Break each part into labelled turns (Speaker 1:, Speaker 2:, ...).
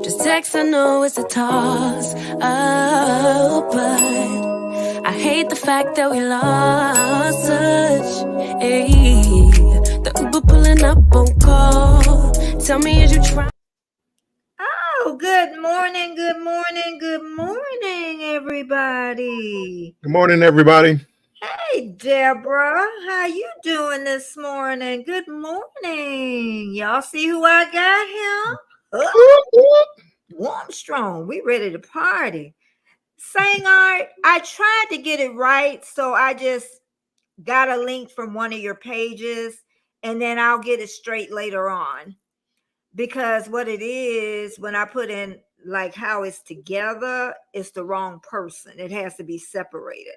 Speaker 1: Just text, I know it's a toss. Oh, but I hate the fact that we lost touch. Ayy, the Uber pulling up on call. Tell me, is you trying?
Speaker 2: Oh, good morning, good morning, good morning, everybody.
Speaker 3: Good morning, everybody.
Speaker 2: Hey, Deborah, how you doing this morning? Good morning. Y'all see who I got here? Warmstrong, we ready to party. Saying art, I tried to get it right, so I just got a link from one of your pages, and then I'll get it straight later on. Because what it is, when I put in like how it's together, it's the wrong person. It has to be separated.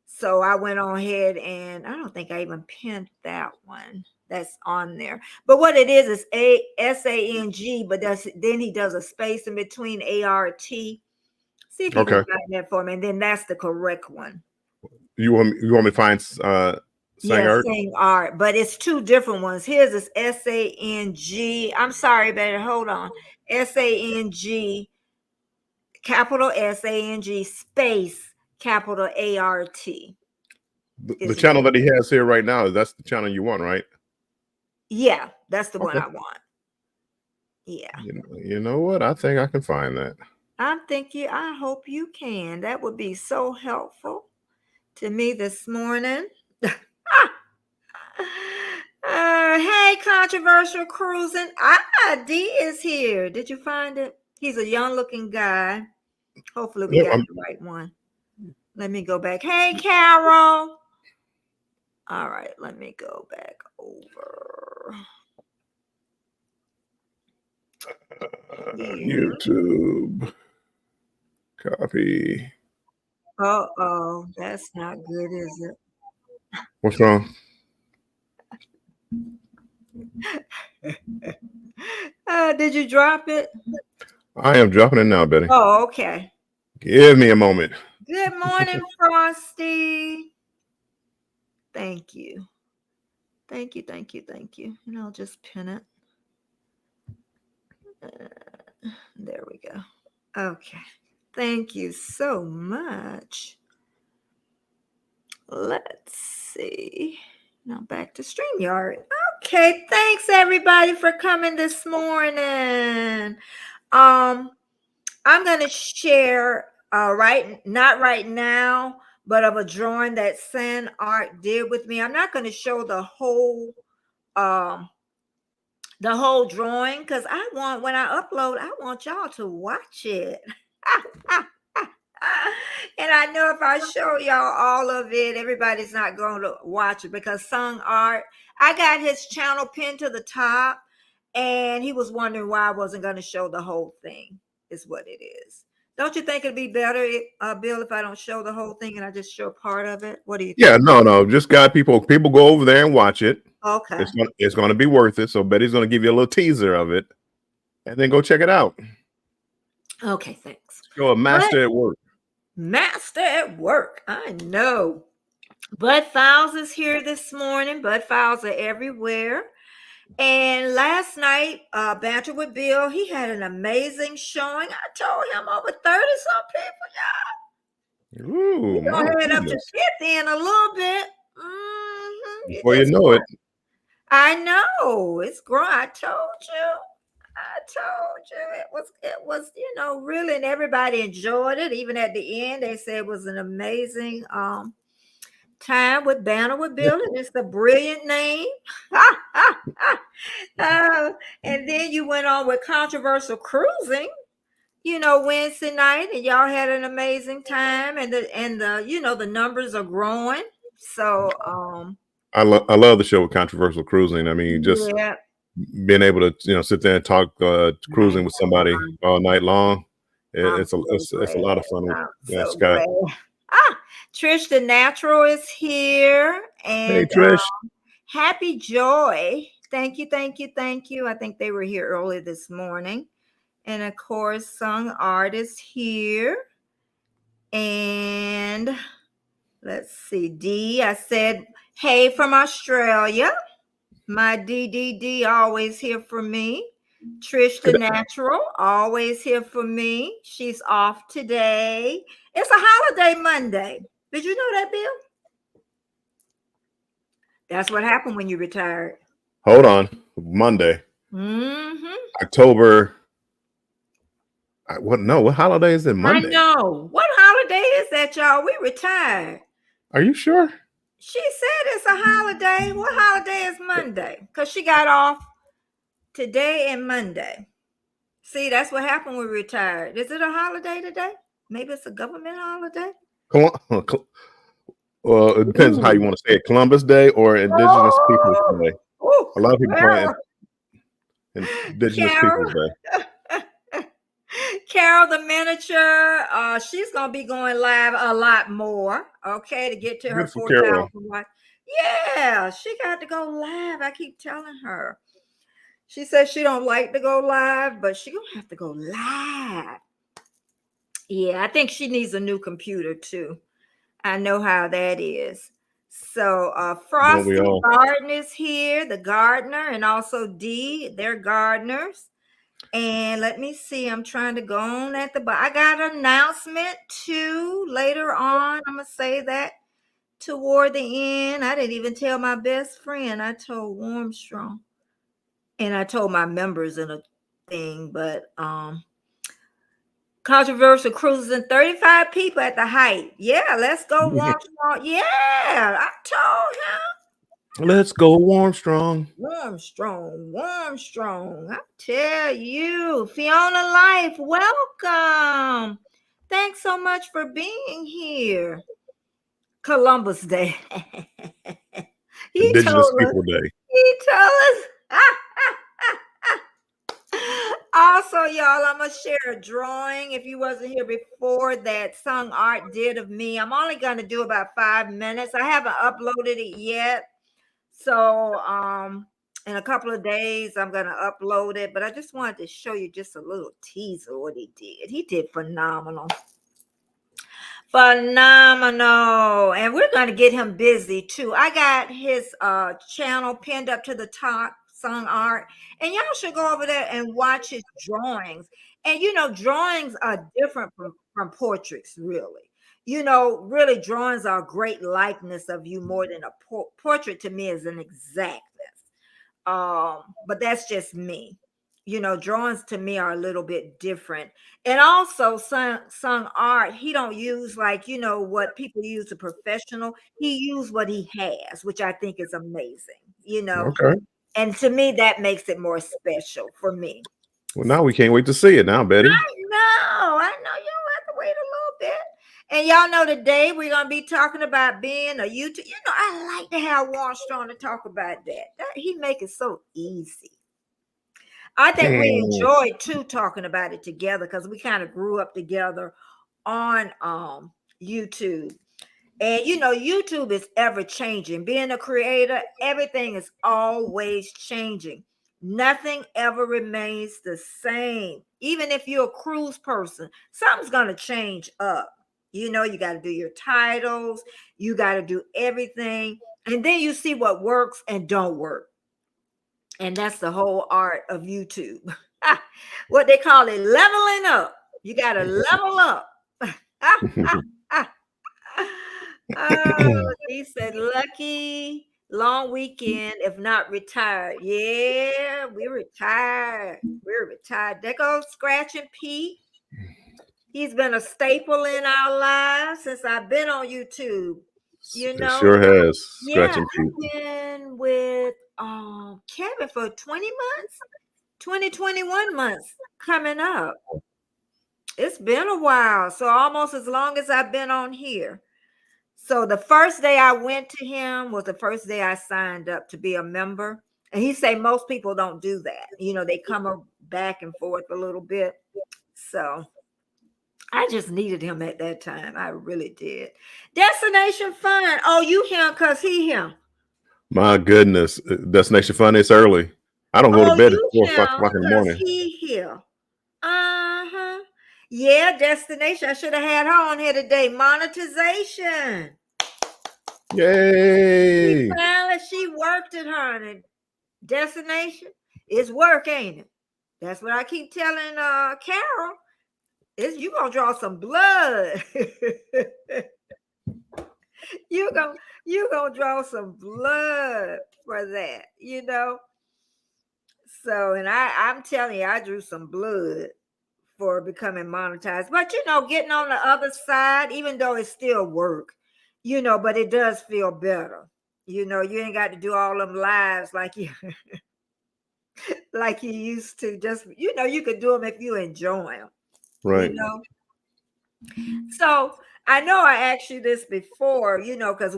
Speaker 2: So I went on ahead and I don't think I even pinned that one that's on there. But what it is SANG, but then he does a space in between ART. See if you can find that for me. And then that's the correct one.
Speaker 3: You want me to find
Speaker 2: Saying art, but it's two different ones. Here's this SANG. I'm sorry, baby. Hold on. SANG, capital SANG, space, capital ART.
Speaker 3: The channel that he has here right now, that's the channel you want, right?
Speaker 2: Yeah, that's the one I want. Yeah.
Speaker 3: You know what? I think I can find that.
Speaker 2: I hope you can. That would be so helpful to me this morning. Hey, controversial cruising. D is here. Did you find it? He's a young looking guy. Hopefully we got the right one. Let me go back. Hey, Carol. All right, let me go back over.
Speaker 3: YouTube. Copy.
Speaker 2: Uh-oh, that's not good, is it?
Speaker 3: What's wrong?
Speaker 2: Did you drop it?
Speaker 3: I am dropping it now, Betty.
Speaker 2: Oh, okay.
Speaker 3: Give me a moment.
Speaker 2: Good morning, Frosty. Thank you. Thank you. And I'll just pin it. There we go. Okay. Thank you so much. Let's see. Now back to StreamYard. Okay. Thanks everybody for coming this morning. I'm going to share not right now, but of a drawing that San Art did with me. I'm not going to show the whole drawing because when I upload, I want y'all to watch it. And I know if I show y'all all of it, everybody's not going to watch it because Sung Art, I got his channel pinned to the top and he was wondering why I wasn't going to show the whole thing, is what it is. Don't you think it'd be better, Bill, if I don't show the whole thing and I just show part of it? What do you think?
Speaker 3: Yeah, no. Just got people go over there and watch it.
Speaker 2: Okay.
Speaker 3: It's going to be worth it. So Betty's going to give you a little teaser of it and then go check it out.
Speaker 2: Okay, thanks.
Speaker 3: You're a master at work.
Speaker 2: Master at work. I know. Bud Files is here this morning. Bud Files are everywhere. And last night, Banter with Bill, he had an amazing showing. I told him over 30-some people, y'all.
Speaker 3: Ooh,
Speaker 2: we're gonna head up to 50 in a little bit. Mm-hmm.
Speaker 3: Before you know it.
Speaker 2: I know. It's growing. I told you. It was, really, and everybody enjoyed it. Even at the end, they said it was an amazing time with Banner with Bill, and it's a brilliant name. And then you went on with Controversial Cruising, Wednesday night, and y'all had an amazing time, and the numbers are growing. So
Speaker 3: I love the show with Controversial Cruising. I mean, just being able to sit there and talk cruising with somebody all night long. It's a lot of fun. Scott.
Speaker 2: Trish the Natural is here, and
Speaker 3: hey Trish,
Speaker 2: Happy Joy. Thank you. I think they were here early this morning, and of course, Sung Art is here, and let's see, D. I said, hey from Australia. My DDD always here for me. Trish the Natural, always here for me. She's off today. It's a holiday Monday. Did you know that, Bill? That's what happened when you retired.
Speaker 3: Hold on. Monday. October. What holiday is it Monday?
Speaker 2: I know. What holiday is that, y'all? We retired.
Speaker 3: Are you sure?
Speaker 2: She said it's a holiday. What holiday is Monday? Because she got off today and Monday. See, that's what happened when we retired. Is it a holiday today? Maybe it's a government holiday?
Speaker 3: Well, it depends on how you want to say it. Columbus Day or Indigenous Peoples Day. A lot of people call it Indigenous Peoples Day.
Speaker 2: Carol the miniature, she's gonna be going live a lot more, okay, to get to her 4,000 watts. Yeah, she got to go live. I keep telling her. She says she don't like to go live, but she gonna have to go live. Yeah, I think she needs a new computer too. I know how that is. So Frosty Garden is here, the gardener, and also Dee, they're gardeners. And let me see, I'm trying to go on at the bottom. I got an announcement too later on. I'm gonna say that toward the end. I didn't even tell my best friend. I told Warmstrong, and I told my members in a thing, but controversial cruises and 35 people at the height. Yeah, let's go Warmstrong. Yeah, I told him.
Speaker 3: Let's go Warmstrong.
Speaker 2: Warmstrong. I tell you, Fiona Life, welcome. Thanks so much for being here. Columbus Day.
Speaker 3: Indigenous People Day.
Speaker 2: He told us. Also, y'all, I'm going to share a drawing. If you wasn't here before, that Sung Art did of me. I'm only going to do about 5 minutes. I haven't uploaded it yet. So in a couple of days, I'm going to upload it. But I just wanted to show you just a little teaser of what he did. He did phenomenal. Phenomenal. And we're going to get him busy, too. I got his channel pinned up to the top, Sung Art. And y'all should go over there and watch his drawings. And, you know, drawings are different from portraits, really. You know, really, drawings are a great likeness of you more than a portrait. To me is an exactness. But that's just me. You know, drawings to me are a little bit different. And also, Sung Art, he don't use like, you know, what people use a professional. He used what he has, which I think is amazing, you know.
Speaker 3: Okay.
Speaker 2: And to me, that makes it more special for me.
Speaker 3: Well, now we can't wait to see it now, Betty.
Speaker 2: I know. You don't have to wait a little bit. And y'all know today we're going to be talking about being a YouTube. You know, I like to have Warmstrong to talk about that. He make it so easy. I think we enjoyed too talking about it together because we kind of grew up together on YouTube. And you know, YouTube is ever changing. Being a creator, everything is always changing. Nothing ever remains the same. Even if you're a cruise person, something's going to change up. You know, you got to do your titles, you got to do everything. And then you see what works and don't work. And that's the whole art of YouTube. What they call it, leveling up. You got to level up. He said, lucky long weekend, if not retired. Yeah, we're retired. There goes Scratching Pete. He's been a staple in our lives since I've been on YouTube. You know,
Speaker 3: it sure has.
Speaker 2: Scratching Pete. I've been with Kevin for 20 months, 21 months coming up. It's been a while. So almost as long as I've been on here. So the first day I went to him was the first day I signed up to be a member. And he said most people don't do that. You know, they come back and forth a little bit. So I just needed him at that time. I really did. Destination Fun. Oh, you him because he him.
Speaker 3: My goodness. Destination Fun is early. I don't go to bed at 4 o'clock in the morning.
Speaker 2: He here. Uh-huh. Yeah, Destination. I should have had her on here today. Monetization.
Speaker 3: Yay.
Speaker 2: She worked at her. And Destination is work, ain't it? That's what I keep telling Carol. Is you gonna draw some blood. you gonna draw some blood for that, you know. So, and I'm telling you, I drew some blood for becoming monetized. But you know, getting on the other side, even though it's still work, you know, but it does feel better. You know, you ain't got to do all them lives like you like you used to. Just, you know, you could do them if you enjoy them.
Speaker 3: Right.
Speaker 2: You know. So I know I asked you this before, you know, because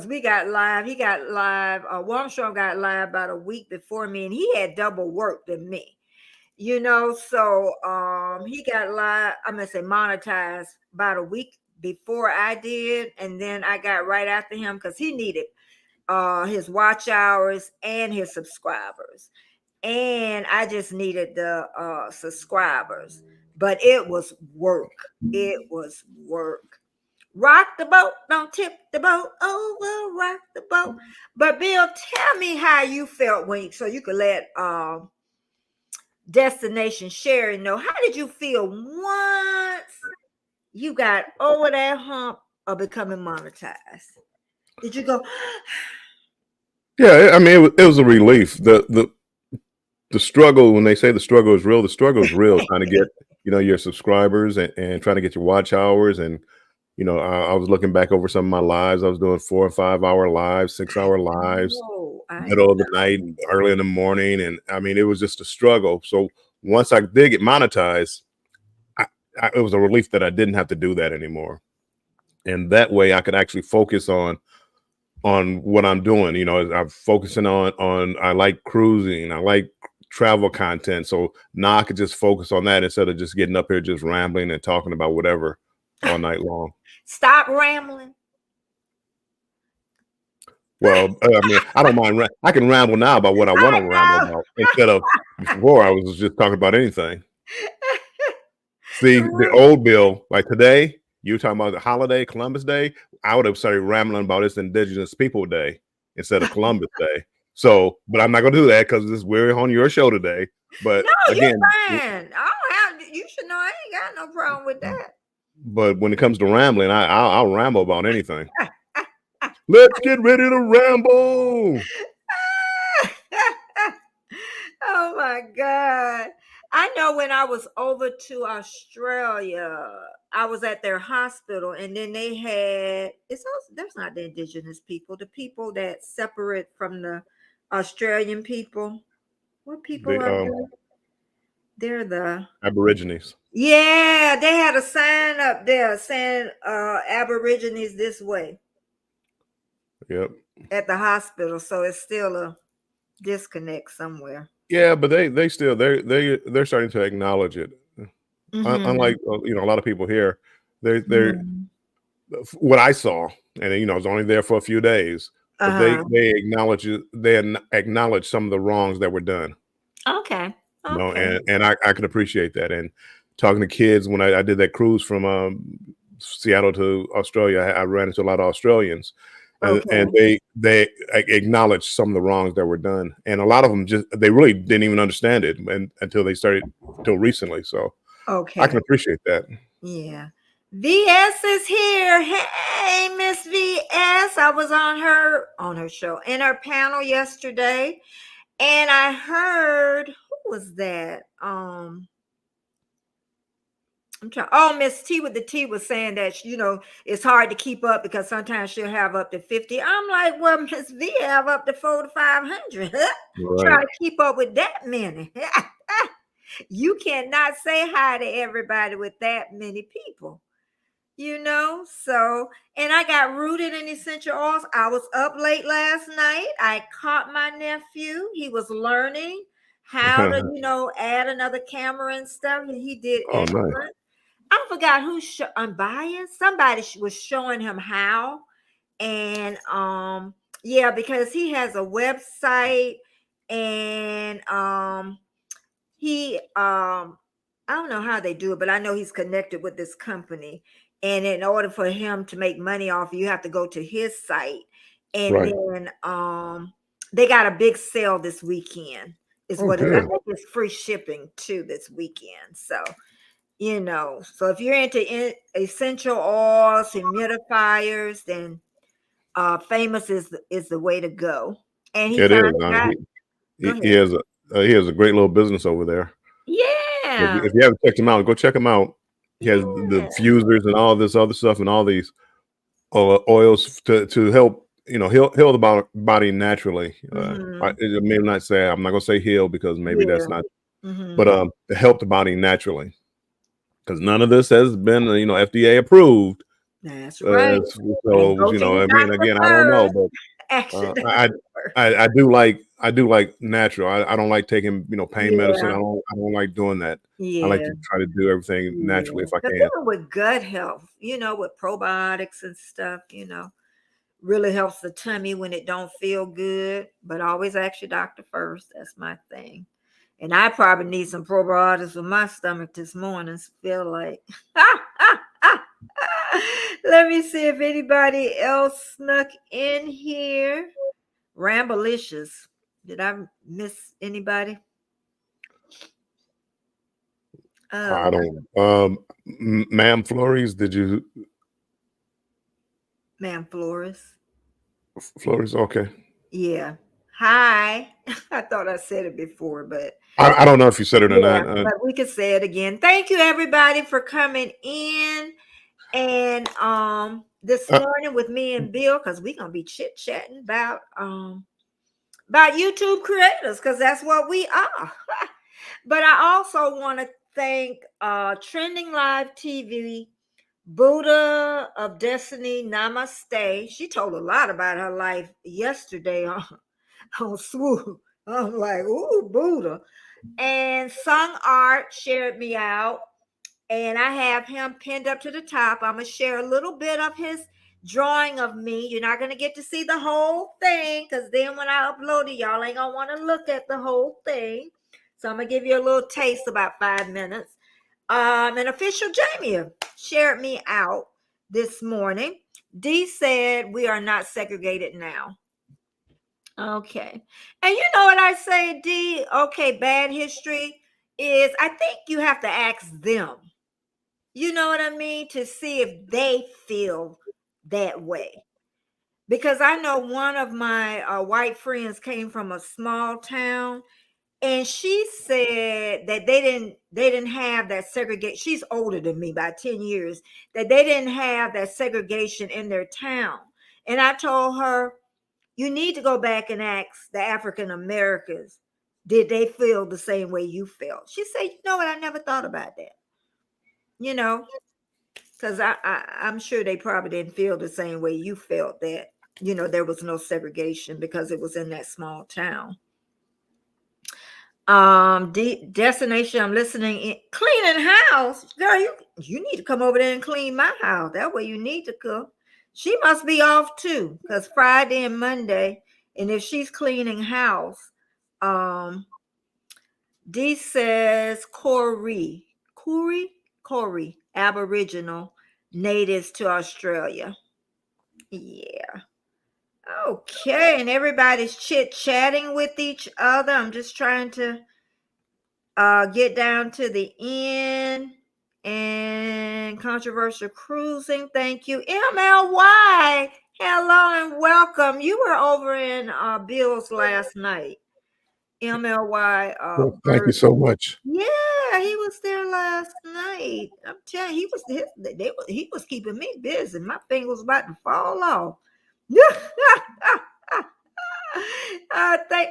Speaker 2: we got live, he got live, Warmstrong got live about a week before me, and he had double work than me, you know. So he got live, I'm gonna say monetized about a week before I did, and then I got right after him because he needed his watch hours and his subscribers. And I just needed the subscribers, but it was work. It was work. Rock the boat, don't tip the boat over, rock the boat. But Bill, tell me how you felt so you could let Destination Sherry know. How did you feel once you got over that hump of becoming monetized? Did you go?
Speaker 3: Yeah, I mean, it was a relief. The struggle, when they say the struggle is real, the struggle is real. Trying to get, you know, your subscribers and trying to get your watch hours. And, you know, I was looking back over some of my lives. I was doing 4 or 5 hour lives, 6 hour lives, middle of the night, early in the morning. And I mean, it was just a struggle. So once I did get monetized, it was a relief that I didn't have to do that anymore. And that way I could actually focus on what I'm doing. You know, I'm focusing on I like cruising, I like travel content. So now I could just focus on that instead of just getting up here just rambling and talking about whatever all night long.
Speaker 2: Stop rambling.
Speaker 3: Well, I mean, I don't mind. I can ramble now about what I want to ramble about instead of before I was just talking about anything. See, the old Bill, like today, you were talking about the holiday, Columbus Day. I would have started rambling about this Indigenous People Day instead of Columbus Day. So, but I'm not going to do that because we're on your show today. But
Speaker 2: no,
Speaker 3: again,
Speaker 2: you're fine. I don't have. You should know I ain't got no problem with that.
Speaker 3: But when it comes to rambling, I'll ramble about anything. Let's get ready to ramble.
Speaker 2: Oh my God. I know when I was over to Australia, I was at their hospital, and then they had there's not the Indigenous people, the people that separate from the Australian people. What people are they? They're the
Speaker 3: Aborigines.
Speaker 2: Yeah, they had a sign up there saying Aborigines this way.
Speaker 3: Yep.
Speaker 2: At the hospital, so it's still a disconnect somewhere.
Speaker 3: Yeah, but they're starting to acknowledge it. Unlike you know, a lot of people here, they're what I saw, and you know, I was only there for a few days, but they acknowledge some of the wrongs that were done.
Speaker 2: Okay.
Speaker 3: You know, and I can appreciate that. And talking to kids when I did that cruise from Seattle to Australia, I ran into a lot of Australians. And they acknowledge some of the wrongs that were done, and a lot of them they really didn't even understand it until recently. So I can appreciate that.
Speaker 2: Yeah, VS is here. Hey, Miss VS, I was on her show, in her panel yesterday, and I heard, who was that? Miss T with the T was saying that, you know, it's hard to keep up because sometimes she'll have up to 50. I'm like, well, Miss V have up to 400 to 500. Right. Try to keep up with that many. You cannot say hi to everybody with that many people, you know. So, and I got rooted in essential oils. I was up late last night. I caught my nephew. He was learning how to, you know, add another camera and stuff, and he did excellent. Nice. I forgot who Unbiased. Somebody was showing him how, and yeah, because he has a website, and he I don't know how they do it, but I know he's connected with this company, and in order for him to make money off, you have to go to his site, and then they got a big sale this weekend. is what it, I think it's free shipping too this weekend. So, so if you're into essential oils, humidifiers, then Famous is the way to go. And he
Speaker 3: he has a great little business over there.
Speaker 2: Yeah.
Speaker 3: If you haven't checked him out, go check him out. He has the diffusers and all this other stuff and all these oils to help heal the body naturally. I may not say, I'm not gonna say heal because maybe that's not, but to help the body naturally, because none of this has been FDA approved.
Speaker 2: That's right.
Speaker 3: So I mean, again, I don't know, but I do like natural. I don't like taking pain medicine. I don't like doing that. I like to try to do everything naturally if I can.
Speaker 2: Even with gut health, with probiotics and stuff, really helps the tummy when it don't feel good. But always ask your doctor first. That's my thing. And I probably need some probiotics for my stomach this morning. Feel like, let me see if anybody else snuck in here. Ramblicious. Did I miss anybody?
Speaker 3: I don't. Ma'am Flores, did you?
Speaker 2: Ma'am Flores.
Speaker 3: Flores, okay.
Speaker 2: Yeah. Hi. I thought I said it before, but
Speaker 3: I don't know if you said it or not.
Speaker 2: But we could say it again. Thank you, everybody, for coming in. And this morning with me and Bill, because we're gonna be chit-chatting about YouTube creators, because that's what we are. But I also want to thank Trending Live TV, Buddha of Destiny, Namaste. She told a lot about her life yesterday on Swoop. I'm like, ooh, Buddha. And Sung Art shared me out. And I have him pinned up to the top. I'm going to share a little bit of his drawing of me. You're not going to get to see the whole thing, because then when I upload it, y'all ain't going to want to look at the whole thing. So I'm going to give you a little taste, about 5 minutes. And Official Jamie shared me out this morning. D said, we are not segregated now. Okay. And you know what I say, D? Okay, bad history is, I think you have to ask them. You know what I mean? To see if they feel that way. Because I know one of my white friends came from a small town, and she said that they didn't have that segregation. She's older than me by 10 years, that they didn't have that segregation in their town. And I told her, you need to go back and ask the African Americans, did they feel the same way you felt? She said, you know what? I never thought about that. Because I'm sure they probably didn't feel the same way you felt, that, there was no segregation because it was in that small town. Destination, I'm listening in. Cleaning house. Girl, you need to come over there and clean my house. That way you need to cook. She must be off too, because Friday and Monday. And if she's cleaning house, D says Corey, Aboriginal, natives to Australia. Yeah. Okay. And everybody's chit-chatting with each other. I'm just trying to get down to the end. And controversial cruising. Thank you. MLY. Hello and welcome. You were over in Bill's last night. MLY.
Speaker 3: Thank you so much.
Speaker 2: Yeah, he was there last night. I'm telling you, he was keeping me busy. My finger was about to fall off. I think,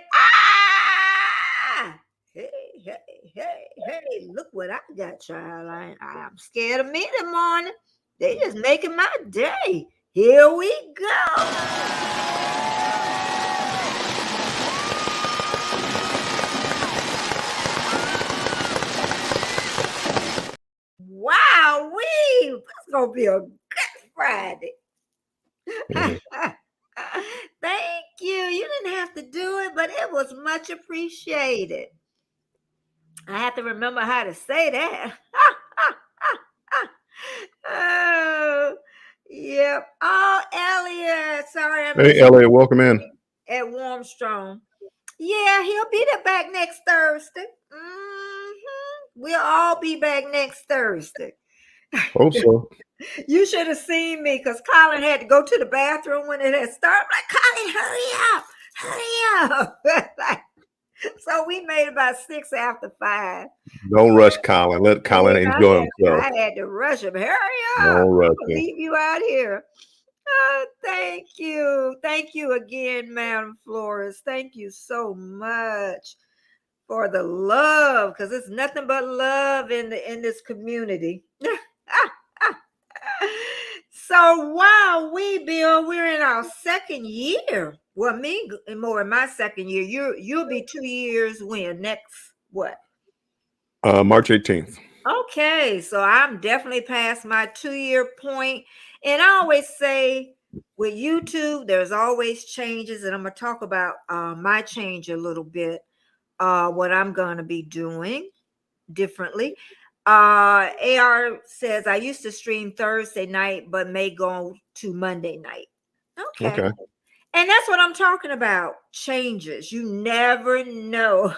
Speaker 2: hey, look what I got, child. I'm scared of me in the morning. They just making my day. Here we go. Wow, it's gonna be a good Friday. Thank you. You didn't have to do it, but it was much appreciated. I have to remember how to say that. Oh, yep. Oh, Elliot. Sorry,
Speaker 3: hey, Elliot, welcome in.
Speaker 2: At Warmstrong. Yeah, he'll be back next Thursday. We'll all be back next Thursday.
Speaker 3: Hope so.
Speaker 2: You should have seen me because Colin had to go to the bathroom when it had started. I'm like, Colin, hurry up, hurry up. So we made about 6 after 5.
Speaker 3: Don't rush Colin. Let Colin enjoy himself.
Speaker 2: I had to rush him. Hurry up.
Speaker 3: Don't rush
Speaker 2: I'm gonna leave you out here. Thank you. Thank you again, Madam Flores. Thank you so much for the love, because it's nothing but love in this community. So wow, we're in our second year. Well, me more in my second year. You'll be 2 years when next what?
Speaker 3: March 18th.
Speaker 2: Okay, so I'm definitely past my 2-year point. And I always say with YouTube, there's always changes, and I'm gonna talk about my change a little bit, what I'm gonna be doing differently. AR says I used to stream Thursday night, but may go to Monday night. Okay. And that's what I'm talking about. Changes. You never know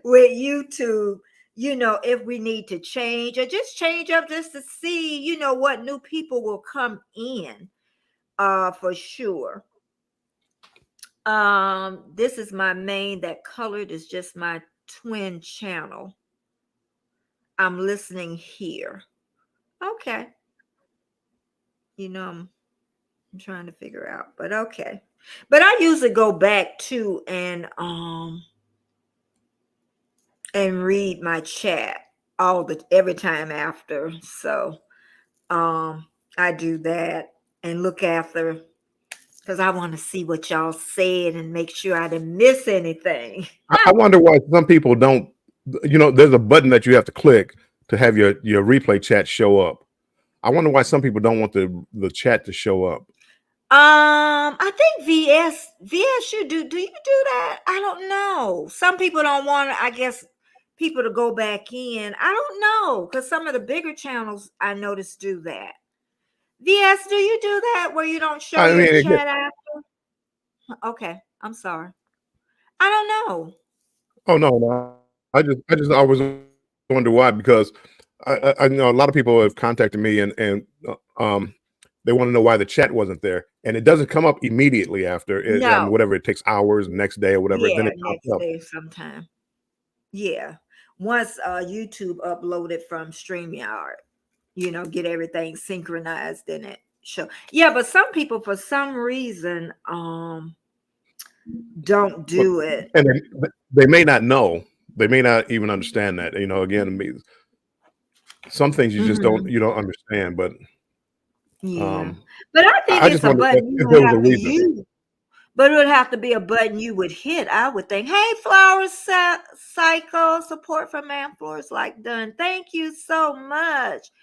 Speaker 2: with YouTube, if we need to change or just change up just to see, what new people will come in for sure. This is my main. That colored is just my twin channel. I'm listening here. Okay. I'm trying to figure out, but okay. But I usually go back to and read my chat every time after. So I do that and look after, because I want to see what y'all said and make sure I didn't miss anything.
Speaker 3: I wonder why some people don't. There's a button that you have to click to have your replay chat show up. I wonder why some people don't want the chat to show up.
Speaker 2: I think VS you do you do that? I don't know. Some people don't want, I guess, people to go back in. I don't know, because some of the bigger channels I noticed do that. VS, do you do that where you don't show your chat after? Okay, I'm sorry. I don't know.
Speaker 3: Oh no. I just always wonder why, because I know a lot of people have contacted me and they want to know why the chat wasn't there, and it doesn't come up immediately after it.
Speaker 2: No.
Speaker 3: Whatever, it takes hours, next day or whatever.
Speaker 2: Yeah,
Speaker 3: then it
Speaker 2: next day sometime. Yeah, once YouTube uploaded from StreamYard, get everything synchronized in it. Sure. Yeah, but some people for some reason don't do it,
Speaker 3: and they may not know. They may not even understand that. Again, some things you just don't understand. But
Speaker 2: yeah, but I think it's a button you would have to use. But it would have to be a button you would hit, I would think. Hey, Flowers Cycle, support from Man Floors Like Done. Thank you so much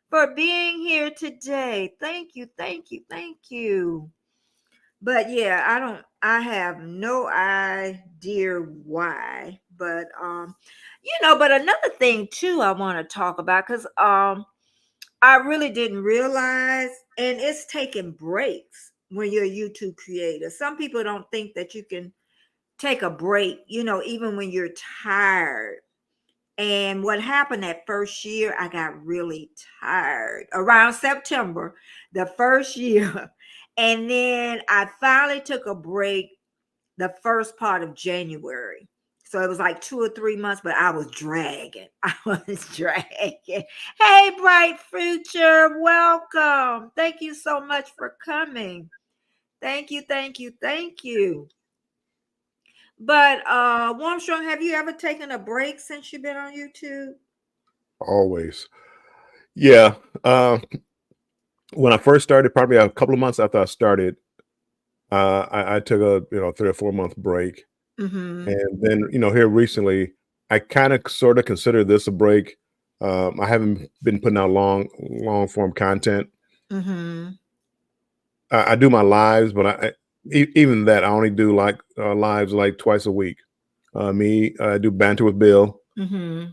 Speaker 2: for being here today. Thank you, thank you, thank you. But yeah, I have no idea why. But but another thing too I want to talk about, because I really didn't realize, and it's taking breaks when you're a YouTube creator. Some people don't think that you can take a break, even when you're tired. And what happened that first year, I got really tired around September, the first year. And then I finally took a break the first part of January. So it was like 2 or 3 months, but I was dragging. Hey, Bright Future, welcome. Thank you so much for coming. Thank you, thank you, thank you. But Warmstrong, have you ever taken a break since you've been on YouTube?
Speaker 3: Always. Yeah. When I first started, probably a couple of months after I started, I took a 3 or 4 month break. And then here recently, I kind of sort of consider this a break. I haven't been putting out long form content. I do my lives, but even that I only do like lives like twice a week. I do Banter with Bill. 12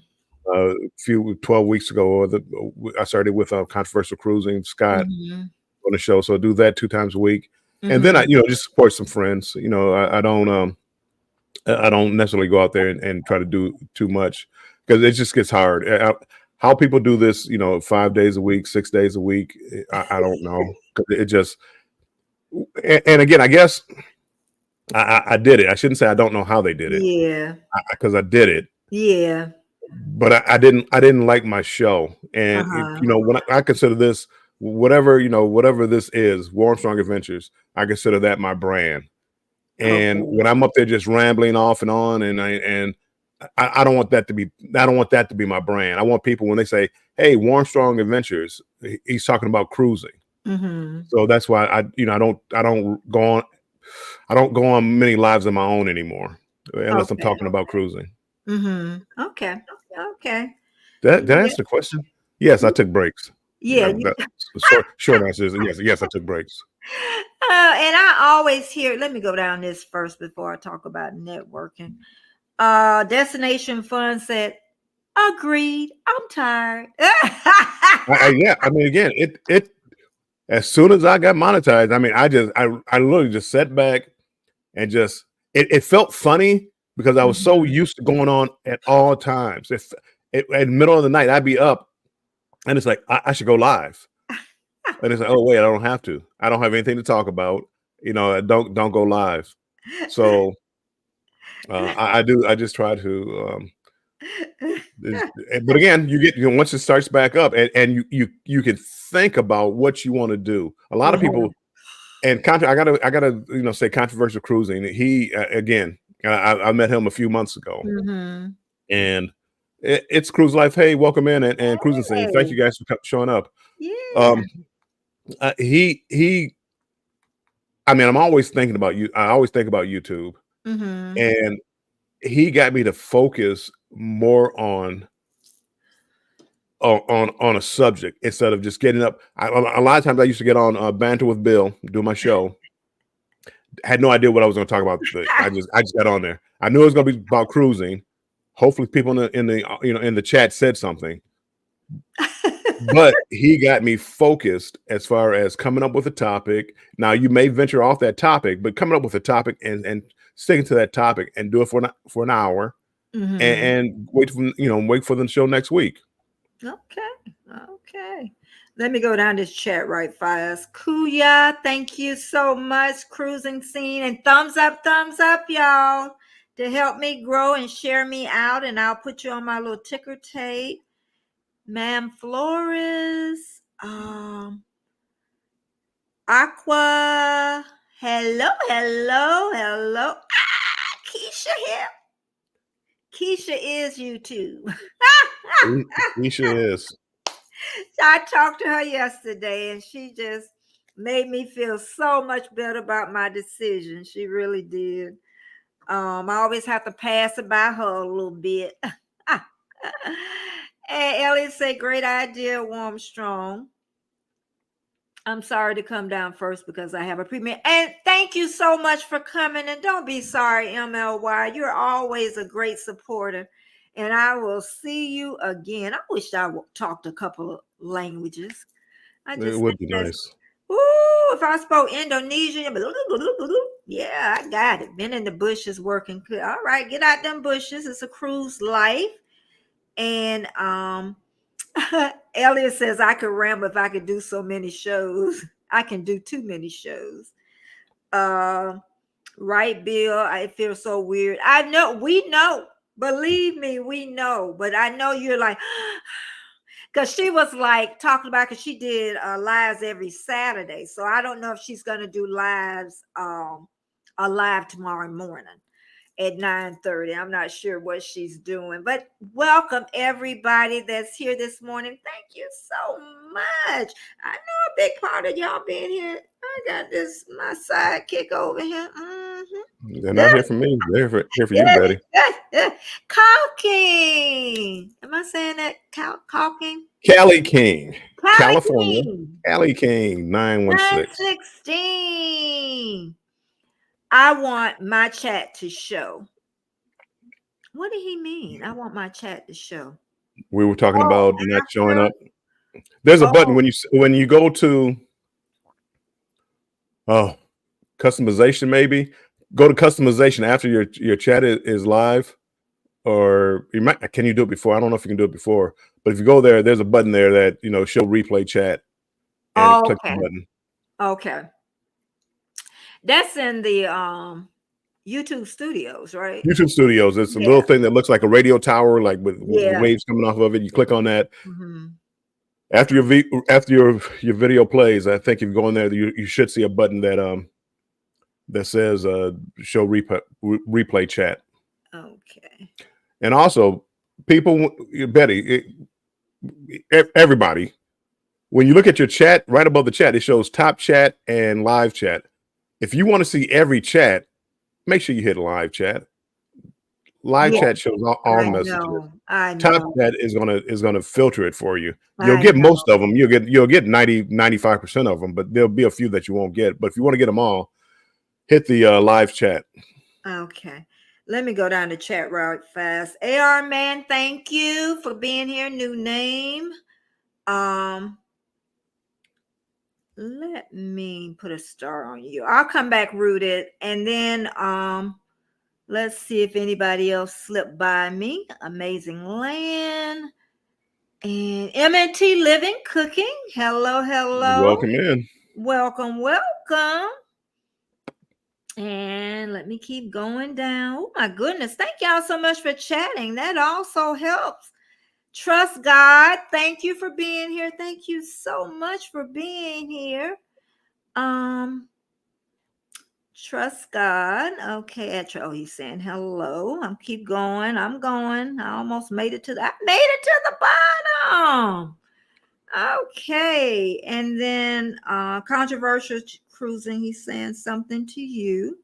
Speaker 3: weeks ago, I started with Controversial Cruising, Scott on the show. So I do that 2 times a week. And then I just support some friends. I don't I don't necessarily go out there and try to do too much because it just gets hard. How people do this, 5 days a week, 6 days a week, I don't know. It just, and again, I guess I did it. I shouldn't say I don't know how they did it.
Speaker 2: Yeah.
Speaker 3: Because I did it.
Speaker 2: Yeah.
Speaker 3: But I didn't like my show. And, when I consider this, whatever this is, Warmstrong Adventures, I consider that my brand. And when I'm up there just rambling off and on, and I don't want that to be my brand. I want people, when they say, "Hey, Warmstrong Adventures," he's talking about cruising.
Speaker 2: Mm-hmm.
Speaker 3: So that's why I don't go on many lives of my own anymore, unless I'm talking about cruising.
Speaker 2: Mm-hmm. Okay.
Speaker 3: Did I answer the question? Yes, I took breaks.
Speaker 2: Yeah.
Speaker 3: Short answer is yes, I took breaks.
Speaker 2: And I always hear, let me go down this first before I talk about networking. Destination Fun said, agreed, I'm tired.
Speaker 3: Yeah, I mean, again, it as soon as I got monetized, I mean, I literally just sat back and just it felt funny because I was so used to going on at all times. If at the middle of the night I'd be up and it's like I should go live. And it's like, oh wait, I don't have to. I don't have anything to talk about. Don't go live. So I just try to. But again, you get once it starts back up, and you can think about what you want to do. A lot of people, and I gotta say Controversial Cruising. He again, I met him a few months ago, and it's Cruise Life. Hey, welcome in and Cruising Scene. Thank you guys for showing up.
Speaker 2: Yeah.
Speaker 3: I mean, I'm always thinking about you. I always think about YouTube, and he got me to focus more on a subject instead of just getting up. A lot of times I used to get on Banter with Bill, do my show. Had no idea what I was going to talk about. I just got on there. I knew it was going to be about cruising. Hopefully, people in the chat said something. But he got me focused as far as coming up with a topic. Now you may venture off that topic, but coming up with a topic and sticking to that topic and do it for an hour, and wait for the show next week.
Speaker 2: Okay. Let me go down this chat right fast. Kuya, thank you so much. Cruising Scene, and thumbs up, y'all, to help me grow and share me out. And I'll put you on my little ticker tape. Ma'am Flores, Aqua, hello. Keisha here. Keisha is YouTube.
Speaker 3: Keisha is.
Speaker 2: I talked to her yesterday, and she just made me feel so much better about my decision. She really did. I always have to pass it by her a little bit. Hey, Elliot say, great idea, Warmstrong. I'm sorry to come down first because I have a premiere. And thank you so much for coming. And don't be sorry, MLY. You're always a great supporter. And I will see you again. I wish I talked a couple of languages.
Speaker 3: It would be nice.
Speaker 2: Ooh, if I spoke Indonesian, yeah, I got it. Been in the bushes working good. All right, get out them bushes. It's a cruise life. And Elliot says I could ramble if I could do so many shows. I can do too many shows. Right, Bill? It feels so weird. I know, we know. Believe me, we know. But I know you're like, because she was like talking about, because she did lives every Saturday. So I don't know if she's going to do lives, a live tomorrow morning at 9:30. I'm not sure what she's doing, but welcome everybody that's here this morning. Thank you so much. I know a big part of y'all being here. I got my sidekick over here.
Speaker 3: They're not here for me. They're here for you, Betty.
Speaker 2: Caulking. Am I saying that? Caulking?
Speaker 3: Cali King, California.
Speaker 2: King.
Speaker 3: Cali King, 916.
Speaker 2: 916. I want my chat to show. What did he mean? I want my chat to show.
Speaker 3: We were talking about not showing up. There's a button when you go to customization, maybe go to customization after your chat is live, or you might, can you do it before? I don't know if you can do it before, but if you go there, there's a button there that, you know, show replay chat, and click the button.
Speaker 2: Okay. That's in the YouTube Studios, right?
Speaker 3: YouTube Studios. It's a little thing that looks like a radio tower, like with waves coming off of it. You click on that. After your video plays, I think if you go in there, you should see a button that says show replay chat.
Speaker 2: Okay.
Speaker 3: And also, people, Betty, everybody, when you look at your chat, right above the chat, it shows top chat and live chat. If you want to see every chat, make sure you hit live chat. Live chat shows all messages.
Speaker 2: I know.
Speaker 3: Top chat is gonna filter it for you. You'll get most of them. You'll get 95% of them, but there'll be a few that you won't get. But if you want to get them all, hit the live chat.
Speaker 2: Okay. Let me go down the chat right fast. AR Man, thank you for being here. New name. Let me put a star on you. I'll come back, Rooted, and then let's see if anybody else slipped by me. Amazing Land and MNT Living Cooking. Hello.
Speaker 3: Welcome in.
Speaker 2: Welcome. And let me keep going down. Oh my goodness. Thank y'all so much for chatting. That also helps. Trust God. Thank you for being here. Thank you so much for being here. Trust God. Okay. Oh, he's saying hello. I'm keep going. I'm going. I almost made it to the bottom. Okay. And then controversial cruising. He's saying something to you.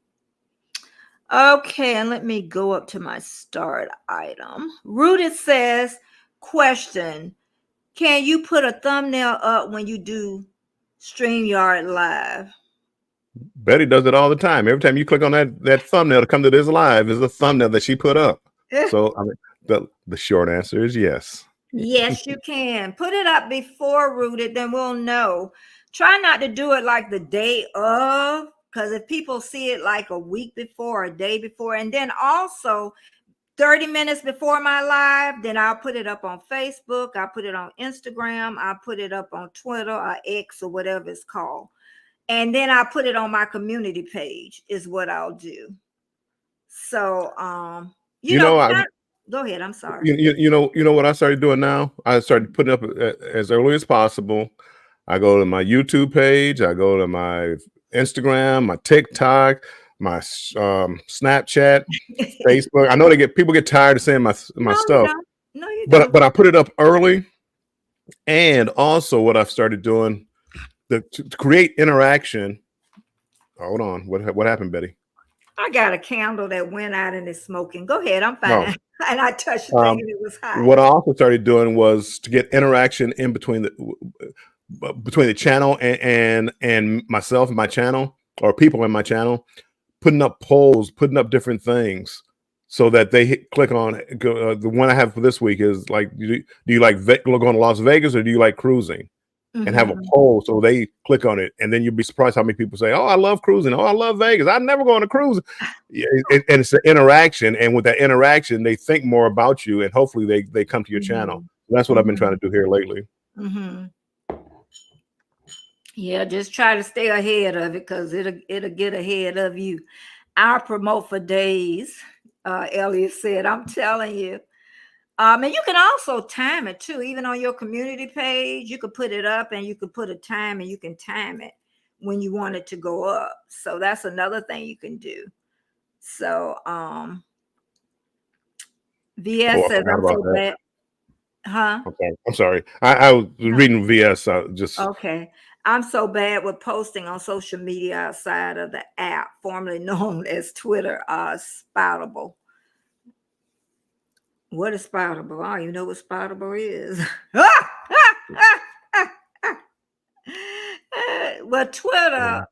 Speaker 2: Okay. And let me go up to my start item. Rooted says, question, can you put a thumbnail up when you do StreamYard Live?
Speaker 3: Betty does it all the time. Every time you click on that thumbnail to come to this live is a thumbnail that she put up. So I mean, the short answer is yes.
Speaker 2: Yes, you can. Put it up before Rooted, then we'll know. Try not to do it like the day of, because if people see it like a week before, a day before, and then also 30 minutes before my live, then I'll put it up on Facebook, I'll put it on Instagram, I'll put it up on Twitter or X or whatever it's called. And then I'll put it on my community page is what I'll do. So, go ahead. I'm sorry.
Speaker 3: You know what I started doing now? I started putting up as early as possible. I go to my YouTube page. I go to my Instagram, my TikTok, my Snapchat, Facebook. I know people get tired of saying my stuff.
Speaker 2: No, you don't.
Speaker 3: But I put it up early. And also what I've started doing to create interaction. Hold on. What happened, Betty?
Speaker 2: I got a candle that went out and it's smoking. Go ahead. I'm fine. No. And I touched it thinking it was hot.
Speaker 3: What I also started doing was to get interaction in between the channel and myself and my channel, or people in my channel, putting up polls, putting up different things so that they click on the one I have for this week is like, do you like going to Las Vegas or do you like cruising? And have a poll so they click on it, and then you'll be surprised how many people say, "Oh, I love cruising. Oh, I love Vegas. I'm never going to cruise." And it's an interaction, and with that interaction, they think more about you, and hopefully they come to your channel. That's what I've been trying to do here lately.
Speaker 2: Yeah, just try to stay ahead of it because it'll get ahead of you. I'll promote for days. Elliot said, "I'm telling you." And you can also time it too, even on your community page. You could put it up and you could put a time and you can time it when you want it to go up. So that's another thing you can do. So VS says, I'm so bad. Huh?
Speaker 3: Okay. I'm sorry. I was reading VS.
Speaker 2: Okay. I'm so bad with posting on social media outside of the app, formerly known as Twitter, Spoutable. What is Spoutable? I don't even know what Spoutable is. Well, Twitter,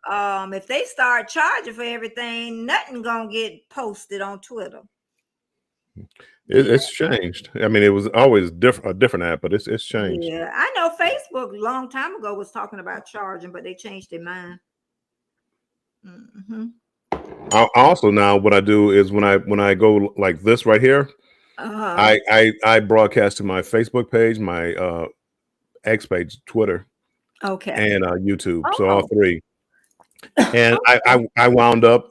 Speaker 2: if they start charging for everything, nothing gonna get posted on Twitter.
Speaker 3: It's changed. I mean, it was always a different app, but it's changed.
Speaker 2: Yeah, I know Facebook a long time ago was talking about charging, but they changed their mind.
Speaker 3: I also now what I do is when I go like this right here, I broadcast to my Facebook page, my X page, Twitter,
Speaker 2: Okay.
Speaker 3: and YouTube. So all
Speaker 2: Oh,
Speaker 3: three. And
Speaker 2: okay.
Speaker 3: I wound up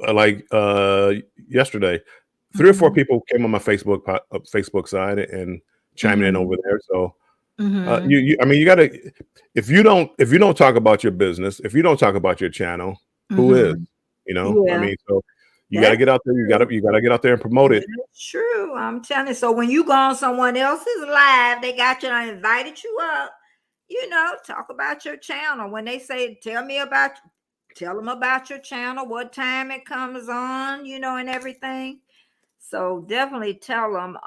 Speaker 3: yesterday, 3 or 4
Speaker 2: Mhm.
Speaker 3: people came on my Facebook side and chiming in over
Speaker 2: Mhm.
Speaker 3: there. So
Speaker 2: Mhm.
Speaker 3: I mean, you gotta if you don't talk about your business, if you don't talk about your channel, who is?
Speaker 2: Mhm.
Speaker 3: You know, I
Speaker 2: Yeah,
Speaker 3: mean, so you got to
Speaker 2: that's
Speaker 3: get out there.
Speaker 2: true.
Speaker 3: You got to get out there and promote it.
Speaker 2: That's true. I'm telling you. So when you go on someone else's live, they got you and invited you up. Talk about your channel. When they say, tell them about your channel, what time it comes on, and everything. So definitely tell them.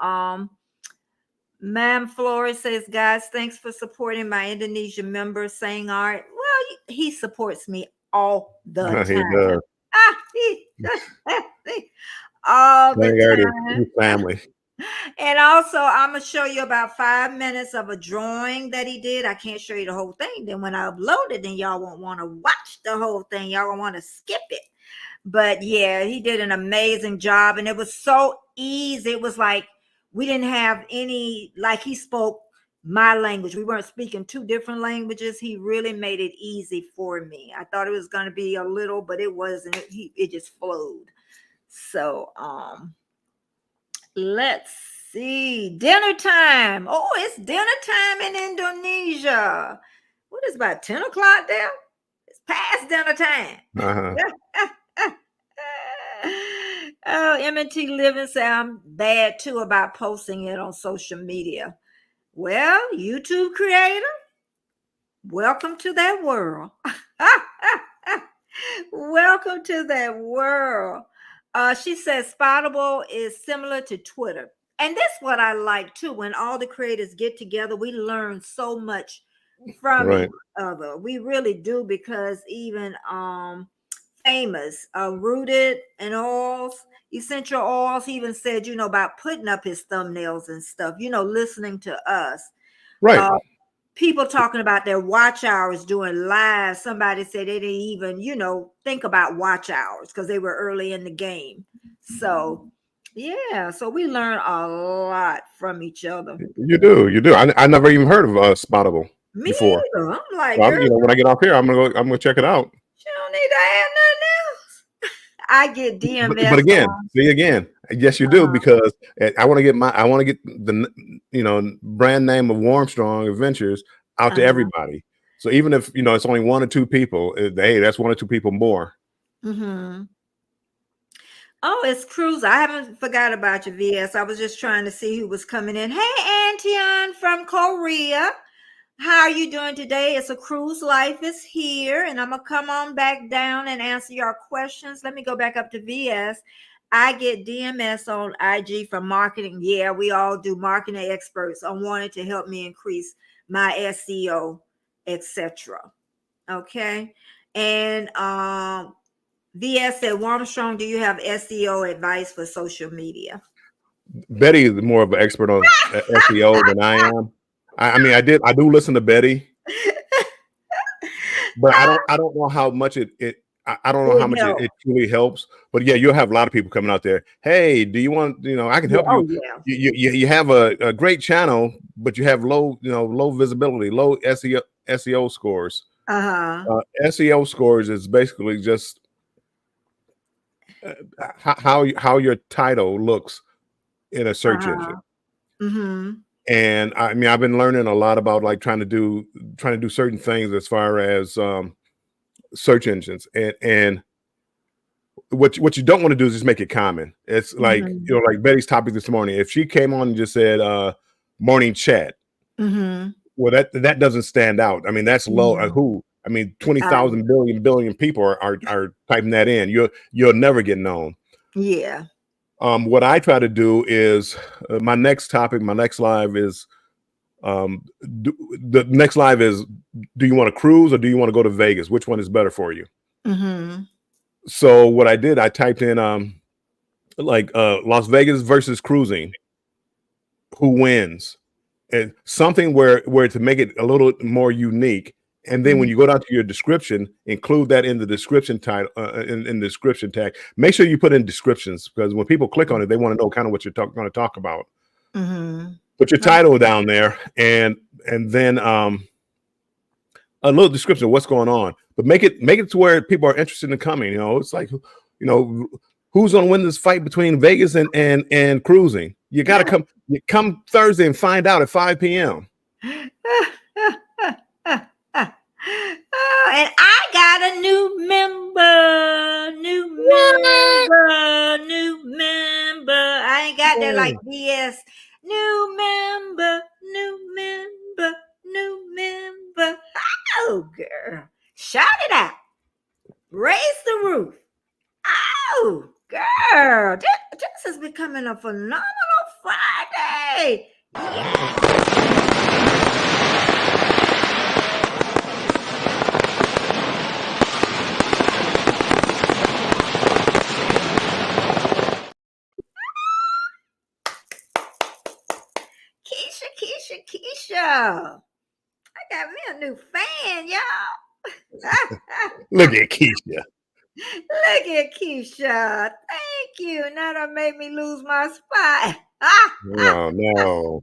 Speaker 2: Ma'am Flores says, guys, thanks for supporting my Indonesian member saying art. Well, he supports me all the
Speaker 3: He
Speaker 2: time.
Speaker 3: does.
Speaker 2: Ah, all the
Speaker 3: Familiarity,
Speaker 2: time.
Speaker 3: his family.
Speaker 2: And also, I'm gonna show you about 5 minutes of a drawing that he did. I can't show you the whole thing. Then when I upload it, then y'all won't want to watch the whole thing. Y'all gonna want to skip it. But yeah, he did an amazing job, and it was so easy. It was like we didn't have any, like he spoke my language. We weren't speaking two different languages. He really made it easy for me. I thought it was gonna be a little, but it wasn't. It just flowed. So let's see. Dinner time. Oh, it's dinner time in Indonesia. What is about 10 o'clock there? It's past dinner time.
Speaker 3: Uh-huh.
Speaker 2: Oh, M&T Living said I'm bad too about posting it on social media. Well, YouTube creator, welcome to that world. Welcome to that world. She says Spoutable is similar to Twitter. And that's what I like too. When all the creators get together, we learn so much from each
Speaker 3: Right.
Speaker 2: other. We really do, because even famous Rooted and Oils, Essential Oils, he even said, about putting up his thumbnails and stuff, listening to us.
Speaker 3: Right.
Speaker 2: People talking about their watch hours doing live. Somebody said they didn't even, think about watch hours because they were early in the game. So, yeah, so we learn a lot from each other.
Speaker 3: You do. I never even heard of Spoutable
Speaker 2: Me
Speaker 3: before.
Speaker 2: either. I'm like,
Speaker 3: So
Speaker 2: girl,
Speaker 3: when I get off here, I'm gonna check it out.
Speaker 2: you don't need to add nothing else. I get
Speaker 3: But
Speaker 2: DMS
Speaker 3: again,
Speaker 2: on.
Speaker 3: see again, yes, you do,
Speaker 2: Uh-huh,
Speaker 3: because I want to get the brand name of Warmstrong Adventures out to
Speaker 2: uh-huh.
Speaker 3: everybody. So even if it's only 1 or 2 people, hey, that's 1 or 2 people more.
Speaker 2: Mm-hmm. Oh, it's Cruz. I haven't forgot about you, VS. I was just trying to see who was coming in. Hey, Antian from Korea. How are you doing today? It's a Cruise Life is here, and I'm gonna come on back down and answer your questions. Let me go back up to VS. I get DMS on IG from marketing. Yeah, we all do, marketing experts on wanting to help me increase my SEO, etc. Okay. And VS said, Warmstrong, do you have SEO advice for social media?
Speaker 3: Betty is more of an expert on SEO than I am. I mean, I do listen to Betty, but I don't know how much I don't know how
Speaker 2: It
Speaker 3: much it
Speaker 2: helps.
Speaker 3: truly helps. But yeah, you'll have a lot of people coming out there. Hey, do you want, I can
Speaker 2: Yeah,
Speaker 3: help
Speaker 2: oh
Speaker 3: you.
Speaker 2: yeah.
Speaker 3: You have a great channel, but you have low visibility, low SEO scores.
Speaker 2: Uh-huh.
Speaker 3: SEO scores is basically just how your title looks in a search engine.
Speaker 2: Uh-huh. Mm-hmm.
Speaker 3: And I mean, I've been learning a lot about like trying to do certain things as far as search engines, and what you don't want to do is just make it common. It's like
Speaker 2: Mm-hmm.
Speaker 3: like Betty's topic this morning. If she came on and just said morning chat,
Speaker 2: Mm-hmm.
Speaker 3: well, that doesn't stand out. I mean, that's low.
Speaker 2: Mm-hmm.
Speaker 3: Who? I mean, 20,000
Speaker 2: Yeah.
Speaker 3: billion people are typing that in. You'll never get known.
Speaker 2: Yeah.
Speaker 3: What I try to do is my next live is the next live is, do you want to cruise or do you want to go to Vegas? Which one is better for you?
Speaker 2: Mm-hmm.
Speaker 3: So what I did, I typed in Las Vegas versus cruising, who wins, and something where to make it a little more unique, And then when you go down to your description, include that in the description title, in the description tag. Make sure you put in descriptions, because when people click on it, they want to know kind of what you're going to talk about. Put your title down there, and then a little description of what's going on. But make it to where people are interested in coming. You know, it's like, you know, who's going to win this fight between Vegas and cruising? You got to come Thursday and find out at 5 p.m.
Speaker 2: Oh, and I got a new member. I ain't got that like BS. New member. Oh, girl. Shout it out. Raise the roof. Oh, girl. This is becoming a phenomenal Friday. Yeah. Keisha. I got me a new fan, y'all.
Speaker 3: Look at Keisha.
Speaker 2: Look at Keisha. Thank you. Now that made me lose my spot.
Speaker 3: Oh, no.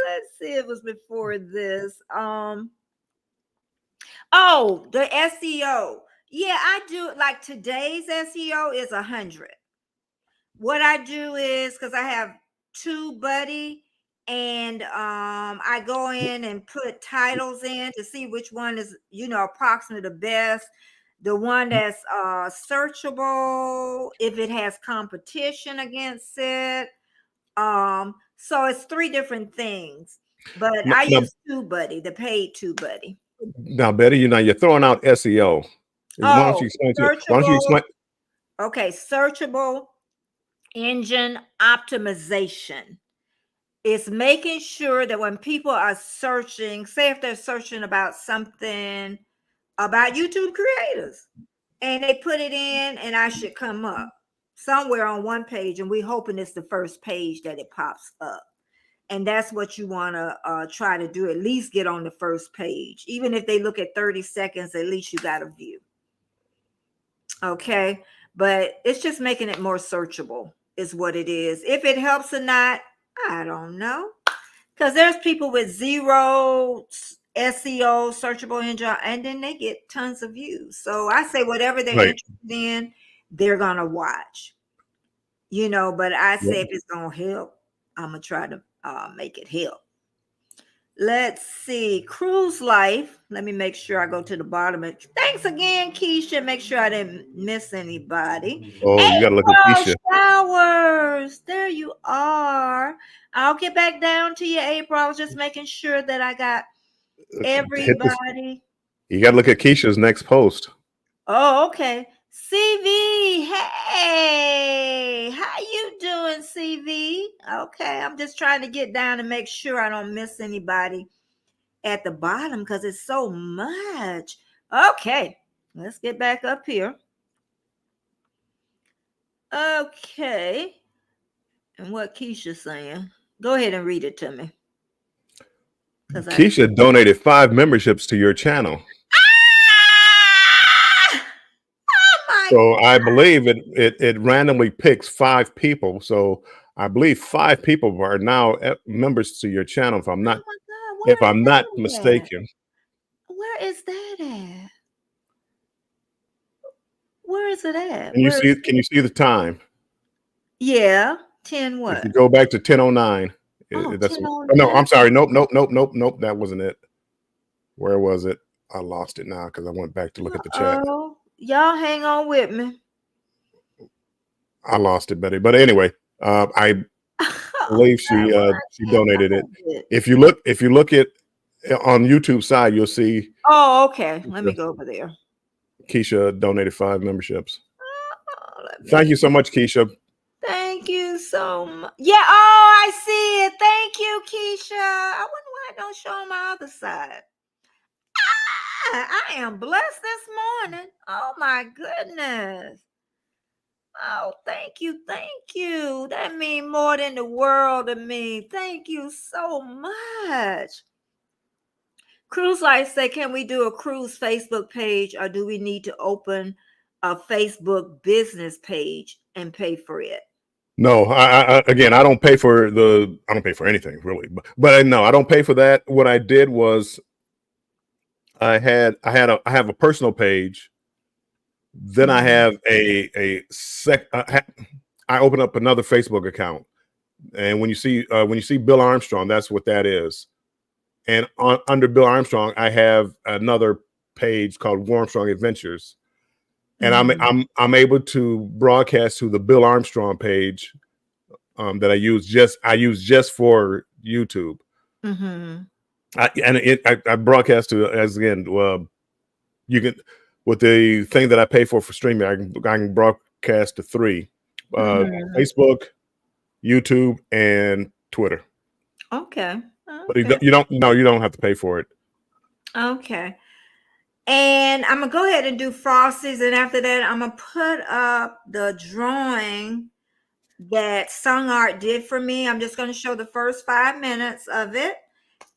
Speaker 2: Let's see. It was before this. Oh, the SEO. Yeah, I do. Like today's SEO is 100. What I do is, because I have TubeBuddy, and I go in and put titles in to see which one is, you know, approximately the best. The one that's searchable, if it has competition against it. So it's 3 different things. But I use TubeBuddy, the paid TubeBuddy.
Speaker 3: Now, Betty, you're throwing out SEO. Why don't you explain?
Speaker 2: Okay, searchable engine optimization. It's making sure that when people are searching, say if they're searching about something about YouTube creators, and they put it in, and I should come up somewhere on one page, and we're hoping it's the first page that it pops up. And that's what you want to try to do, at least get on the first page. Even if they look at 30 seconds, at least you got a view. Okay, but it's just making it more searchable is what it is. If it helps or not, I don't know. Because there's people with 0 SEO, searchable engine, and then they get tons of views. So I say whatever they're interested in, they're going to watch. You know, but I say if it's going to help, I'm going to try to make it help. Let's see. Cruise life. Let me make sure I go to the bottom. Thanks again, Keisha. Make sure I didn't miss anybody.
Speaker 3: Oh, you got to look at Keisha.
Speaker 2: Showers. There you are. I'll get back down to you, April. I was just making sure that I got everybody.
Speaker 3: You got to look at Keisha's next post.
Speaker 2: Oh, okay. CV, hey, how you doing, CV? Okay, I'm just trying to get down and make sure I don't miss anybody at the bottom because it's so much. Okay, let's get back up here. Okay, and what Keisha's saying? Go ahead and read it to me.
Speaker 3: Keisha donated 5 memberships to your channel. So I believe it randomly picks 5 people. So I believe 5 people are now members to your channel. If I'm not, mistaken.
Speaker 2: Where is that at? Where is it at?
Speaker 3: Can you see the time?
Speaker 2: Yeah, 10 what?
Speaker 3: If you go back to 10:09. No, I'm sorry. Nope. That wasn't it. Where was it? I lost it now because I went back to look at the chat.
Speaker 2: Y'all hang on with me.
Speaker 3: I lost it, Betty. But anyway, I believe she donated it. If you look at on YouTube side, you'll see.
Speaker 2: Oh, okay. Let me go over there.
Speaker 3: Keisha donated 5 memberships. Thank you so much, Keisha.
Speaker 2: Thank you so much. Yeah. Oh, I see it. Thank you, Keisha. I wonder why I don't show on my other side. I am blessed this morning. Oh my goodness. Oh, thank you. That means more than the world to me. Thank you so much. Cruise Life say, can we do a cruise Facebook page, or do we need to open a Facebook business page and pay for it?
Speaker 3: No, again, I don't pay for anything really, but no, I don't pay for that. What I did was I have a personal page. Then I have I open up another Facebook account, and when you see Bill Armstrong, that's what that is. And under Bill Armstrong, I have another page called Warmstrong Adventures, and I'm able to broadcast to the Bill Armstrong page that I use just for YouTube. I broadcast to, as again, you can, with the thing that I pay for streaming, I can broadcast to 3: Facebook, YouTube, and Twitter.
Speaker 2: Okay.
Speaker 3: But you don't have to pay for it.
Speaker 2: Okay. And I'm gonna go ahead and do Frosty's, and after that, I'm gonna put up the drawing that Sung Art did for me. I'm just gonna show the first 5 minutes of it,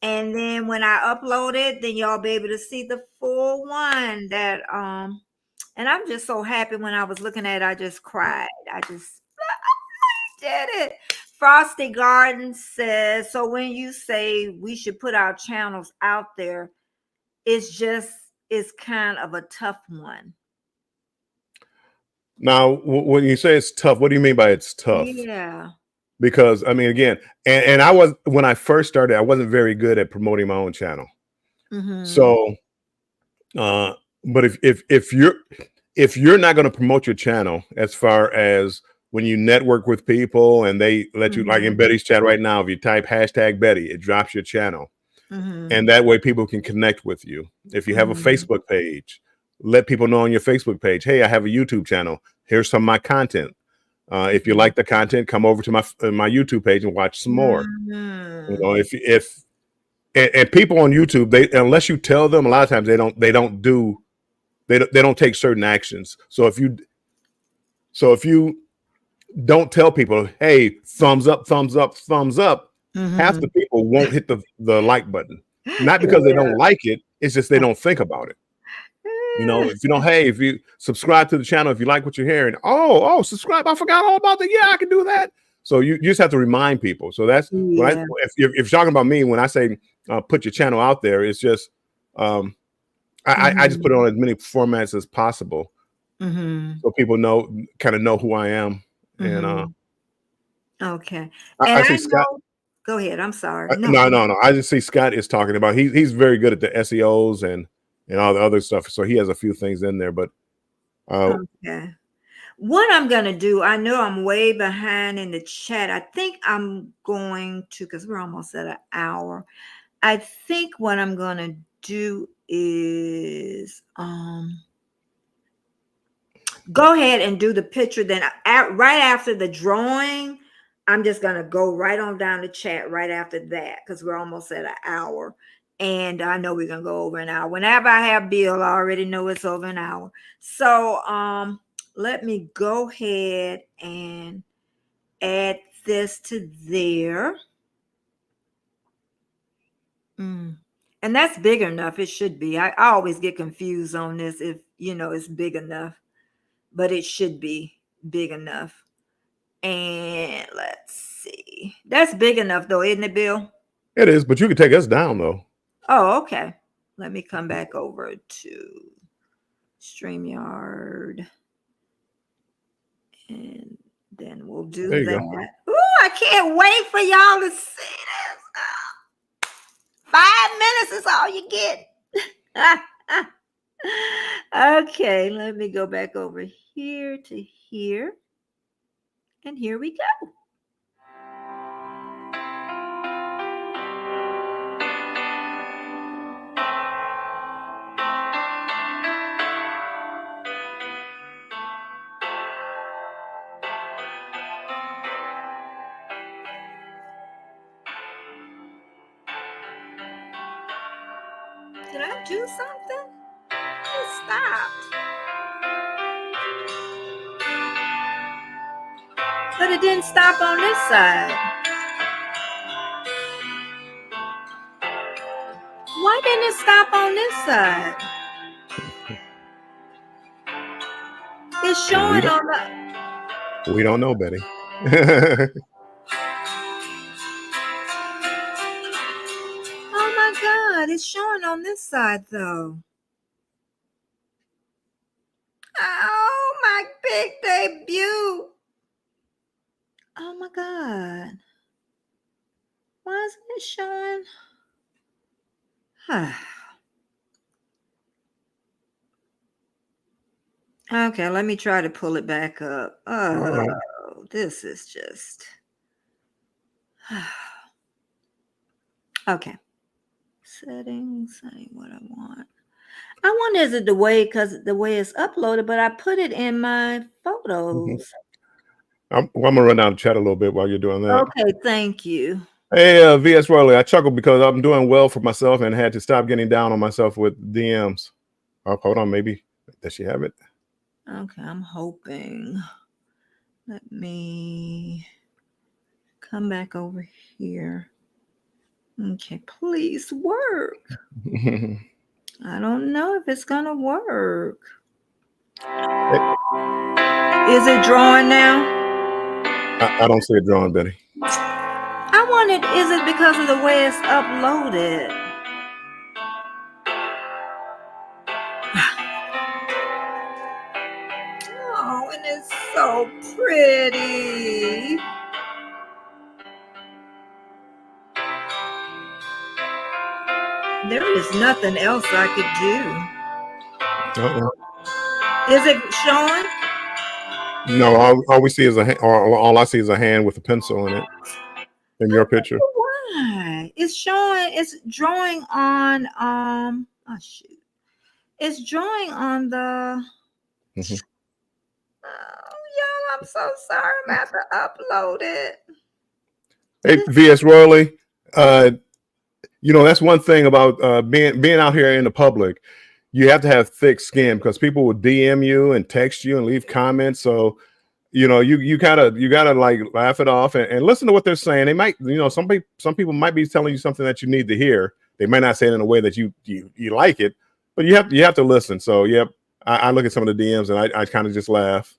Speaker 2: and then when I upload it, then y'all be able to see the full one. That and I'm just so happy. When I was looking at it, I just cried. I just did it. Frosty Garden says, so when you say we should put our channels out there, it's kind of a tough one.
Speaker 3: Now, when you say it's tough, what do you mean by it's tough?
Speaker 2: Yeah.
Speaker 3: Because I mean, again, and when I first started, I wasn't very good at promoting my own channel. So, but if you're not going to promote your channel, as far as when you network with people and they let you, like in Betty's chat right now, if you type #Betty, it drops your channel. And that way people can connect with you. If you have a Facebook page, let people know on your Facebook page, hey, I have a YouTube channel. Here's some of my content. If you like the content, come over to my YouTube page and watch some more. You know, if people on YouTube, unless you tell them, a lot of times they don't take certain actions. So if you don't tell people, hey, thumbs up, thumbs up, thumbs up, half the people won't hit the like button. Not because they don't like it, it's just they don't think about it. You know, if you subscribe to the channel, if you like what you're hearing, subscribe. I forgot all about that. Yeah, I can do that. So you just have to remind people. So that's if you're talking about me, when I say put your channel out there, it's just I just put it on as many formats as possible, so people kind of know who I am. And
Speaker 2: okay.
Speaker 3: I see Scott.
Speaker 2: Go ahead. I'm sorry.
Speaker 3: No. I just see Scott is talking about. He's very good at the SEOs and all the other stuff. So he has a few things in there, but
Speaker 2: okay. What I'm going to do, I know I'm way behind in the chat. I think I'm going to, because we're almost at an hour. I think what I'm going to do is go ahead and do the picture. Then right after the drawing, I'm just going to go right on down the chat right after that, because we're almost at an hour. And I know we're going to go over an hour. Whenever I have Bill, I already know it's over an hour. So let me go ahead and add this to there. And that's big enough. It should be. I always get confused on this if, it's big enough. But it should be big enough. And let's see. That's big enough, though, isn't it, Bill?
Speaker 3: It is, but you can take us down, though.
Speaker 2: Oh, okay. Let me come back over to StreamYard. And then we'll do that. Ooh, I can't wait for y'all to see this. 5 minutes is all you get. Okay, let me go back over here to here. And here we go. Did I do something? It stopped. But it didn't stop on this side. Why Why didn't it stop on this side? It's showing on the.
Speaker 3: We don't know, Betty.
Speaker 2: Oh my God, it's showing on this side though. Oh, my big debut. Oh my God. Why isn't it showing? Okay, let me try to pull it back up. Oh, this is just. Okay. Settings, say what I want. I wonder is it the way it's uploaded, but I put it in my photos.
Speaker 3: I'm gonna run down the chat a little bit while you're doing that.
Speaker 2: Okay, thank you.
Speaker 3: Hey, VS Worley, I chuckled because I'm doing well for myself and had to stop getting down on myself with DMs. Oh, hold on, maybe does she have it?
Speaker 2: Okay, I'm hoping. Let me come back over here. Okay, please work. I don't know if it's gonna work. Is it drawing now?
Speaker 3: I don't see it drawing, Betty.
Speaker 2: I wondered, is it because of the way it's uploaded? Oh, and it's so pretty. There is nothing else I could do. Is it showing?
Speaker 3: No, all we see is all I see is a hand with a pencil in it. In your picture.
Speaker 2: Why? It's showing. It's drawing on. Oh shoot! It's drawing on the. Oh, y'all! I'm so sorry. I'm about to upload it.
Speaker 3: Hey, VS Worley. That's one thing about being out here in the public. You have to have thick skin because people will DM you and text you and leave comments. So, you gotta like laugh it off and listen to what they're saying. They might, some people might be telling you something that you need to hear. They might not say it in a way that you like it, but you have to listen. So, yep, I look at some of the DMs and I kind of just laugh.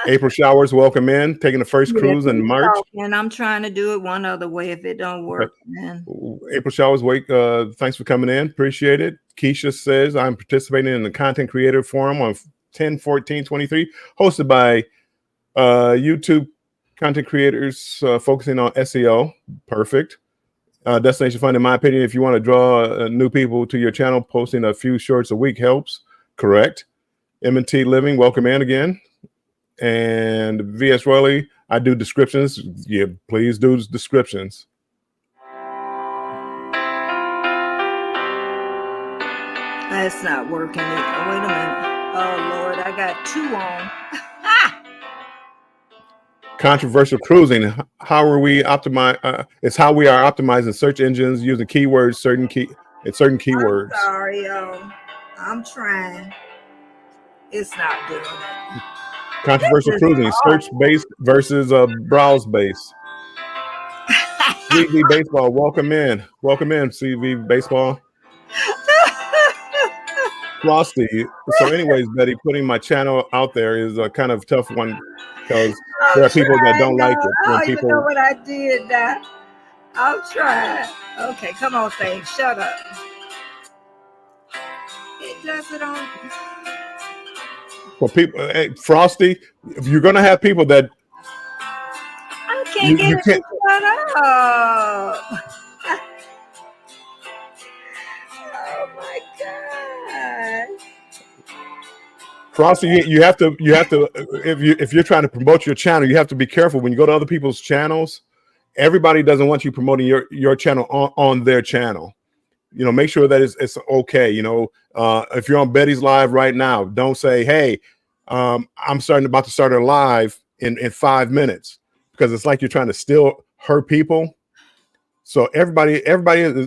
Speaker 3: April Showers, welcome in. Taking the first cruise in March.
Speaker 2: And I'm trying to do it one other way if it don't work, man.
Speaker 3: April Showers, thanks for coming in. Appreciate it. Keisha says, I'm participating in the Content Creator Forum on 10/14/23, hosted by YouTube content creators focusing on SEO. Perfect. Destination Fund, in my opinion, if you want to draw new people to your channel, posting a few shorts a week helps. Correct. M&T Living, welcome in again. And VS Worley, I do descriptions. Yeah, please do descriptions.
Speaker 2: That's not working. Oh, wait a minute. Oh Lord, I got two on.
Speaker 3: Controversial cruising. How are we optimize? It's how we are optimizing search engines using keywords, certain keywords.
Speaker 2: I'm sorry, yo. I'm trying. It's not doing it.
Speaker 3: Controversial cruising, search-based versus browse-based. CV Baseball, welcome in. Welcome in, CV Baseball. Frosty. So anyways, Betty, putting my channel out there is a kind of tough one because there are people that don't like it.
Speaker 2: I don't even know what I did now. I'm trying. Okay, come on, thing. Shut up. It does it on...
Speaker 3: For people, hey, Frosty, if you're gonna have people that
Speaker 2: I can't get it to shut up. Oh my God,
Speaker 3: Frosty, you have to if you're trying to promote your channel, you have to be careful when you go to other people's channels. Everybody doesn't want you promoting your channel on their channel. Make sure that it's okay. If you're on Betty's live right now, don't say, hey, I'm about to start a live in 5 minutes, because it's like you're trying to steal her people. So everybody,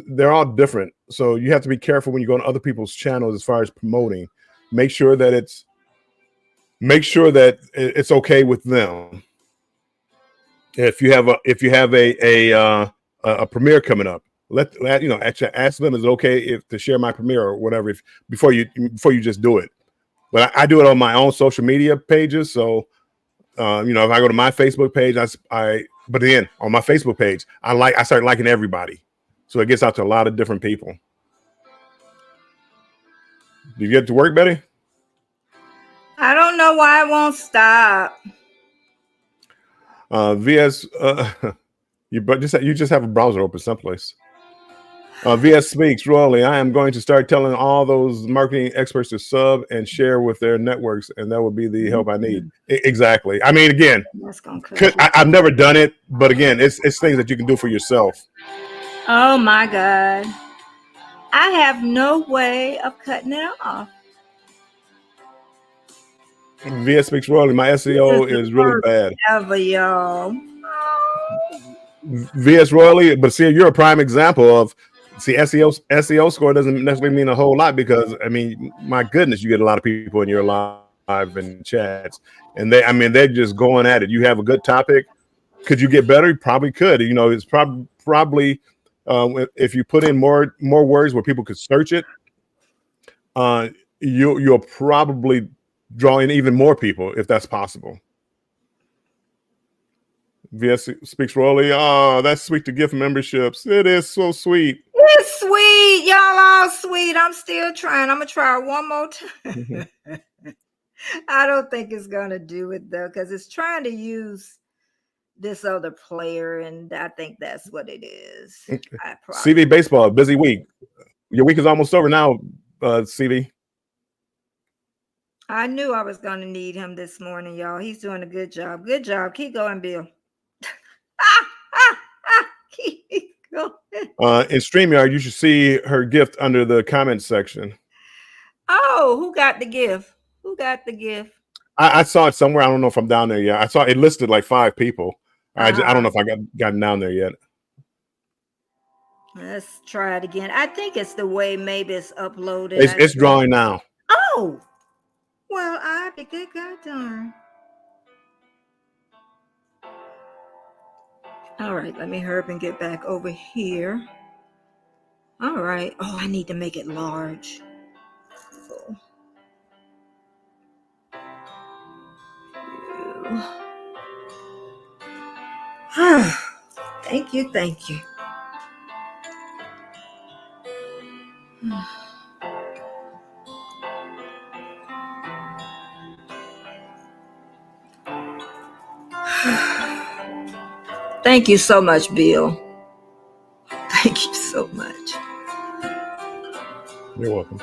Speaker 3: they're all different. So you have to be careful when you go on other people's channels as far as promoting. Make sure that it's okay with them. If you have a premiere coming up, let you know, actually ask them, is it okay if to share my premiere or whatever, if before you just do it. But I do it on my own social media pages. So you know, if I go to my Facebook page, but then on my Facebook page, I start liking everybody. So it gets out to a lot of different people. Do you get to work, Betty?
Speaker 2: I don't know why it won't stop.
Speaker 3: VS, you just have a browser open someplace. VS speaks, Royally, I am going to start telling all those marketing experts to sub and share with their networks, and that will be the help I need. Exactly. I mean, again, I've never done it, but again, it's things that you can do for yourself.
Speaker 2: Oh my God. I have no way of cutting it off.
Speaker 3: VS speaks, Royally, my SEO is really bad.
Speaker 2: Ever, y'all.
Speaker 3: VS Royally, but see, you're a prime example of, see, SEO score doesn't necessarily mean a whole lot, because I mean, my goodness, you get a lot of people in your live and chats, and they're just going at it. You have a good topic. Could you get better? You probably could. You know, it's probably if you put in more words where people could search it, you'll probably draw in even more people, if that's possible. VS speaks Royally. Oh, that's sweet to gift memberships. It is so sweet.
Speaker 2: It's sweet. Y'all all sweet. I'm still trying. I'm going to try one more time. I don't think it's going to do it, though, because it's trying to use this other player, and I think that's what it is.
Speaker 3: CV Baseball, busy week. Your week is almost over now, CV.
Speaker 2: I knew I was going to need him this morning, y'all. He's doing a good job. Good job. Keep going, Bill. Keep going.
Speaker 3: In StreamYard, you should see her gift under the comment section.
Speaker 2: Oh, who got the gift? Who got the gift?
Speaker 3: I saw it somewhere. I don't know if I'm down there yet. I saw it listed like 5 people. I don't know if I gotten down there yet.
Speaker 2: Let's try it again. I think it's the way maybe it's uploaded.
Speaker 3: It's drawing now.
Speaker 2: Oh, well, I be good, God darn. All right, let me hurry up and get back over here. All right. Oh, I need to make it large. Thank you, thank you. Thank you so much, Bill. Thank you so much.
Speaker 3: You're welcome.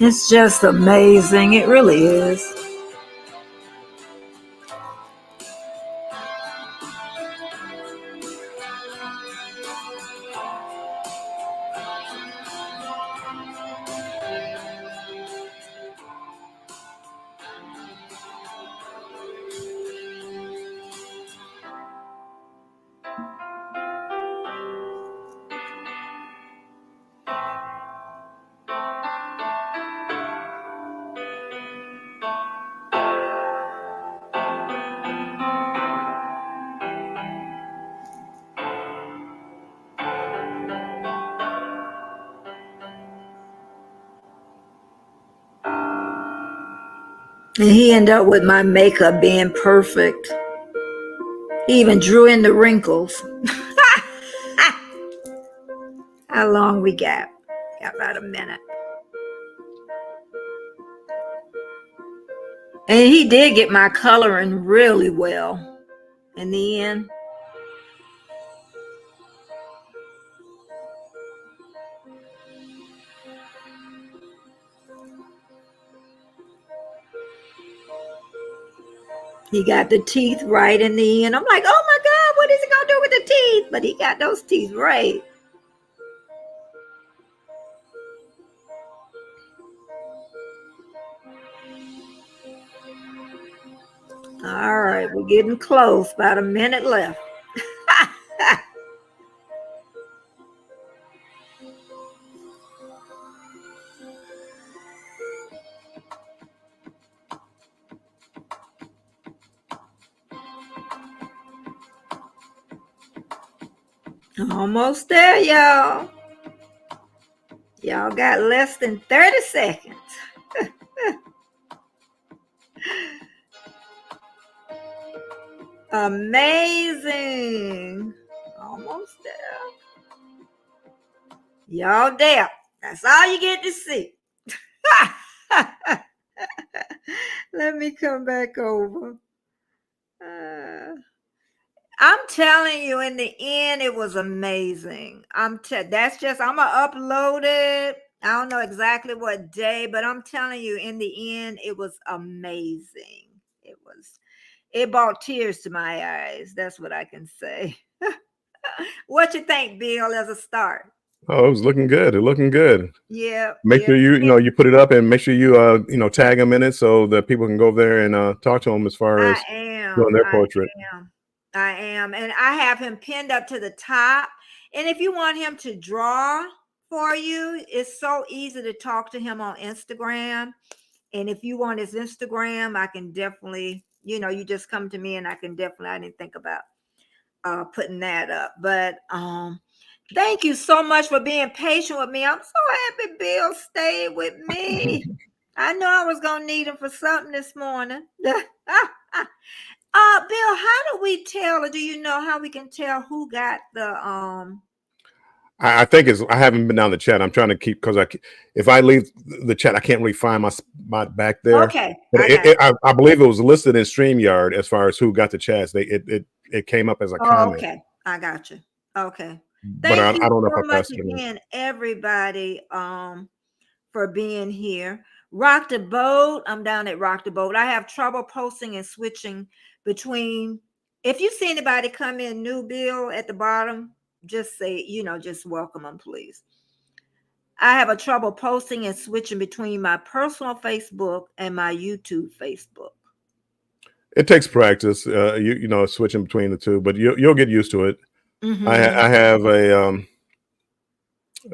Speaker 2: It's just amazing. It really is. And he ended up with my makeup being perfect. He even drew in the wrinkles. How long we got? Got about a minute. And he did get my coloring really well in the end. He got the teeth right in the end. I'm like, oh my God, what is he going to do with the teeth? But he got those teeth right. All right, we're getting close. About a minute left. Almost there, y'all. Y'all got less than 30 seconds. Amazing. Almost there. Y'all there. That's all you get to see. Let me come back over. I'm telling you, in the end, it was amazing. That's just, I'm gonna upload it. I don't know exactly what day, but I'm telling you, in the end, it was amazing. It brought tears to my eyes. That's what I can say. What you think, Bill, as a start?
Speaker 3: Oh, it was looking good. It looking good.
Speaker 2: Yeah.
Speaker 3: Make sure you put it up, and make sure you tag them in it so that people can go there and talk to them as far as doing their portrait.
Speaker 2: I am. And I have him pinned up to the top. And if you want him to draw for you, it's so easy to talk to him on Instagram. And if you want his Instagram, I can definitely, you just come to me and I can definitely, I didn't think about putting that up. But thank you so much for being patient with me. I'm so happy Bill stayed with me. I know I was going to need him for something this morning. Bill, how do we tell, or do you know how we can tell who got the
Speaker 3: I think I haven't been down the chat. I'm trying to keep, because if I leave the chat, I can't really find my spot back there.
Speaker 2: Okay.
Speaker 3: But I believe it was listed in StreamYard as far as who got the chats. It came up as a comment.
Speaker 2: Okay. I got you. Okay.
Speaker 3: But I don't know if I passed it
Speaker 2: again, everybody, for being here. Rock the Boat. I'm down at Rock the Boat. I have trouble posting and switching between. If you see anybody come in new, Bill, at the bottom, just say, just welcome them, please. I have a trouble posting and switching between my personal Facebook and my YouTube Facebook.
Speaker 3: It takes practice, switching between the two, but you'll get used to it.
Speaker 2: Mm-hmm.
Speaker 3: I have as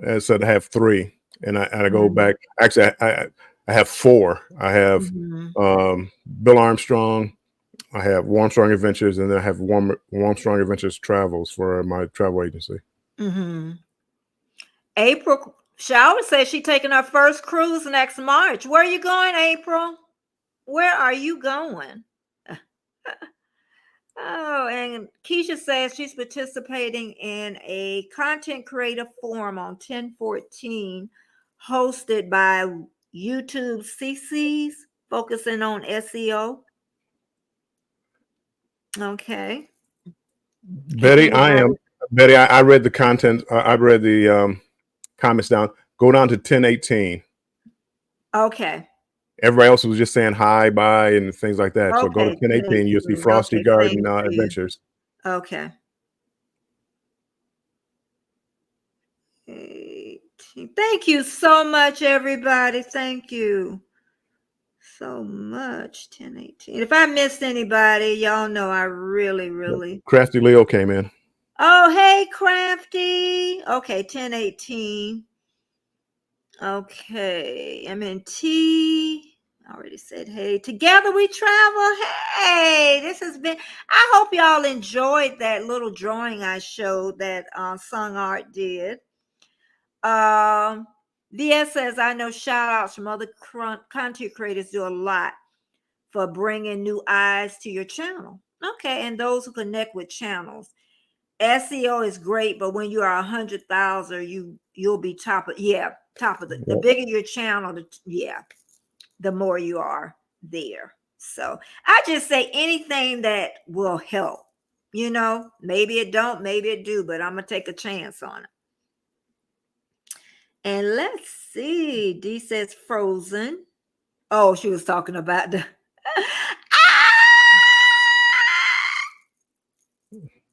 Speaker 3: I said, I have 3, and I go back. Actually, I have 4. I have Bill Armstrong, I have Warmstrong Adventures, and then I have Warmstrong Adventures Travels for my travel agency.
Speaker 2: April Shower says she's taking her first cruise next March. Where are you going, April? Where are you going? Oh, and Keisha says she's participating in a content creator forum on 10/14 hosted by YouTube CCs focusing on SEO. Okay.
Speaker 3: Betty, I read the content. I read the comments down. Go down to 10/18.
Speaker 2: Okay.
Speaker 3: Everybody else was just saying hi, bye, and things like that. So go to 10/18. You'll see Frosty Garden Adventures.
Speaker 2: Okay. 18. Thank you so much, everybody. Thank you so much. 10/18. If I missed anybody, y'all know I really.
Speaker 3: Crafty Leo came in.
Speaker 2: Oh, hey, Crafty. Okay, 10/18. Okay, MNT. I already said hey. Together we travel. Hey, this has been. I hope y'all enjoyed that little drawing I showed that Sung Art did. VS says, I know shout outs from other content creators do a lot for bringing new eyes to your channel. Okay, and those who connect with channels. SEO is great, but when you are 100,000, you'll be top of the bigger your channel, the more you are there. So I just say anything that will help. Maybe it don't, maybe it do, but I'm gonna take a chance on it. And let's see. D says Frozen. Oh, she was talking about the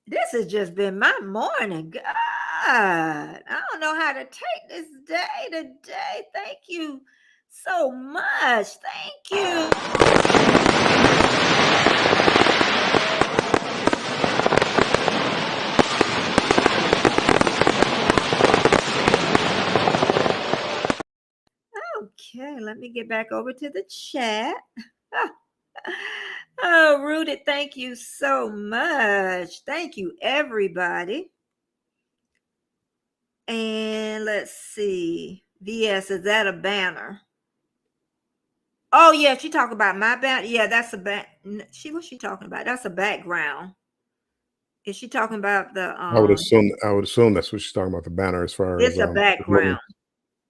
Speaker 2: This has just been my morning. God, I don't know how to take this day today. Thank you so much. Thank you. Okay, let me get back over to the chat. Oh, Rooted, thank you so much. Thank you, everybody. And let's see. VS, is that a banner? Oh, yeah, she talking about my banner. Yeah, that's a what's she talking about? That's a background. Is she talking about the
Speaker 3: I would assume that's what she's talking about, the banner, as far as
Speaker 2: it's a background.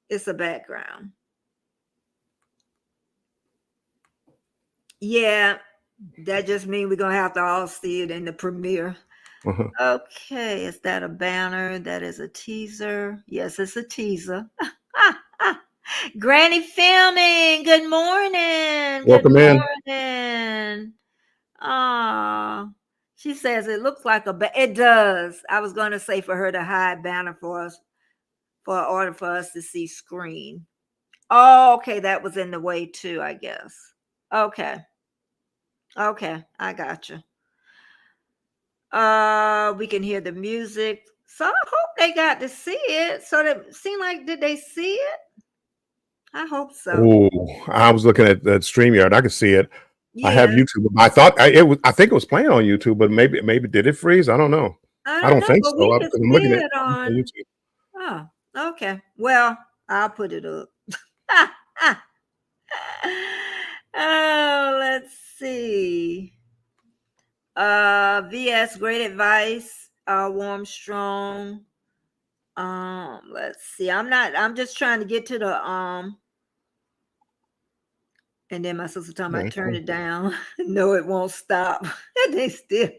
Speaker 2: It's a background. Yeah, that just means we're gonna have to all see it in the premiere. Okay, is that a banner? That is a teaser. Yes, it's a teaser. Granny filming. Good morning.
Speaker 3: Welcome in.
Speaker 2: She says it looks like it does. I was going to say for her to hide banner for us, in order for us to see screen. Oh, okay, that was in the way too, I guess. Okay, I got you. We can hear the music, so I hope they got to see it. So it seemed like, did they see it? I hope so.
Speaker 3: Oh, I was looking at that StreamYard. I could see it. Yeah. I have YouTube. I thought I think it was playing on YouTube, but maybe did it freeze? I don't know. I don't think so. I'm looking at YouTube.
Speaker 2: Oh, okay. Well, I'll put it up. Oh, let's see. VS, great advice. Warmstrong. Let's see. I'm just trying to get to the and then my sister talking about turn it down. No, it won't stop. They still.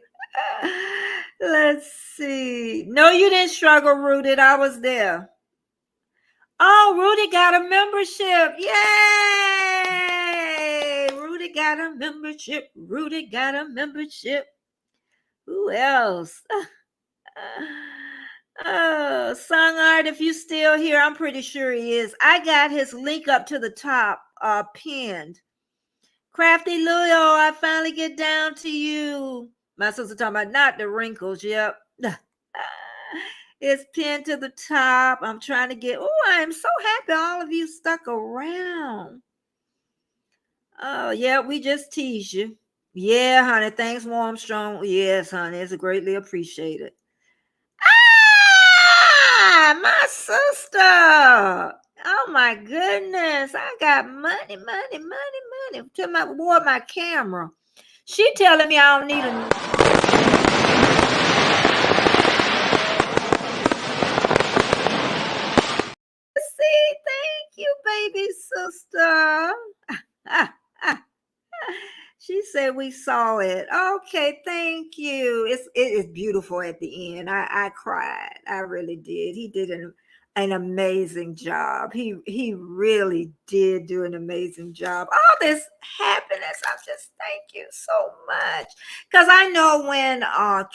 Speaker 2: Let's see. No, you didn't struggle, Rooted. I was there. Oh, Rooted got a membership. Yay! Rooted got a membership. Rooted got a membership. Who else? Oh, Song Art, if you still here, I'm pretty sure he is. I got his link up to the top, pinned. Crafty Leo, I finally get down to you. My sister talking about not the wrinkles. Yep. It's pinned to the top. I'm trying to get. Oh, I am so happy all of you stuck around. Oh, yeah, we just tease you. Yeah, honey. Thanks, Warmstrong. Yes, honey. It's greatly appreciated. Ah, my sister. Oh my goodness. I got money to my camera. She telling me I don't need a see, thank you, baby sister. She said we saw it. Okay, thank you. It is beautiful at the end. I cried. I really did. He did an amazing job. He really did do an amazing job. All this happiness, I just thank you so much. Because I know when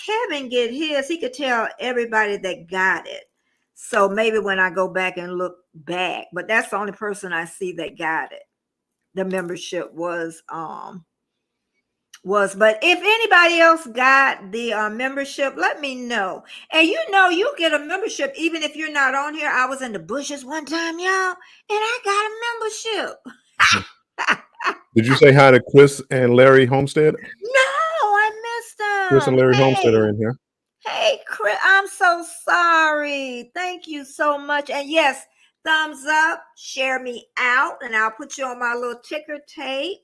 Speaker 2: Kevin get his, he could tell everybody that got it. So maybe when I go back and look back, but that's the only person I see that got it. The membership was but if anybody else got the membership, let me know. And you get a membership even if you're not on here. I was in the bushes one time, y'all, and I got a membership.
Speaker 3: Did you say hi to Chris and Larry Homestead?
Speaker 2: No, I missed them.
Speaker 3: Chris and Larry Homestead are in here.
Speaker 2: Hey, Chris, I'm so sorry. Thank you so much. And yes, thumbs up, share me out, and I'll put you on my little ticker tape.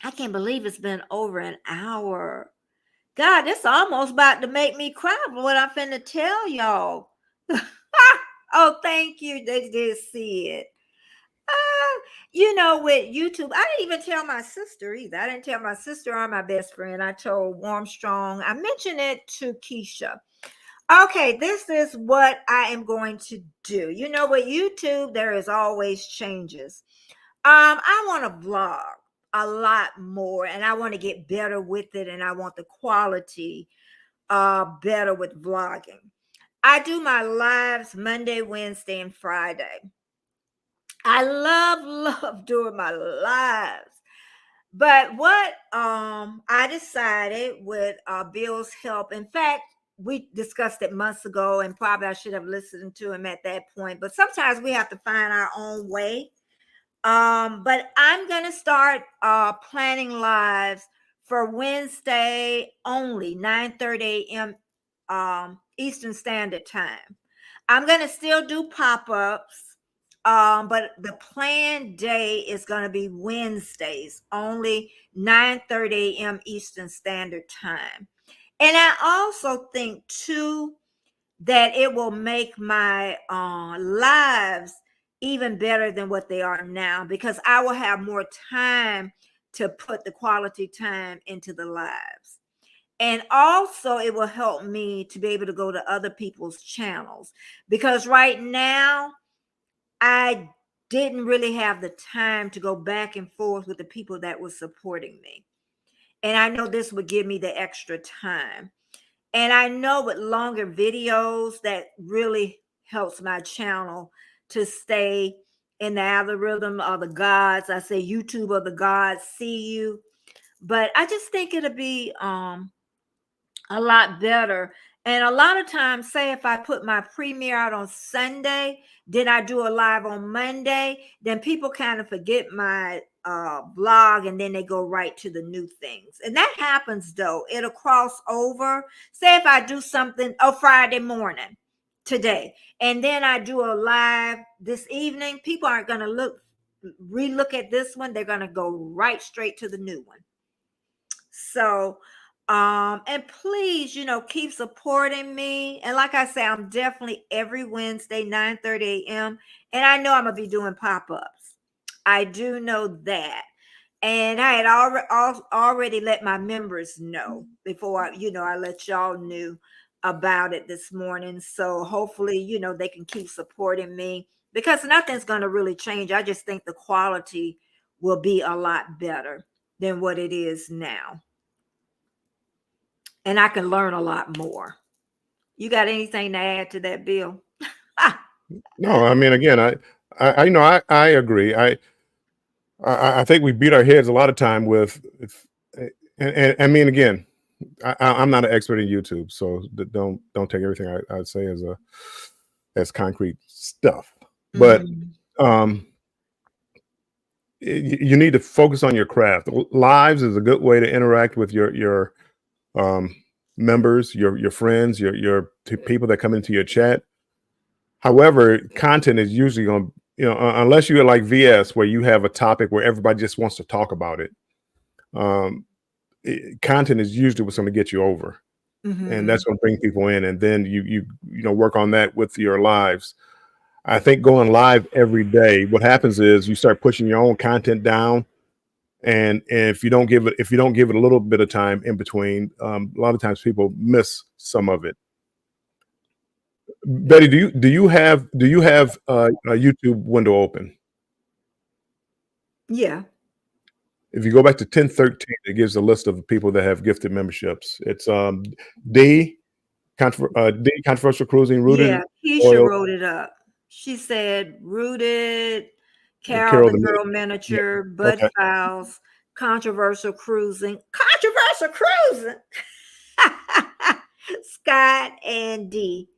Speaker 2: I can't believe it's been over an hour. God, this almost about to make me cry for what I'm finna tell y'all. Oh, thank you. They did see it. You know, with YouTube, I didn't even tell my sister either. I didn't tell my sister or my best friend. I told Warmstrong. I mentioned it to Keisha. Okay, this is what I am going to do. You know, with YouTube, there is always changes. I want to vlog a lot more, and I want to get better with it, and I want the quality better with vlogging. I do my lives Monday, Wednesday, and Friday. I love doing my lives. But what I decided with Bill's help, in fact, we discussed it months ago, and probably I should have listened to him at that point. But sometimes we have to find our own way. But I'm gonna start planning lives for Wednesday only, 9:30 a.m. Eastern Standard Time. I'm gonna still do pop-ups, but the planned day is gonna be Wednesdays only, 9:30 a.m. Eastern Standard Time. And I also think too that it will make my lives even better than what they are now, because I will have more time to put the quality time into the lives. And also it will help me to be able to go to other people's channels, because right now I didn't really have the time to go back and forth with the people that were supporting me. And I know this would give me the extra time. And I know with longer videos, that really helps my channel to stay in the algorithm of the gods. I say YouTube or the gods see you. But I just think it'll be a lot better. And a lot of times, say if I put my premiere out on Sunday, then I do a live on Monday, then people kind of forget my vlog, and then they go right to the new things. And that happens though. It'll cross over. Say if I do something Friday morning today, and then I do a live this evening, people aren't going to relook at this one. They're going to go right straight to the new one. So and please, keep supporting me. And like I say, I'm definitely every Wednesday, 9:30 a.m. And I know I'm gonna be doing pop-ups. I do know that. And I had already let my members know before I let y'all know about it this morning. So hopefully, they can keep supporting me, because nothing's gonna really change. I just think the quality will be a lot better than what it is now. And I can learn a lot more. You got anything to add to that, Bill?
Speaker 3: No, I mean, again, I agree. I think we beat our heads a lot of time with, and I mean, again, I'm not an expert in YouTube, so don't take everything I say as concrete stuff. But you need to focus on your craft. Lives is a good way to interact with your members, your friends, your people that come into your chat. However, content is usually going to, unless you're like VS, where you have a topic where everybody just wants to talk about it. Content is usually what's going to get you over, and that's going to bring people in, and then you work on that with your lives. I think going live every day, what happens is you start pushing your own content down, and if you don't give it a little bit of time in between, a lot of times people miss some of it. Betty, do you have a YouTube window open?
Speaker 2: Yeah.
Speaker 3: If you go back to 1013, it gives a list of people that have gifted memberships. It's D Controversial Cruising, Rooted.
Speaker 2: Yeah, Keisha wrote it up. She said Rooted, Carol the Girl Miniature, Bud Files, Controversial Cruising. Scott and D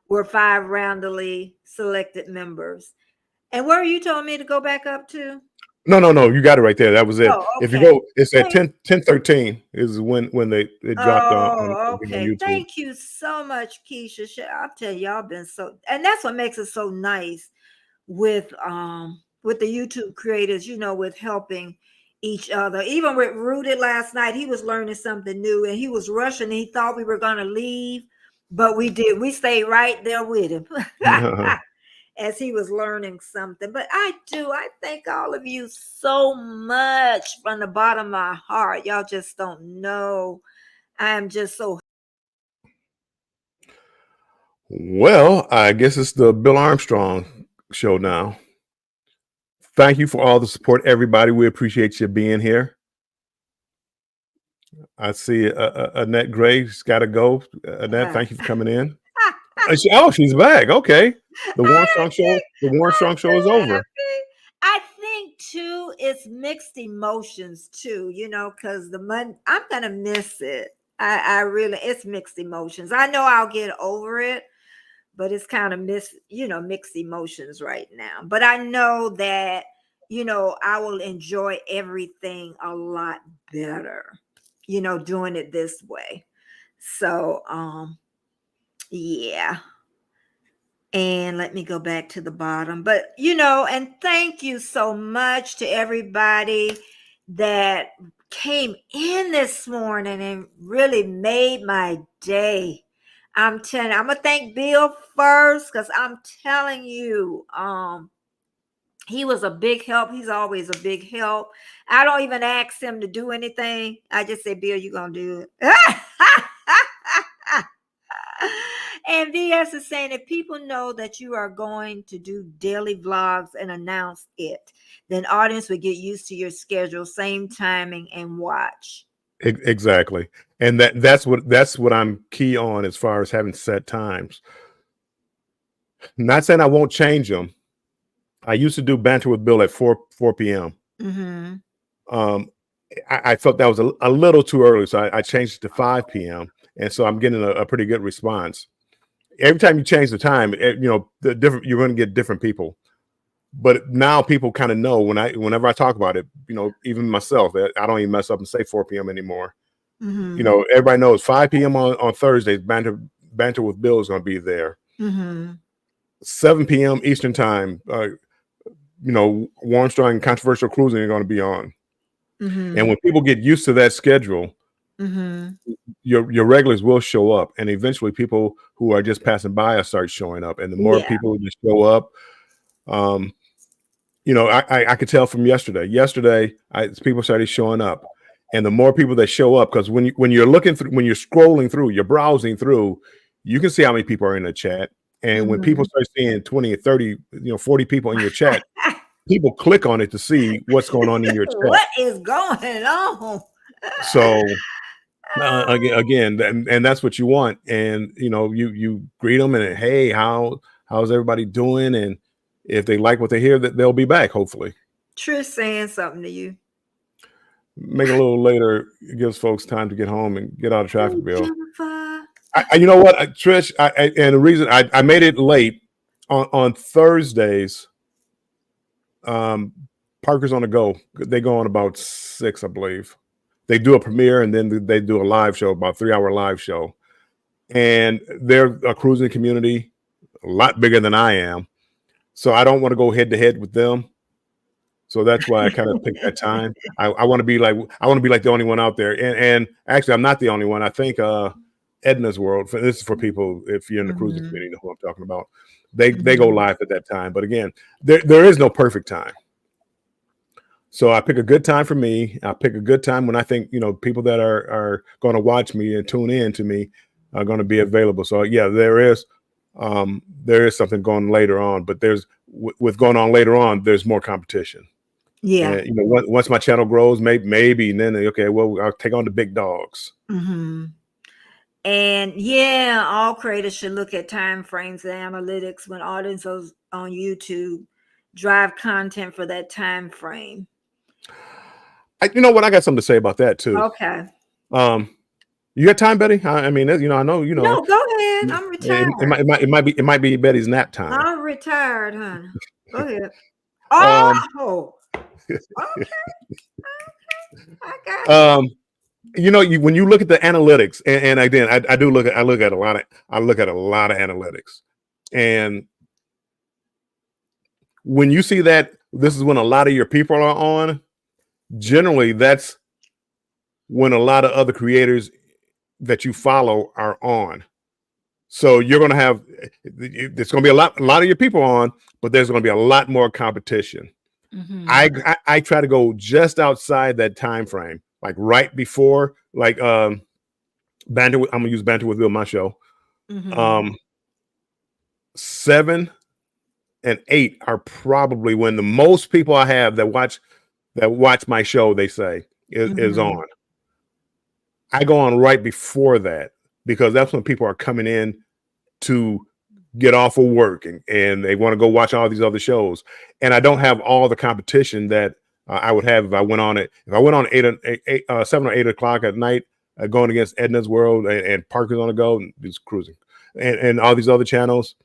Speaker 2: were 5 randomly selected members. And where are you telling me to go back up to?
Speaker 3: No. You got it right there. That was it.
Speaker 2: Oh, okay.
Speaker 3: If you go, it's at 1013 is when it dropped on
Speaker 2: okay.
Speaker 3: YouTube.
Speaker 2: Thank you so much, Keisha. I'll tell you, y'all been so, and that's what makes it so nice with the YouTube creators, with helping each other. Even with Rooted last night, he was learning something new and he was rushing. He thought we were going to leave, but we stayed right there with him as he was learning something. But I thank all of you so much from the bottom of my heart. Y'all just don't know. I am just so.
Speaker 3: Well, I guess it's the Bill Armstrong show now. Thank you for all the support, everybody. We appreciate you being here. I see Annette Gray's got to go. Annette, thank you for coming in. She's back. Okay. The Warmstrong show is over.
Speaker 2: I think too, it's mixed emotions too, because I'm gonna miss it. I really, it's mixed emotions. I know I'll get over it, but it's kind of mixed emotions right now. But I know that, I will enjoy everything a lot better, doing it this way. So, yeah. And let me go back to the bottom. But, and thank you so much to everybody that came in this morning and really made my day. I'm going to thank Bill first because I'm telling you, he was a big help. He's always a big help. I don't even ask him to do anything. I just say, Bill, you're going to do it. And VS is saying, if people know that you are going to do daily vlogs and announce it, then audience will get used to your schedule, same timing, and watch.
Speaker 3: Exactly. And that's what I'm key on as far as having set times. Not saying I won't change them. I used to do banter with Bill at 4 p.m.
Speaker 2: Mm-hmm.
Speaker 3: I felt that was a little too early, so I changed it to 5 p.m. And so I'm getting a pretty good response. Every time you change the time, you're going to get different people. But now people kind of know whenever I talk about it, even myself, I don't even mess up and say 4 p.m. anymore.
Speaker 2: Mm-hmm.
Speaker 3: Everybody knows 5 p.m. on Thursdays, banter with Bill is going to be there.
Speaker 2: Mm-hmm.
Speaker 3: 7 p.m. Eastern time, Warmstrong and Controversial Cruising are going to be on.
Speaker 2: Mm-hmm.
Speaker 3: And when people get used to that schedule,
Speaker 2: mm-hmm.
Speaker 3: your regulars will show up, and eventually people who are just passing by will start showing up. And the more people just show up, I could tell from yesterday. People started showing up, and the more people that show up, because when you're scrolling through, you're browsing through, you can see how many people are in the chat. And when people start seeing 20 or 30, 40 people in your chat, people click on it to see what's going on in your chat.
Speaker 2: What is going on?
Speaker 3: So again, and that's what you want. And you greet them and, hey, how's everybody doing? And if they like what they hear, that they'll be back, hopefully.
Speaker 2: Trish saying something to you.
Speaker 3: Make it a little later. It gives folks time to get home and get out of traffic, Bill.
Speaker 2: Jennifer.
Speaker 3: You know what, Trish? And the reason I made it late on Thursdays. Parker's on the Go. They go on about 6, I believe. They do a premiere and then they do a live show, about 3-hour live show. And they're a cruising community, a lot bigger than I am. So I don't want to go head to head with them. So that's why I kind of picked that time. I want to be like the only one out there. And actually, I'm not the only one. I think Edna's World. This is for people if you're in the cruising community, you know who I'm talking about. They go live at that time. But again, there is no perfect time. So I pick a good time for me. I pick a good time when I think people that are going to watch me and tune in to me are going to be available. So yeah, there is something going later on. But with going on later on, there's more competition.
Speaker 2: Yeah.
Speaker 3: And, once my channel grows, maybe then okay, well, I'll take on the big dogs.
Speaker 2: Mm-hmm. And yeah, all creators should look at time frames and analytics when audiences on YouTube drive content for that time frame.
Speaker 3: You know what? I got something to say about that too.
Speaker 2: Okay.
Speaker 3: You got time, Betty? I mean, I know.
Speaker 2: No, go ahead. I'm retired.
Speaker 3: It might be Betty's nap time.
Speaker 2: I'm retired, honey. Go ahead. Oh. Okay. I got it.
Speaker 3: When you look at the analytics, and again, I look at a lot of analytics, and when you see that this is when a lot of your people are on, generally that's when a lot of other creators that you follow are on. So you're going to have, there's going to be a lot of your people on, but there's going to be a lot more competition. I try to go just outside that time frame, like right before, like banter. I'm gonna use Banter with Bill, my show. 7 and 8 are probably when the most people I have that watch my show, they say is on. I go on right before that because that's when people are coming in to get off of work and they want to go watch all these other shows. And I don't have all the competition that I would have if I went on it. If I went on 7 or 8 o'clock at night, going against Edna's World and Parker's on the Go and just cruising and all these other channels,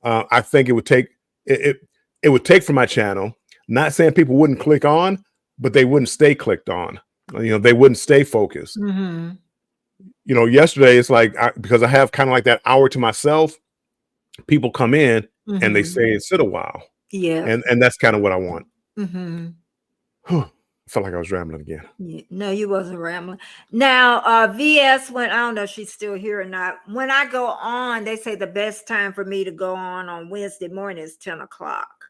Speaker 3: I think it would take it would take from my channel. Not saying people wouldn't click on, but they wouldn't stay clicked on. You know, they wouldn't stay focused. You know, yesterday it's like because I have kind of like that hour to myself. People come in and they stay and sit a while.
Speaker 2: Yeah,
Speaker 3: and that's kind of what I want. I felt like I was rambling again.
Speaker 2: Yeah, no, you wasn't rambling. Now, VS went. I don't know if she's still here or not. When I go on, they say the best time for me to go on Wednesday morning is 10 o'clock.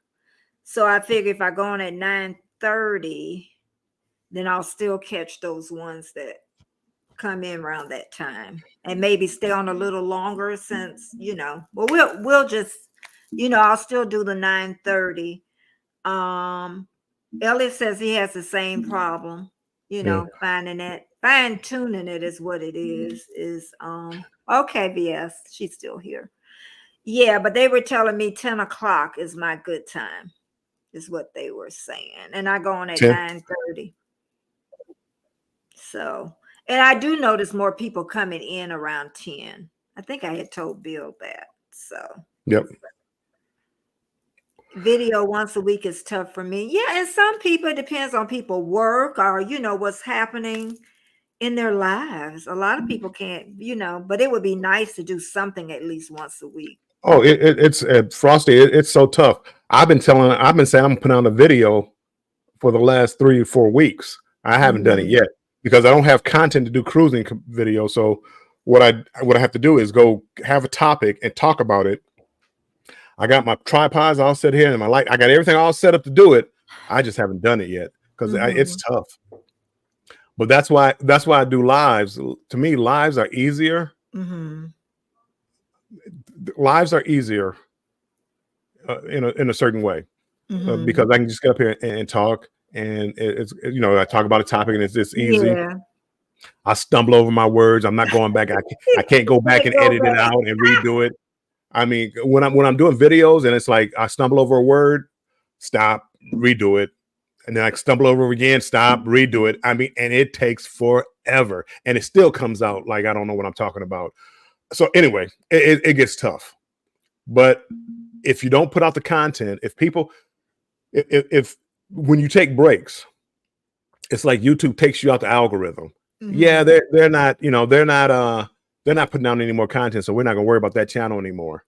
Speaker 2: So I figure if I go on at 9:30, then I'll still catch those ones that come in around that time and maybe stay on a little longer since, you know, well, we'll just, you know, I'll still do the 9:30. Elliot says he has the same problem, you know, fine tuning it is what it is okay. VS, she's still here. Yeah, but they were telling me 10 o'clock is my good time, is what they were saying. And I go on at 9:30. So, and I do notice more people coming in around 10. I think I had told Bill that. So,
Speaker 3: yep.
Speaker 2: Video once a week is tough for me. Yeah, and some people, it depends on people work or, you know, what's happening in their lives. A lot of people can't, you know, but it would be nice to do something at least once a week.
Speaker 3: Oh, it's Frosty. It's so tough. I've been saying I'm gonna put out a video for the last 3 or 4 weeks. I haven't done it yet because I don't have content to do cruising video. So what I have to do is go have a topic and talk about it. I got my tripods all set here and my light. I got everything all set up to do it. I just haven't done it yet because it's tough. But that's why I do lives. To me, lives are easier. Lives are easier in a certain way because I can just get up here and talk, and it's, you know, I talk about a topic and it's just easy. Yeah. I stumble over my words. I'm not going back. I can't go back and edit it out and redo it. I mean, when I'm doing videos and it's like I stumble over a word, stop, redo it, and then I stumble over again, stop, redo it. I mean, and it takes forever, and it still comes out like I don't know what I'm talking about. So anyway, it gets tough. But if you don't put out the content, if when you take breaks, it's like YouTube takes you out the algorithm. Yeah, they're not, you know, they're not putting out any more content, so we're not gonna worry about that channel anymore.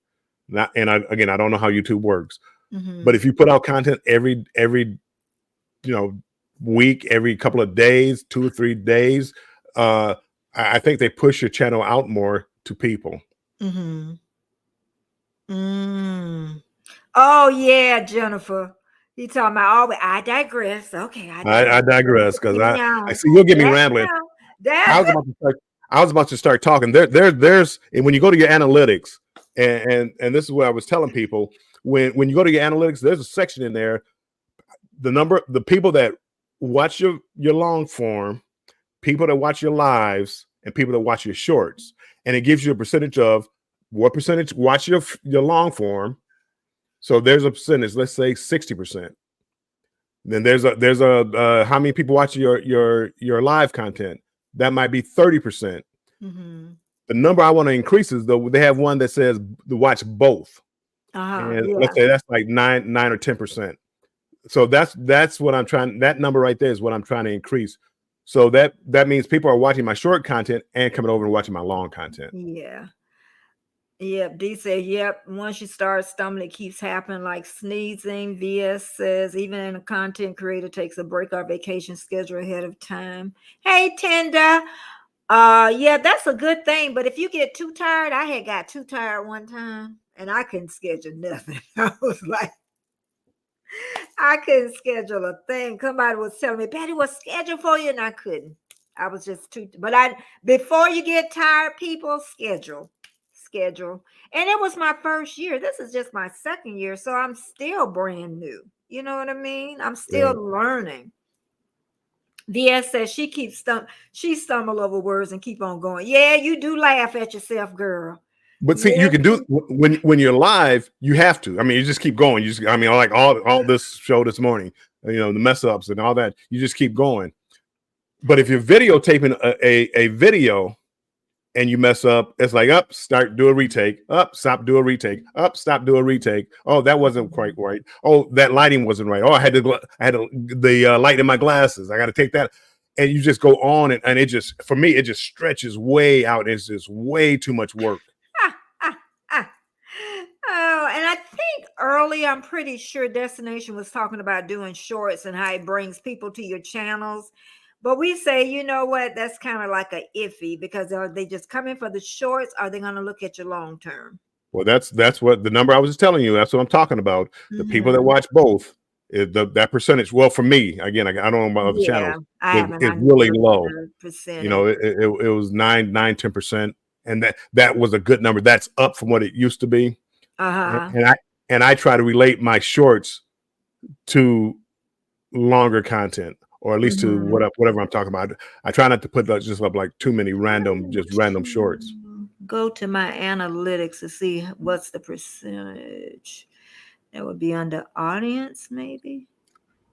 Speaker 3: I don't know how YouTube works, but if you put out content every you know week, every couple of days, 2 or 3 days, I think they push your channel out more to people.
Speaker 2: Oh yeah, Jennifer. You talking about? I digress. Okay,
Speaker 3: I digress because I see you'll get me rambling. I was about to start talking. There's and when you go to your analytics, and this is what I was telling people, when you go to your analytics, there's a section in there, the people that watch your long form, people that watch your lives, and people that watch your shorts, and it gives you a percentage of what percentage watch your long form. So there's a percentage, let's say 60%. Then there's a how many people watch your live content? That might be 30%. The number I want to increase is though they have one that says to watch both. Let's say that's like 9 or 10%. So that's what I'm trying. That number right there is what I'm trying to increase. So that means people are watching my short content and coming over and watching my long content.
Speaker 2: Yeah. Yep, D said, yep. Once you start stumbling, it keeps happening, like sneezing. VS says, even a content creator takes a break or vacation schedule ahead of time. Hey, Tenda. Yeah, that's a good thing. But if you get too tired, I had got too tired one time and I couldn't schedule nothing. I was like, I couldn't schedule a thing. Somebody was telling me, Patty, what's scheduled for you? And I couldn't. I was just too, but before you get tired, people schedule. And it was my first year. This is just my second year. So I'm still brand new. You know what I mean? I'm still learning. VS says she stumble over words and keep on going. Yeah, you do laugh at yourself, girl.
Speaker 3: But see, you can do when you're live, you have to. I mean, you just keep going. You just, I mean, like all this show this morning, you know, the mess ups and all that, you just keep going. But if you're videotaping a video and you mess up, it's like up, start, do a retake, up, stop, do a retake, up, stop, do a retake. Oh, that wasn't quite right. Oh, that lighting wasn't right. Oh, I had the light in my glasses. I got to take that. And you just go on and it just, for me, it just stretches way out. It's just way too much work.
Speaker 2: Oh, and I think early, I'm pretty sure Destination was talking about doing shorts and how it brings people to your channels. But we say, you know what, that's kind of like a iffy, because are they just coming for the shorts? Are they going to look at you long term?
Speaker 3: Well, that's what the number I was just telling you. That's what I'm talking about. The people that watch both, that percentage. Well, for me, again, I don't know about other channels. It's really low. You know, it was 9-10%, and that was a good number. That's up from what it used to be. And I try to relate my shorts to longer content, or at least to whatever I'm talking about. I try not to put just up like too many random shorts.
Speaker 2: Go to my analytics to see what's the percentage. That would be under audience, maybe.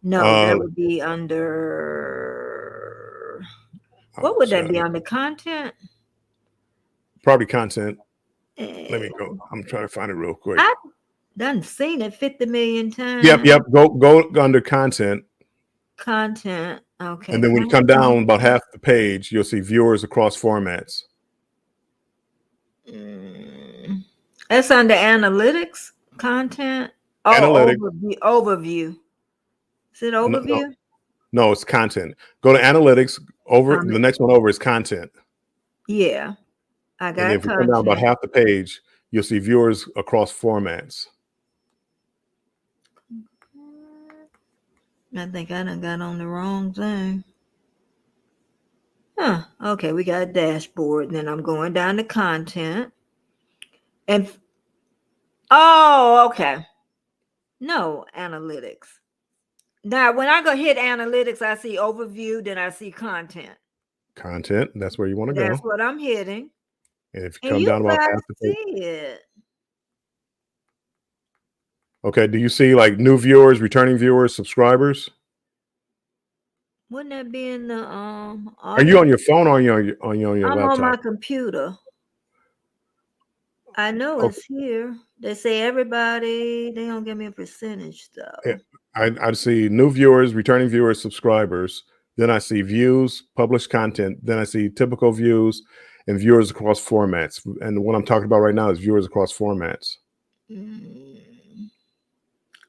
Speaker 2: No, that would be under. What would that be under? Content?
Speaker 3: Probably content. Let me go. I'm trying to find it real quick.
Speaker 2: I've done seen it 50 million times.
Speaker 3: Yep. Go under content.
Speaker 2: Content. Okay.
Speaker 3: And then when you come down about half the page, you'll see viewers across formats.
Speaker 2: That's under analytics. Content. Oh,
Speaker 3: analytics.
Speaker 2: Overview. Is it overview?
Speaker 3: No, it's content. Go to analytics. The next one over is content.
Speaker 2: Yeah. I got it.
Speaker 3: If you come down about half the page, you'll see viewers across formats.
Speaker 2: I think I done got on the wrong thing. Okay, we got a dashboard. Then I'm going down to content. And okay. No, analytics. Now, when I go hit analytics, I see overview, then I see content.
Speaker 3: Content, that's where you want to go.
Speaker 2: That's what I'm hitting.
Speaker 3: And if you come down about half the page.
Speaker 2: See it.
Speaker 3: Okay, do you see like new viewers, returning viewers, subscribers?
Speaker 2: Wouldn't that be in the
Speaker 3: Are you on your phone or on your laptop?
Speaker 2: I'm on my computer. I know it's here. They say everybody, they don't give me a percentage though.
Speaker 3: Yeah, I see new viewers, returning viewers, subscribers. Then I see views, published content. Then I see typical views and viewers across formats. And what I'm talking about right now is viewers across formats.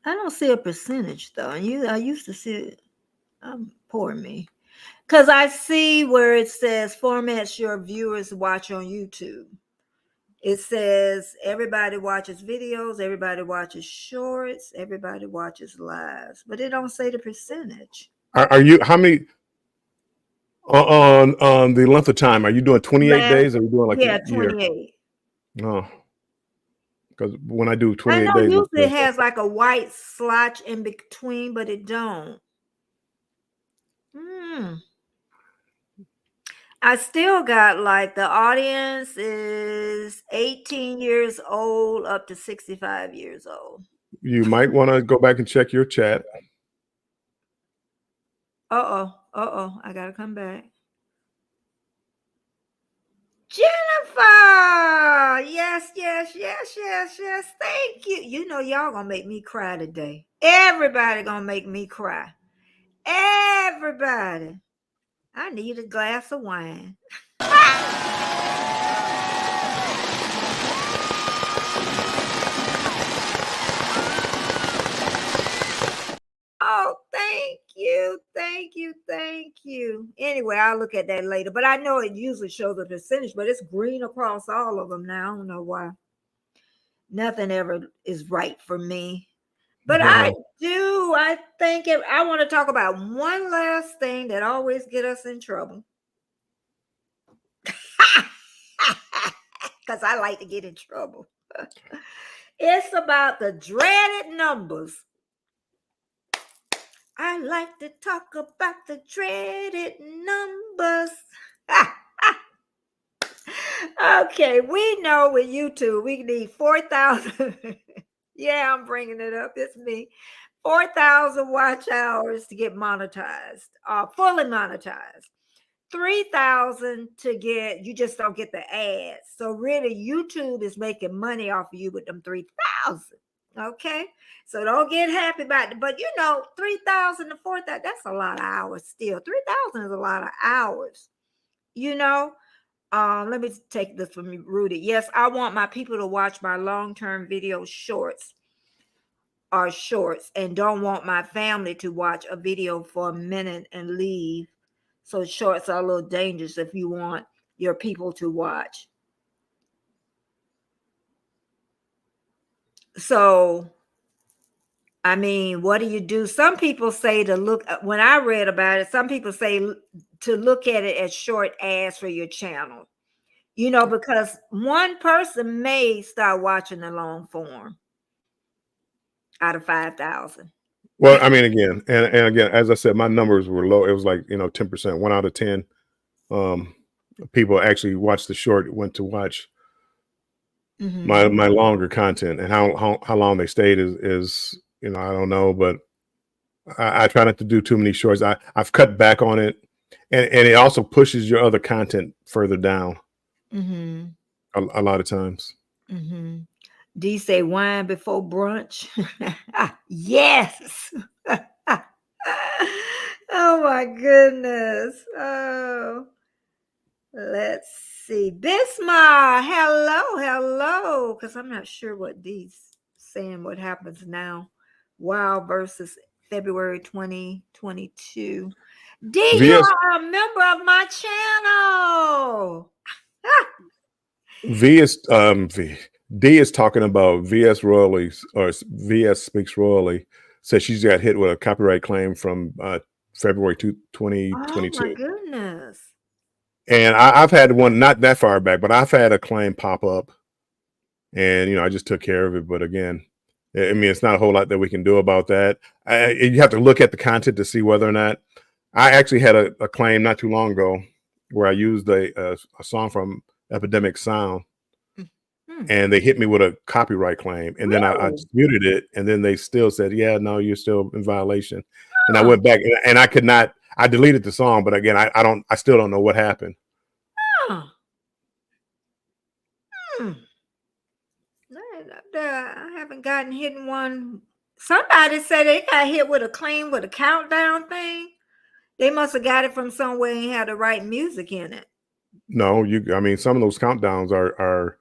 Speaker 2: I don't see a percentage though. And I used to see it. Poor me. Because I see where it says formats your viewers watch on YouTube. It says everybody watches videos, everybody watches shorts, everybody watches lives, but it don't say the percentage.
Speaker 3: Are you, how many on the length of time? Are you doing 28 days or are you doing like a
Speaker 2: 28?
Speaker 3: Year? No. Because when I do 28 days,
Speaker 2: usually it has like a white splotch in between, but it don't. I still got like the audience is 18 years old up to 65 years old.
Speaker 3: You might want to go back and check your chat.
Speaker 2: I gotta come back. Jennifer, yes. Thank you. You know y'all gonna make me cry today. Everybody gonna make me cry. Everybody. I need a glass of wine. Thank you. Anyway, I'll look at that later. But I know it usually shows the percentage, but it's green across all of them now. I don't know why. Nothing ever is right for me. But I think I want to talk about one last thing that always get us in trouble. Because I like to get in trouble. It's about the dreaded numbers. I like to talk about the dreaded numbers. Okay, we know with YouTube we need 4,000. Yeah, I'm bringing it up. It's me. 4,000 watch hours to get monetized, fully monetized. 3,000 to get, you just don't get the ads. So really, YouTube is making money off of you with them 3,000. Okay, so don't get happy about it. But 3,000 to 4,000, that's a lot of hours still. 3,000 is a lot of hours. Let me take this from Rudy. Yes, I want my people to watch my long-term video shorts and don't want my family to watch a video for a minute and leave. So shorts are a little dangerous if you want your people to watch. So, I mean, what do you do? Some people say to look, when I read about it, some people say to look at it as short ads for your channel, because one person may start watching the long form out of 5,000.
Speaker 3: Well, I mean, again, and again, as I said, my numbers were low. It was like 10%, 1 out of 10 people actually watched the short, went to watch my longer content, and how long they stayed is I don't know, but I try not to do too many shorts. I've cut back on it, and it also pushes your other content further down. A lot of times.
Speaker 2: Do you say wine before brunch? Yes. Oh my goodness. Oh, let's see. Bismarck, hello. Because I'm not sure what D's saying. What happens now? Wow, versus February 2022. D, you are a member of my channel.
Speaker 3: D is talking about VS Royalties, or VS Speaks Royally. Says she's got hit with a copyright claim from February 2022.
Speaker 2: Oh my goodness.
Speaker 3: And I've had one not that far back, but I've had a claim pop up, and I just took care of it. But again, I mean, it's not a whole lot that we can do about that. You have to look at the content to see whether or not. I actually had a claim not too long ago where I used a song from Epidemic Sound, and they hit me with a copyright claim, and then I disputed it, and then they still said, yeah, no, you're still in violation. And I went back, and I could not. I deleted the song, but again, I still don't know what happened.
Speaker 2: I haven't gotten hit in one. Somebody said they got hit with a claim with a countdown thing. They must have got it from somewhere and had the right music in it.
Speaker 3: No, I mean, some of those countdowns are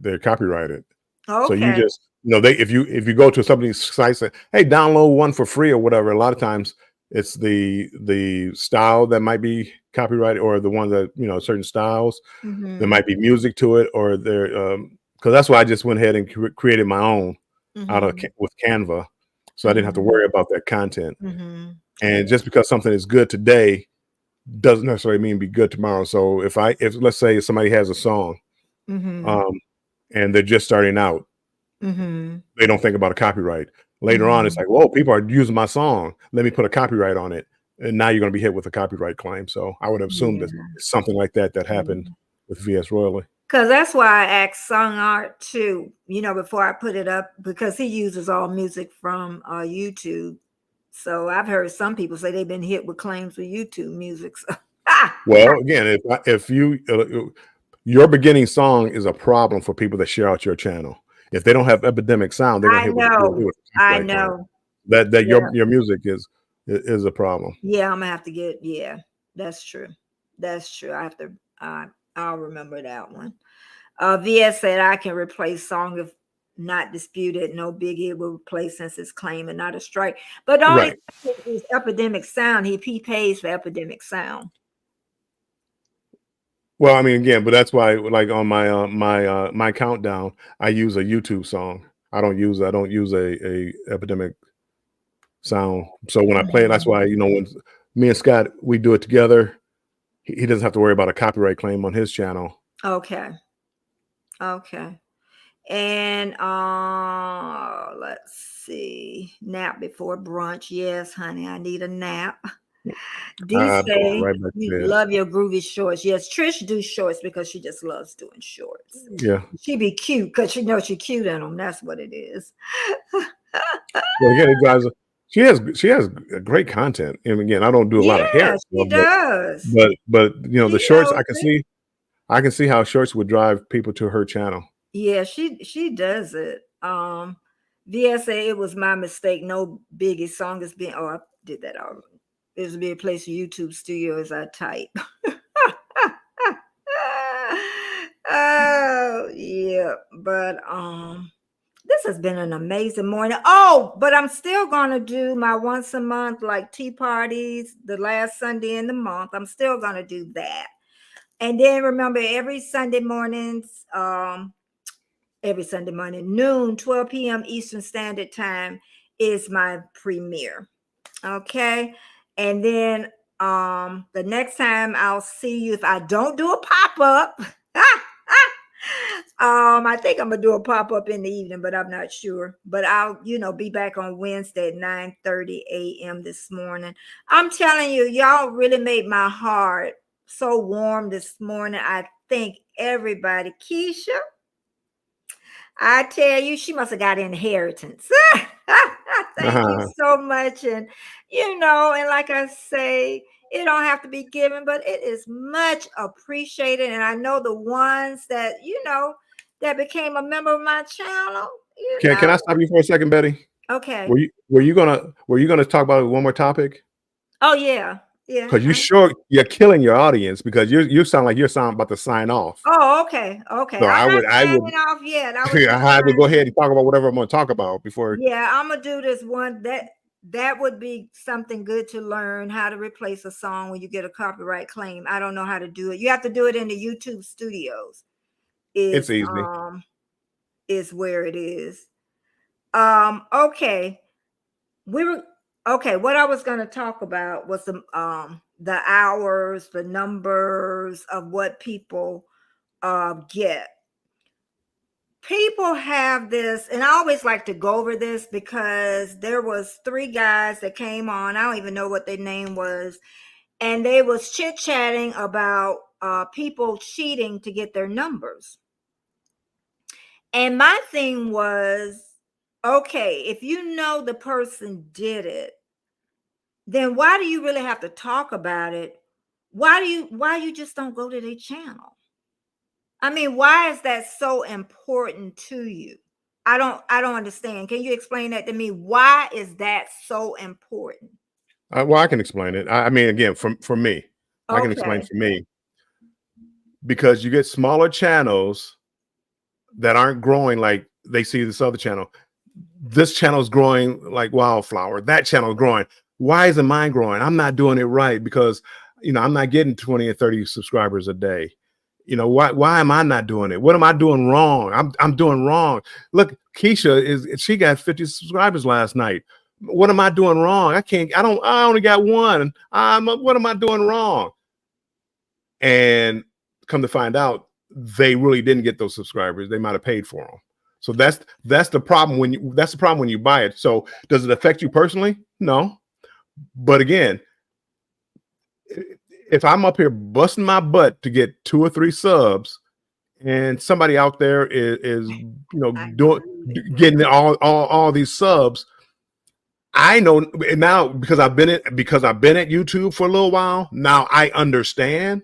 Speaker 3: they're copyrighted.
Speaker 2: Okay.
Speaker 3: So you just if you go to somebody's site, say, hey, download one for free or whatever. A lot of times it's the style that might be copyrighted, or the one that certain styles. There might be music to it, or there because that's why I just went ahead and created my own with Canva, so I didn't have to worry about that content. And just because something is good today doesn't necessarily mean be good tomorrow. So if let's say somebody has a song, and they're just starting out, they don't think about a copyright. Later on, it's like, whoa, people are using my song. Let me put a copyright on it. And now you're going to be hit with a copyright claim. So I would have assumed that something like that happened with VS Royally.
Speaker 2: Because that's why I asked Song Art too, before I put it up, because he uses all music from YouTube. So I've heard some people say they've been hit with claims with YouTube music. So.
Speaker 3: Well, again, if your beginning song is a problem for people that share out your channel. If they don't have Epidemic Sound, they're going to hit with
Speaker 2: I know
Speaker 3: that your music is a problem.
Speaker 2: Yeah, I'm gonna have to get. Yeah, that's true. That's true. I have to. I'll remember that one. VS said I can replace song not disputed. No Biggie will replace since his claim and not a strike. But the only thing is Epidemic Sound. He pays for Epidemic Sound.
Speaker 3: Well, I mean, again, but that's why, like on my my countdown, I use a YouTube song. I don't use a Epidemic Sound. So when I play it, that's why, you know, when me and Scott, we do it together, he doesn't have to worry about a copyright claim on his channel.
Speaker 2: Okay. And let's see. Nap before brunch. Yes, honey, I need a nap. D say
Speaker 3: right back
Speaker 2: you love your groovy shorts. Yes, Trish do shorts because she just loves doing shorts.
Speaker 3: Yeah.
Speaker 2: She be cute because she knows she's cute in them. That's what it is.
Speaker 3: Well, again, it drives. She has great content. And again, I don't do a lot of hair.
Speaker 2: She does.
Speaker 3: But you know, the shorts, I can see how shorts would drive people to her channel.
Speaker 2: Yeah, she does it. VSA, it was my mistake. No Biggie song is being. Oh, I did that already. There's be a place for YouTube studio as I type. Oh yeah, but this has been an amazing morning. Oh, but I'm still gonna do my once a month like tea parties the last Sunday in the month. I'm still gonna do that. And then remember every Sunday morning, noon, 12 p.m. Eastern Standard Time is my premiere. Okay. And then the next time I'll see you, if I don't do a pop-up, I think I'm gonna do a pop-up in the evening, but I'm not sure. But I'll, be back on Wednesday at 9:30 a.m. this morning. I'm telling you, y'all really made my heart so warm this morning. I thank everybody. Keisha, I tell you, she must have got inheritance. Thank you so much. And, and like I say, it don't have to be given, but it is much appreciated. And I know the ones that, that became a member of my channel.
Speaker 3: Can I stop you for a second, Betty?
Speaker 2: Okay.
Speaker 3: Were you gonna talk about one more topic?
Speaker 2: Oh, yeah. Yeah.
Speaker 3: Because you're killing your audience because you sound like you're about to sign off.
Speaker 2: Oh, okay. Okay.
Speaker 3: So I would
Speaker 2: off yet.
Speaker 3: I would go ahead and talk about whatever I'm going to talk about before.
Speaker 2: Yeah, I'm gonna do this one. That would be something good to learn, how to replace a song when you get a copyright claim. I don't know how to do it. You have to do it in the YouTube studios.
Speaker 3: It's easy.
Speaker 2: Is where it is. Okay. What I was going to talk about was the hours, the numbers of what people get. People have this, and I always like to go over this because there was 3 guys that came on. I don't even know what their name was. And they was chit-chatting about people cheating to get their numbers. And my thing was, okay, if you know the person did it, then why do you really have to talk about it? Why you just don't go to their channel? I mean, why is that so important to you? I don't understand. Can you explain that to me? Why is that so important?
Speaker 3: Well, I can explain it. I mean, again, for me, I can explain for me, because you get smaller channels that aren't growing like they see this other channel. This channel is growing like wildflower. That channel is growing. Why isn't mine growing? I'm not doing it right because, I'm not getting 20 or 30 subscribers a day. Why am I not doing it? What am I doing wrong? I'm doing wrong. Look, Keisha she got 50 subscribers last night. What am I doing wrong? I only got 1. What am I doing wrong? And come to find out, they really didn't get those subscribers. They might have paid for them. So that's the problem when you buy it. So does it affect you personally? No. But again, if I'm up here busting my butt to get 2 or 3 subs, and somebody out there is getting all these subs, I know now because I've been at YouTube for a little while. Now I understand.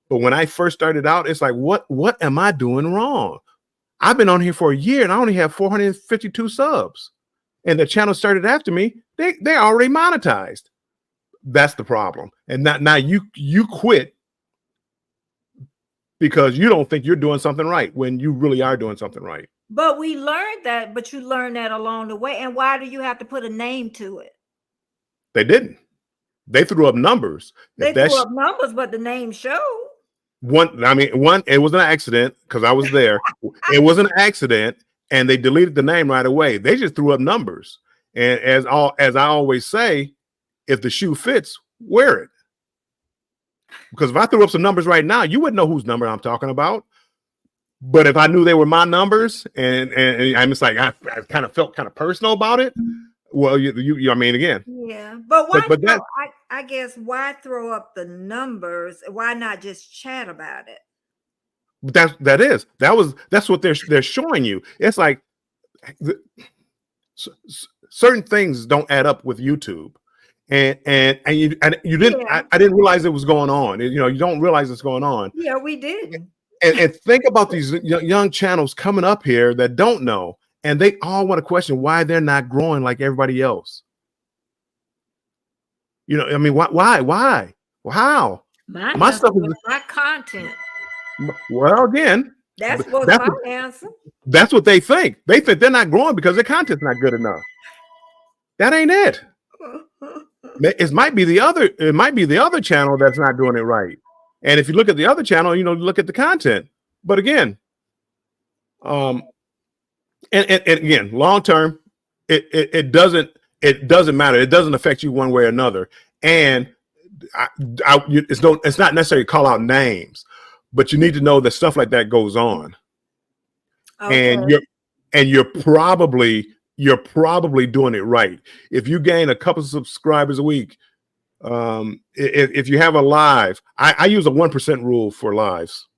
Speaker 3: But when I first started out, it's like, what am I doing wrong? I've been on here for a year and I only have 452 subs. And the channel started after me. They already monetized. That's the problem. And now you quit because you don't think you're doing something right when you really are doing something right.
Speaker 2: But we learned that, but you learned that along the way. And why do you have to put a name to it?
Speaker 3: They didn't. They threw up numbers.
Speaker 2: They threw up numbers, but the name showed.
Speaker 3: It was an accident because I was there. It was an accident, and they deleted the name right away. They just threw up numbers. And as I always say, if the shoe fits, wear it. Because if I threw up some numbers right now, you wouldn't know whose number I'm talking about. But if I knew they were my numbers, and I'm just like I kind of felt kind of personal about it. Well, you I mean, again,
Speaker 2: yeah. But why? But I guess why throw up the numbers? Why not just chat about it?
Speaker 3: That's what they're showing you. It's like certain things don't add up with YouTube. And you didn't. Yeah. I didn't realize it was going on. You don't realize it's going on.
Speaker 2: Yeah, we did.
Speaker 3: And think about these young channels coming up here that don't know, and they all want to question why they're not growing like everybody else. I mean, why? How?
Speaker 2: My stuff is my content.
Speaker 3: Well, again,
Speaker 2: that's my answer.
Speaker 3: That's what they think. They think they're not growing because their content's not good enough. That ain't it. It might be the other channel that's not doing it right. And if you look at the other channel, look at the content. But again, and again, long term, it doesn't matter. It doesn't affect you one way or another. And it's not necessary to call out names, but you need to know that stuff like that goes on. Okay. And you're probably doing it right. If you gain a couple of subscribers a week, if you have a live, I use a 1% rule for lives.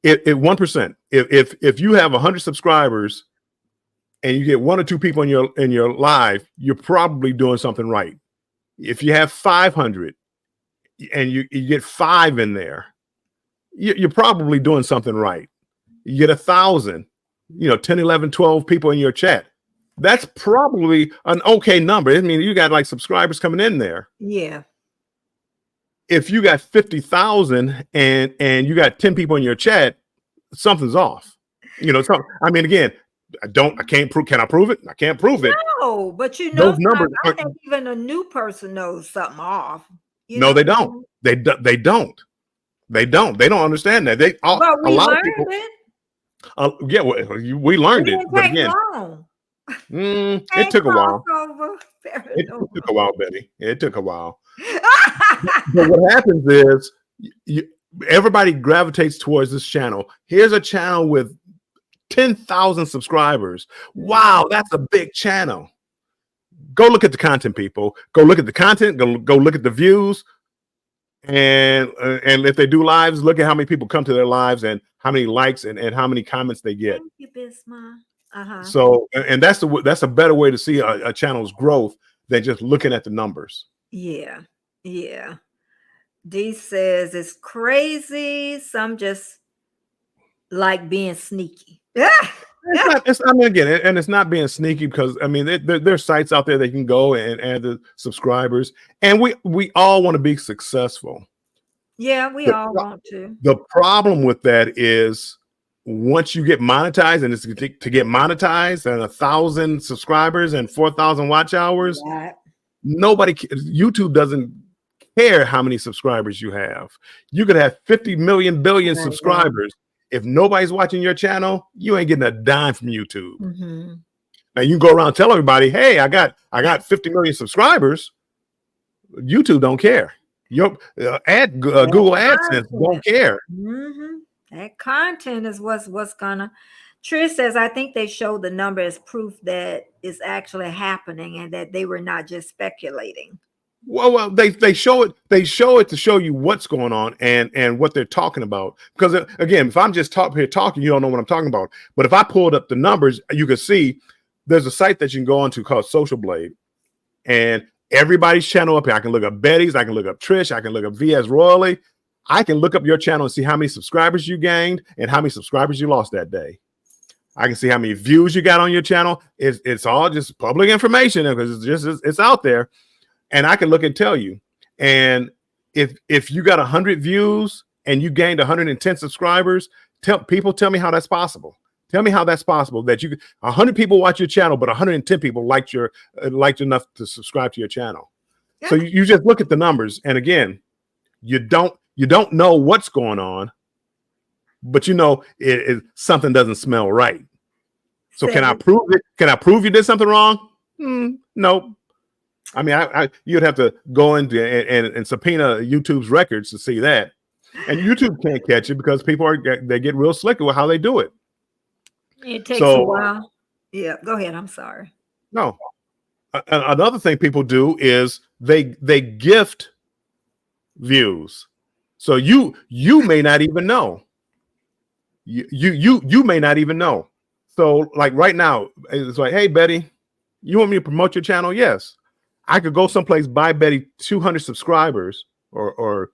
Speaker 3: If 1%, if you have 100 subscribers and you get 1 or 2 people in your live, you're probably doing something right. If you have 500 and you get 5 in there, you're probably doing something right. You get 1,000, 10, 11, 12 people in your chat. That's probably an okay number. I mean, you got like subscribers coming in there.
Speaker 2: Yeah.
Speaker 3: If you got 50,000 and you got 10 people in your chat, something's off. I mean, again, can I prove it? I can't prove it.
Speaker 2: No, but those numbers. I think even a new person knows something off.
Speaker 3: No, they don't. They don't. They don't understand that.
Speaker 2: But we learned it.
Speaker 3: Yeah, we learned it. But again, it took a while. It took a while, Betty. It took a while. But what happens is everybody gravitates towards this channel. Here's a channel with 10,000 subscribers. Wow, that's a big channel. Go look at the content, people. Go look at the content. Go look at the views. And if they do lives, look at how many people come to their lives and how many likes and how many comments they get.
Speaker 2: Thank you, Bisma.
Speaker 3: So, and that's a better way to see a channel's growth than just looking at the numbers.
Speaker 2: Yeah. D says it's crazy. Some just like being sneaky. Yeah.
Speaker 3: It's not being sneaky because I mean there's sites out there that can go and add the subscribers, and we all want to be successful.
Speaker 2: Yeah, we all want to.
Speaker 3: The problem with that is once you get monetized, and it's to get monetized and 1,000 subscribers and 4,000 watch hours, YouTube doesn't care how many subscribers you have. You could have 50 million billion subscribers. If nobody's watching your channel, you ain't getting a dime from YouTube. Mm-hmm. Now you can go around tell everybody, "Hey, I got 50 million subscribers." YouTube don't care. Your Google AdSense don't care.
Speaker 2: Mm-hmm. That content is what's gonna. Trish says, "I think they show the number as proof that it's actually happening and that they were not just speculating."
Speaker 3: Well, they show it. They show it to show you what's going on and what they're talking about. Because again, if I'm just talking, you don't know what I'm talking about. But if I pulled up the numbers, you can see there's a site that you can go onto called Social Blade, and everybody's channel up here. I can look up Betty's. I can look up Trish. I can look up VS Royally. I can look up your channel and see how many subscribers you gained and how many subscribers you lost that day. I can see how many views you got on your channel. It's all just public information because it's out there. And I can look and tell you. And if you got 100 views and you gained 110 subscribers, tell me how that's possible. Tell me how that's possible that 100 people watch your channel, but 110 people liked enough to subscribe to your channel. So you just look at the numbers, and again, you don't know what's going on, but you know something doesn't smell right. So can I prove it? Can I prove you did something wrong? No. I mean, you'd have to go into and subpoena YouTube's records to see that, and YouTube can't catch it because people they get real slick with how they do it.
Speaker 2: It takes a while. Yeah, go ahead. I'm sorry.
Speaker 3: No. Another thing people do is they gift views. So you may not even know. You may not even know. So like right now, it's like, hey Betty, you want me to promote your channel? Yes. I could go someplace, buy Betty 200 subscribers, or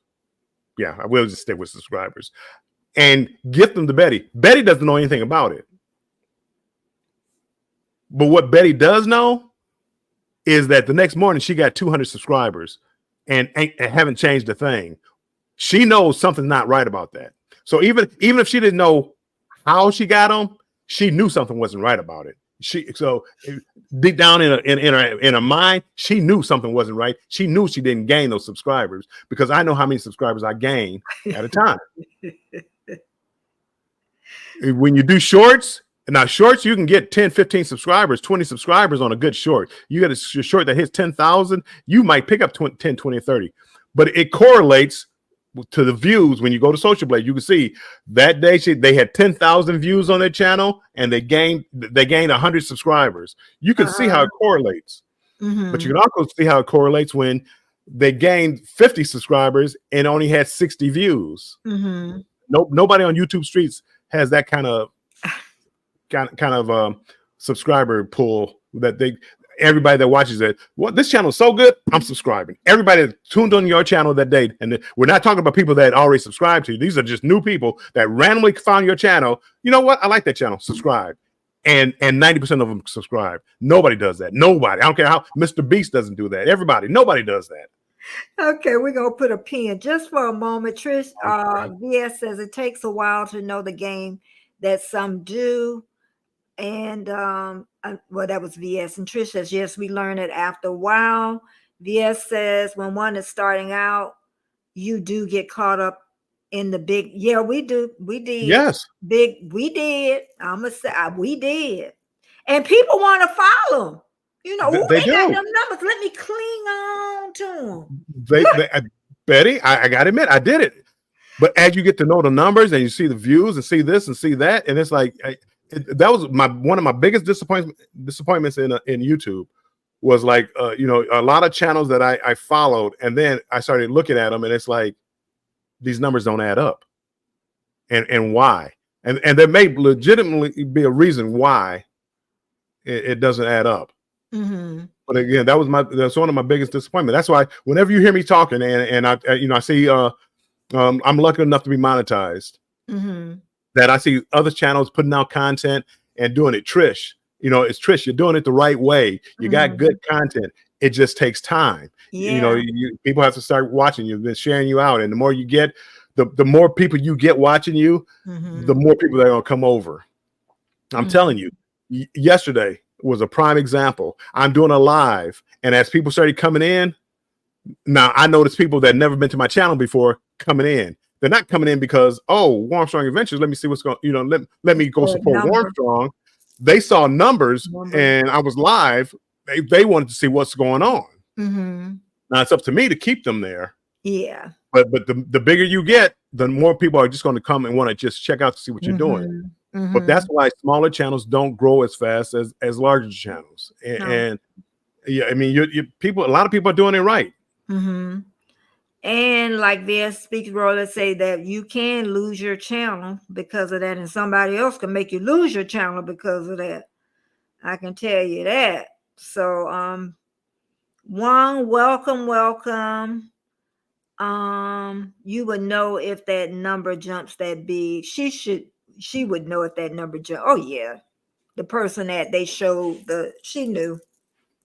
Speaker 3: yeah, I will just stick with subscribers, and gift them to Betty. Betty doesn't know anything about it. But what Betty does know is that the next morning she got 200 subscribers and haven't changed a thing. She knows something's not right about that. So even if she didn't know how she got them, she knew something wasn't right about it. So deep down in her mind, she knew something wasn't right. She knew she didn't gain those subscribers, because I know how many subscribers I gain at a time. When you do shorts, now shorts, you can get 10, 15 subscribers, 20 subscribers on a good short. You get a short that hits 10,000, you might pick up 10, 20, 30. But it correlates to the views. When you go to Social Blade, you can see that day they had 10,000 views on their channel, and they gained 100 subscribers. You can see how it correlates. But you can also see how it correlates when they gained 50 subscribers and only had 60 views. Nobody on YouTube streets has that kind of subscriber pool that everybody that watches it. Well, this channel is so good, I'm subscribing. Everybody that tuned on your channel that day, and we're not talking about people that already subscribed to you. These are just new people that randomly found your channel. You know what? I like that channel. Subscribe. And 90% of them subscribe. Nobody does that. Nobody. I don't care how Mr. Beast doesn't do that. Nobody does that.
Speaker 2: Okay, we're gonna put a pin just for a moment. Trish, VS says it takes a while to know the game, that some do. And well, that was VS. And Trish says, yes, we learn it after a while. VS says, when one is starting out, you do get caught up in the big. Yeah, we do. We did.
Speaker 3: Yes.
Speaker 2: We did. I'm going to say we did. And people want to follow them. You know, they got them numbers. Let me cling on to them.
Speaker 3: Betty, I got to admit, I did it. But as you get to know the numbers and you see the views and see this and see that, and it's like, that was one of my biggest disappointments in YouTube was like, a lot of channels that I followed, and then I started looking at them, and it's like, these numbers don't add up. And why? And there may legitimately be a reason why it doesn't add up. But again, that's one of my biggest disappointments. That's why whenever you hear me talking and I see I'm lucky enough to be monetized, that I see other channels putting out content and doing it. Trish, it's Trish, you're doing it the right way. You got good content. It just takes time. Yeah. People have to start watching you, then sharing you out. And the more you get, the more people you get watching you, the more people that are going to come over. I'm telling you, yesterday was a prime example. I'm doing a live, and as people started coming in, now I noticed people that never been to my channel before coming in. They're not coming in because, Warmstrong Adventures, let me see what's going, let me go support Warmstrong. They saw numbers and I was live. They wanted to see what's going on. Now it's up to me to keep them there. Yeah. But the bigger you get, the more people are just going to come and want to just check out to see what you're doing. But that's why smaller channels don't grow as fast as larger channels. And yeah, I mean, a lot of people are doing it right.
Speaker 2: And like this speaks roller say that you can lose your channel because of that, and somebody else can make you lose your channel because of that. I can tell you that. So welcome. You would know if that number jumps that big. She would know if that number jump. Oh yeah, the person that they showed she knew.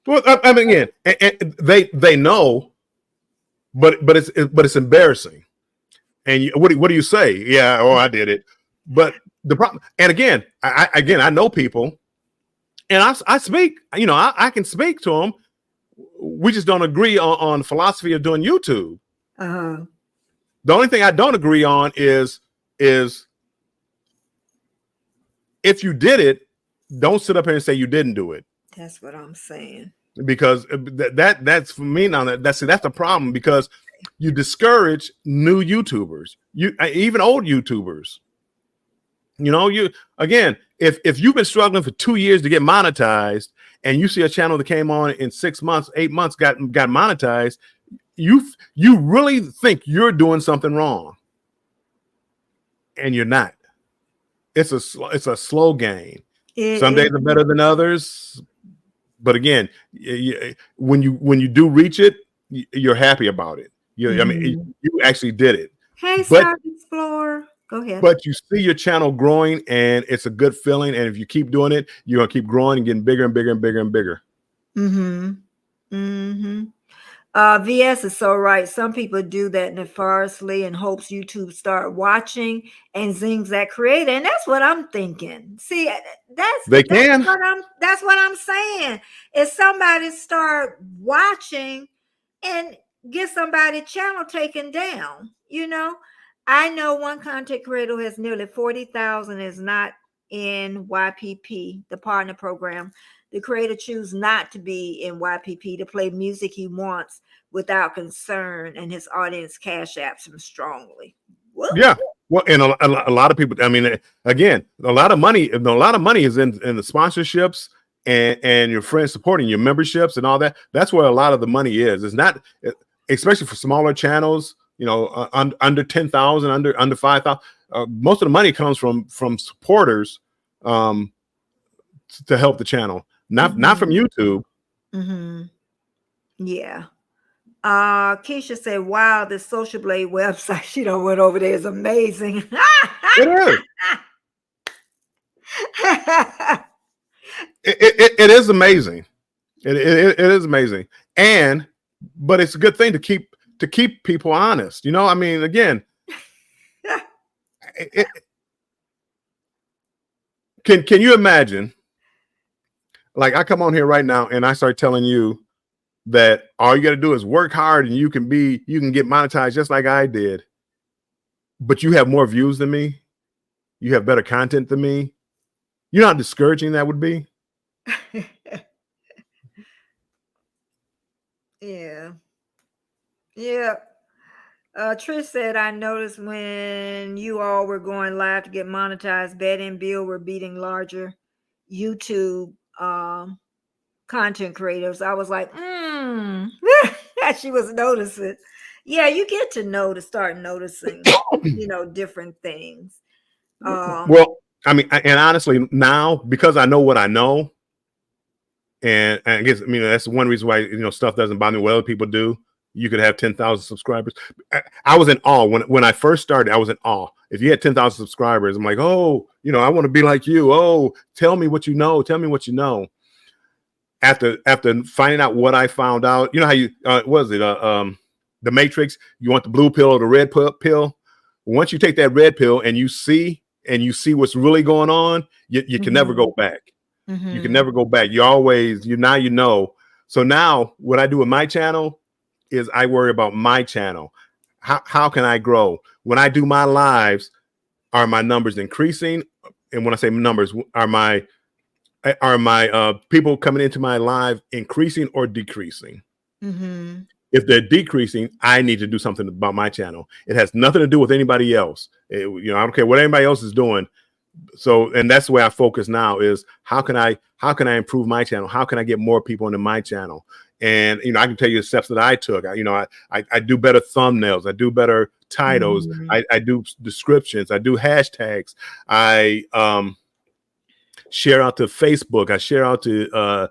Speaker 3: Well, I mean, again, they know, but it's embarrassing. And what do you say? Yeah, I did it. But the problem, and again, I know people, and I speak, I can speak to them. We just don't agree on the philosophy of doing YouTube.
Speaker 2: Uh-huh.
Speaker 3: The only thing I don't agree on is if you did it, don't sit up here and say you didn't do it.
Speaker 2: That's what I'm saying.
Speaker 3: Because that's for me now. That's the problem, because you discourage new YouTubers, even old YouTubers. If you've been struggling for 2 years to get monetized, and you see a channel that came on in 6 months, 8 months, got monetized, you really think you're doing something wrong, and you're not. It's a slow gain. Some days are better than others, but again, when you do reach it, you're happy about it. I mean, you actually did it.
Speaker 2: Hey, Star Explorer, go ahead.
Speaker 3: But you see your channel growing, and it's a good feeling. And if you keep doing it, you're gonna keep growing and getting bigger and bigger and bigger and bigger.
Speaker 2: VS is so right. Some people do that nefariously in hopes YouTube start watching and zings that creator, and that's what I'm thinking. See, that's what I'm saying. If somebody start watching and get somebody's channel taken down, I know one content creator who has nearly 40,000 is not in YPP, the partner program. The creator chooses not to be in YPP to play music he wants without concern, and his audience cash apps him strongly.
Speaker 3: Whoa. Yeah, well, and a lot of people. I mean, again, a lot of money is in the sponsorships and your friends supporting your memberships and all that. That's where a lot of the money is. It's not, especially for smaller channels. Under 10,000, under 5,000. Most of the money comes from supporters to help the channel. Not from YouTube.
Speaker 2: Yeah. Keisha said, wow, this Social Blade website she done went over there is amazing.
Speaker 3: It is. It is amazing. It is amazing. But it's a good thing to keep people honest. I mean, again, can you imagine? Like, I come on here right now and I start telling you that all you got to do is work hard and you can get monetized just like I did. But you have more views than me. You have better content than me. You know how discouraging that would be?
Speaker 2: Yeah. Yeah. Trish said, I noticed when you all were going live to get monetized, Betty and Bill were beating larger YouTube content creators. I was like, she was noticing. Yeah, you get to start noticing, different things.
Speaker 3: Well, I mean, and honestly, now, because I know what I know, and I guess, that's one reason why, stuff doesn't bother me what other people do. You could have 10,000 subscribers. I was in awe when I first started. I was in awe. If you had 10,000 subscribers, I'm like, oh, I want to be like you. Oh, tell me what you know. Tell me what you know. After finding out what I found out, how you what was it? The Matrix. You want the blue pill or the red pill? Once you take that red pill and you see what's really going on, you can never go back. You can never go back. You always now. So now what I do with my channel is I worry about my channel. How can I grow? When I do my lives, are my numbers increasing? And when I say numbers, are my people coming into my live increasing or decreasing? If they're decreasing, I need to do something about my channel. It has nothing to do with anybody else. I don't care what anybody else is doing. So, and that's where I focus now is how can I improve my channel? How can I get more people into my channel? And, I can tell you the steps that I took. I do better thumbnails. I do better titles. I do descriptions. I do hashtags. I share out to Facebook. I share out to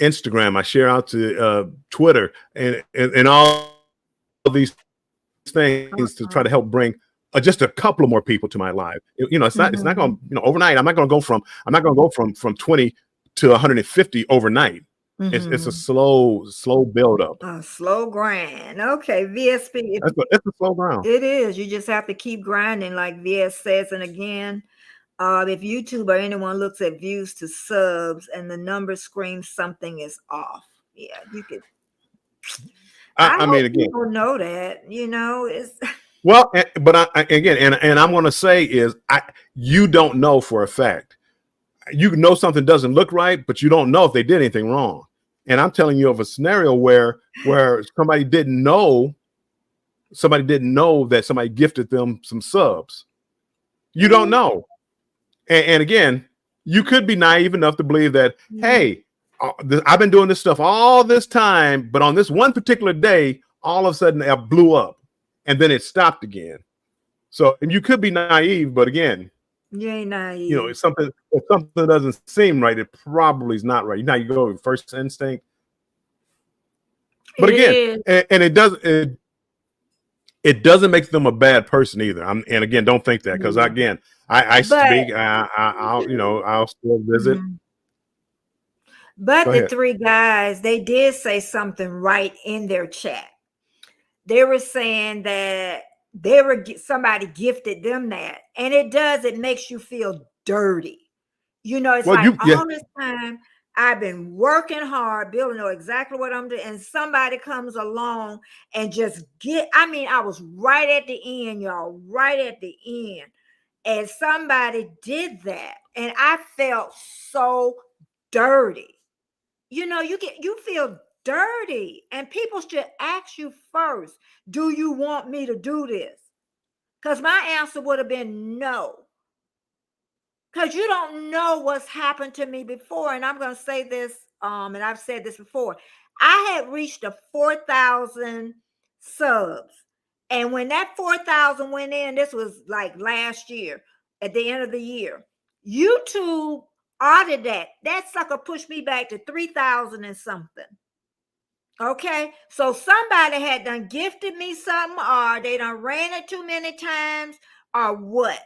Speaker 3: Instagram. I share out to Twitter and all of these things to try to help bring just a couple of more people to my live. It's not going to, overnight. I'm not going to go from 20 to 150 overnight. It's a slow build up.
Speaker 2: A slow grind. Okay, VSP.
Speaker 3: It's a slow grind.
Speaker 2: It is. You just have to keep grinding, like VS says. And again, If YouTube or anyone looks at views to subs and the number screams something is off, yeah, you could. I
Speaker 3: mean, again,
Speaker 2: people know that, it's
Speaker 3: well, but again, and I'm going to say is you don't know for a fact. You know something doesn't look right, but you don't know if they did anything wrong. And I'm telling you of a scenario where somebody didn't know that somebody gifted them some subs. You don't know. And again, you could be naive enough to believe that, hey, I've been doing this stuff all this time, but on this one particular day, all of a sudden it blew up and then it stopped again. So, and you could be naive, but again,
Speaker 2: you ain't naive.
Speaker 3: If something doesn't seem right, it probably is not right. You go with first instinct. But again, and it doesn't make them a bad person either. And again, don't think that, because again, I'll still visit.
Speaker 2: But the three guys, they did say something right in their chat. They were saying that somebody gifted them that, and it makes you feel dirty. It's all this time I've been working hard. Bill know exactly what I'm doing, and somebody comes along and just I was right at the end, y'all, right at the end, and somebody did that, and I felt so dirty. You feel dirty, and people should ask you first, do you want me to do this? Because my answer would have been no. Because you don't know what's happened to me before. And I'm going to say this, and I've said this before. I had reached a 4,000 subs. And when that 4,000 went in, this was like last year, at the end of the year, YouTube audited that. That sucker pushed me back to 3,000 and something. Okay, so somebody had done gifted me something, or they done ran it too many times, or what?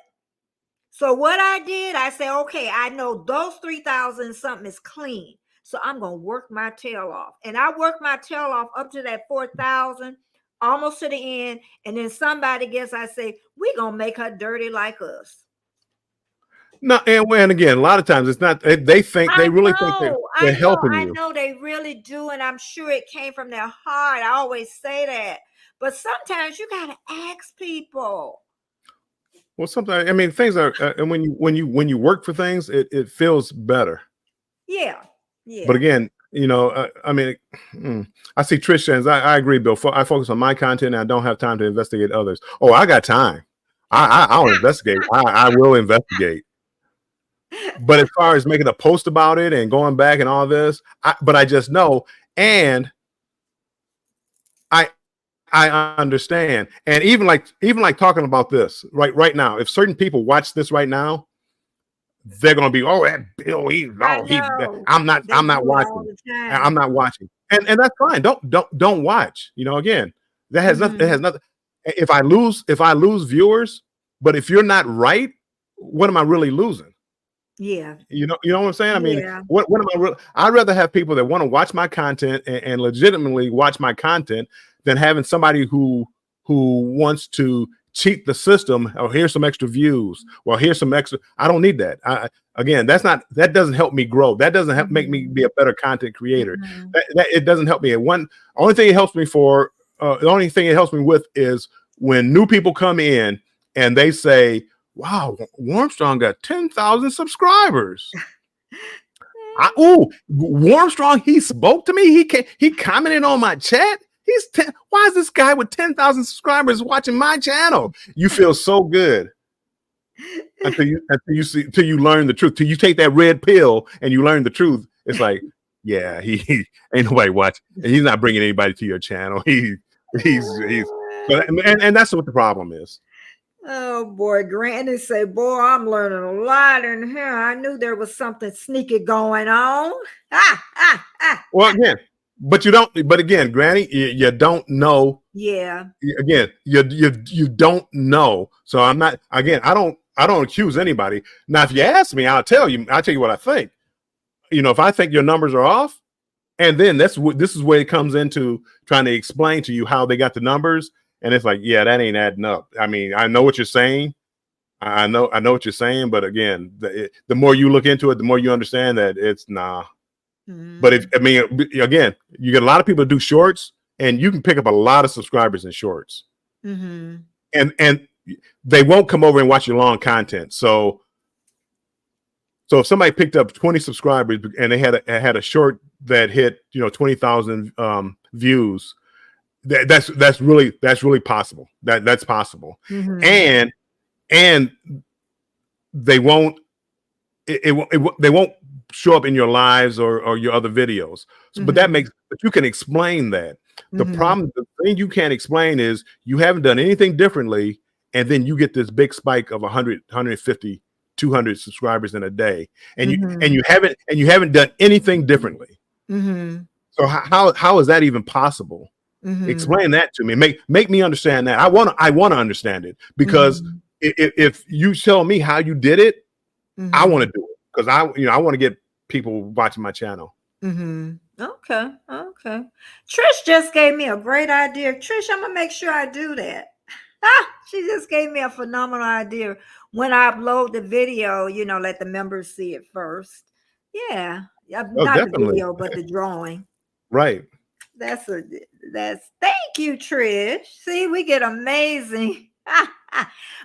Speaker 2: So what I did, I said, okay, I know those 3,000 something is clean, so I'm gonna work my tail off, and I worked my tail off up to that 4,000, almost to the end, and then somebody gets, I say, we gonna make her dirty like us.
Speaker 3: No, and again, a lot of times it's not. They really think they're helping you.
Speaker 2: I know they really do, and I'm sure it came from their heart. I always say that, but sometimes you gotta ask people.
Speaker 3: Well, sometimes things are, and when you work for things, it feels better.
Speaker 2: Yeah.
Speaker 3: But again, I see Trish says, I agree, Bill. I focus on my content, and I don't have time to investigate others. Oh, I got time. I'll investigate. I will investigate. But as far as making a post about it and going back and all this, I just know, and I understand. And even like talking about this right now, if certain people watch this right now, they're gonna be, oh, that Bill, I'm not watching. I'm not watching. And that's fine. Don't watch. Again, that has nothing. It has nothing. If I lose viewers, but if you're not right, what am I really losing?
Speaker 2: Yeah.
Speaker 3: You know what I'm saying? What am I really? I'd rather have people that want to watch my content and legitimately watch my content than having somebody who wants to cheat the system. Oh, here's some extra views. Well, here's some extra. I don't need that. That doesn't help me grow. That doesn't make me be a better content creator. It doesn't help me. The only thing it helps me with is when new people come in and they say, wow, Warmstrong got 10,000 subscribers. Warmstrong, he spoke to me. He commented on my chat. Why is this guy with 10,000 subscribers watching my channel? You feel so good until you learn the truth. Till you take that red pill and you learn the truth. It's like, yeah, he ain't nobody watching, and he's not bringing anybody to your channel. And that's what the problem is.
Speaker 2: Oh boy, Granny say, boy, I'm learning a lot in here. I knew there was something sneaky going on.
Speaker 3: Well, again, but again, Granny, you don't know.
Speaker 2: Yeah.
Speaker 3: Again, you don't know. So I'm not. Again, I don't accuse anybody. Now, if you ask me, I'll tell you what I think. If I think your numbers are off, and then this is where it comes into trying to explain to you how they got the numbers. And it's like, yeah, that ain't adding up. I know what you're saying, I know what you're saying, but again, the more you look into it, the more you understand that it's nah. But again, you get a lot of people do shorts, and you can pick up a lot of subscribers in shorts, and they won't come over and watch your long content. So if somebody picked up 20 subscribers and they had a short that hit 20,000 views, that's really possible. That's possible, and they won't they won't show up in your lives or your other videos. So, but you can explain that. The thing you can't explain is you haven't done anything differently, and then you get this big spike of 100, 150, 200 subscribers in a day, and you haven't done anything differently. So how is that even possible? Explain that to me. Make me understand that. I want to understand it, because if you tell me how you did it, I want to do it, because I want to get people watching my channel.
Speaker 2: Okay. Trish just gave me a great idea. Trish, I'm gonna make sure I do that. She just gave me a phenomenal idea. When I upload the video, let the members see it first. Yeah, not definitely. The video, but the drawing.
Speaker 3: Right.
Speaker 2: That's thank you, Trish. See, we get amazing.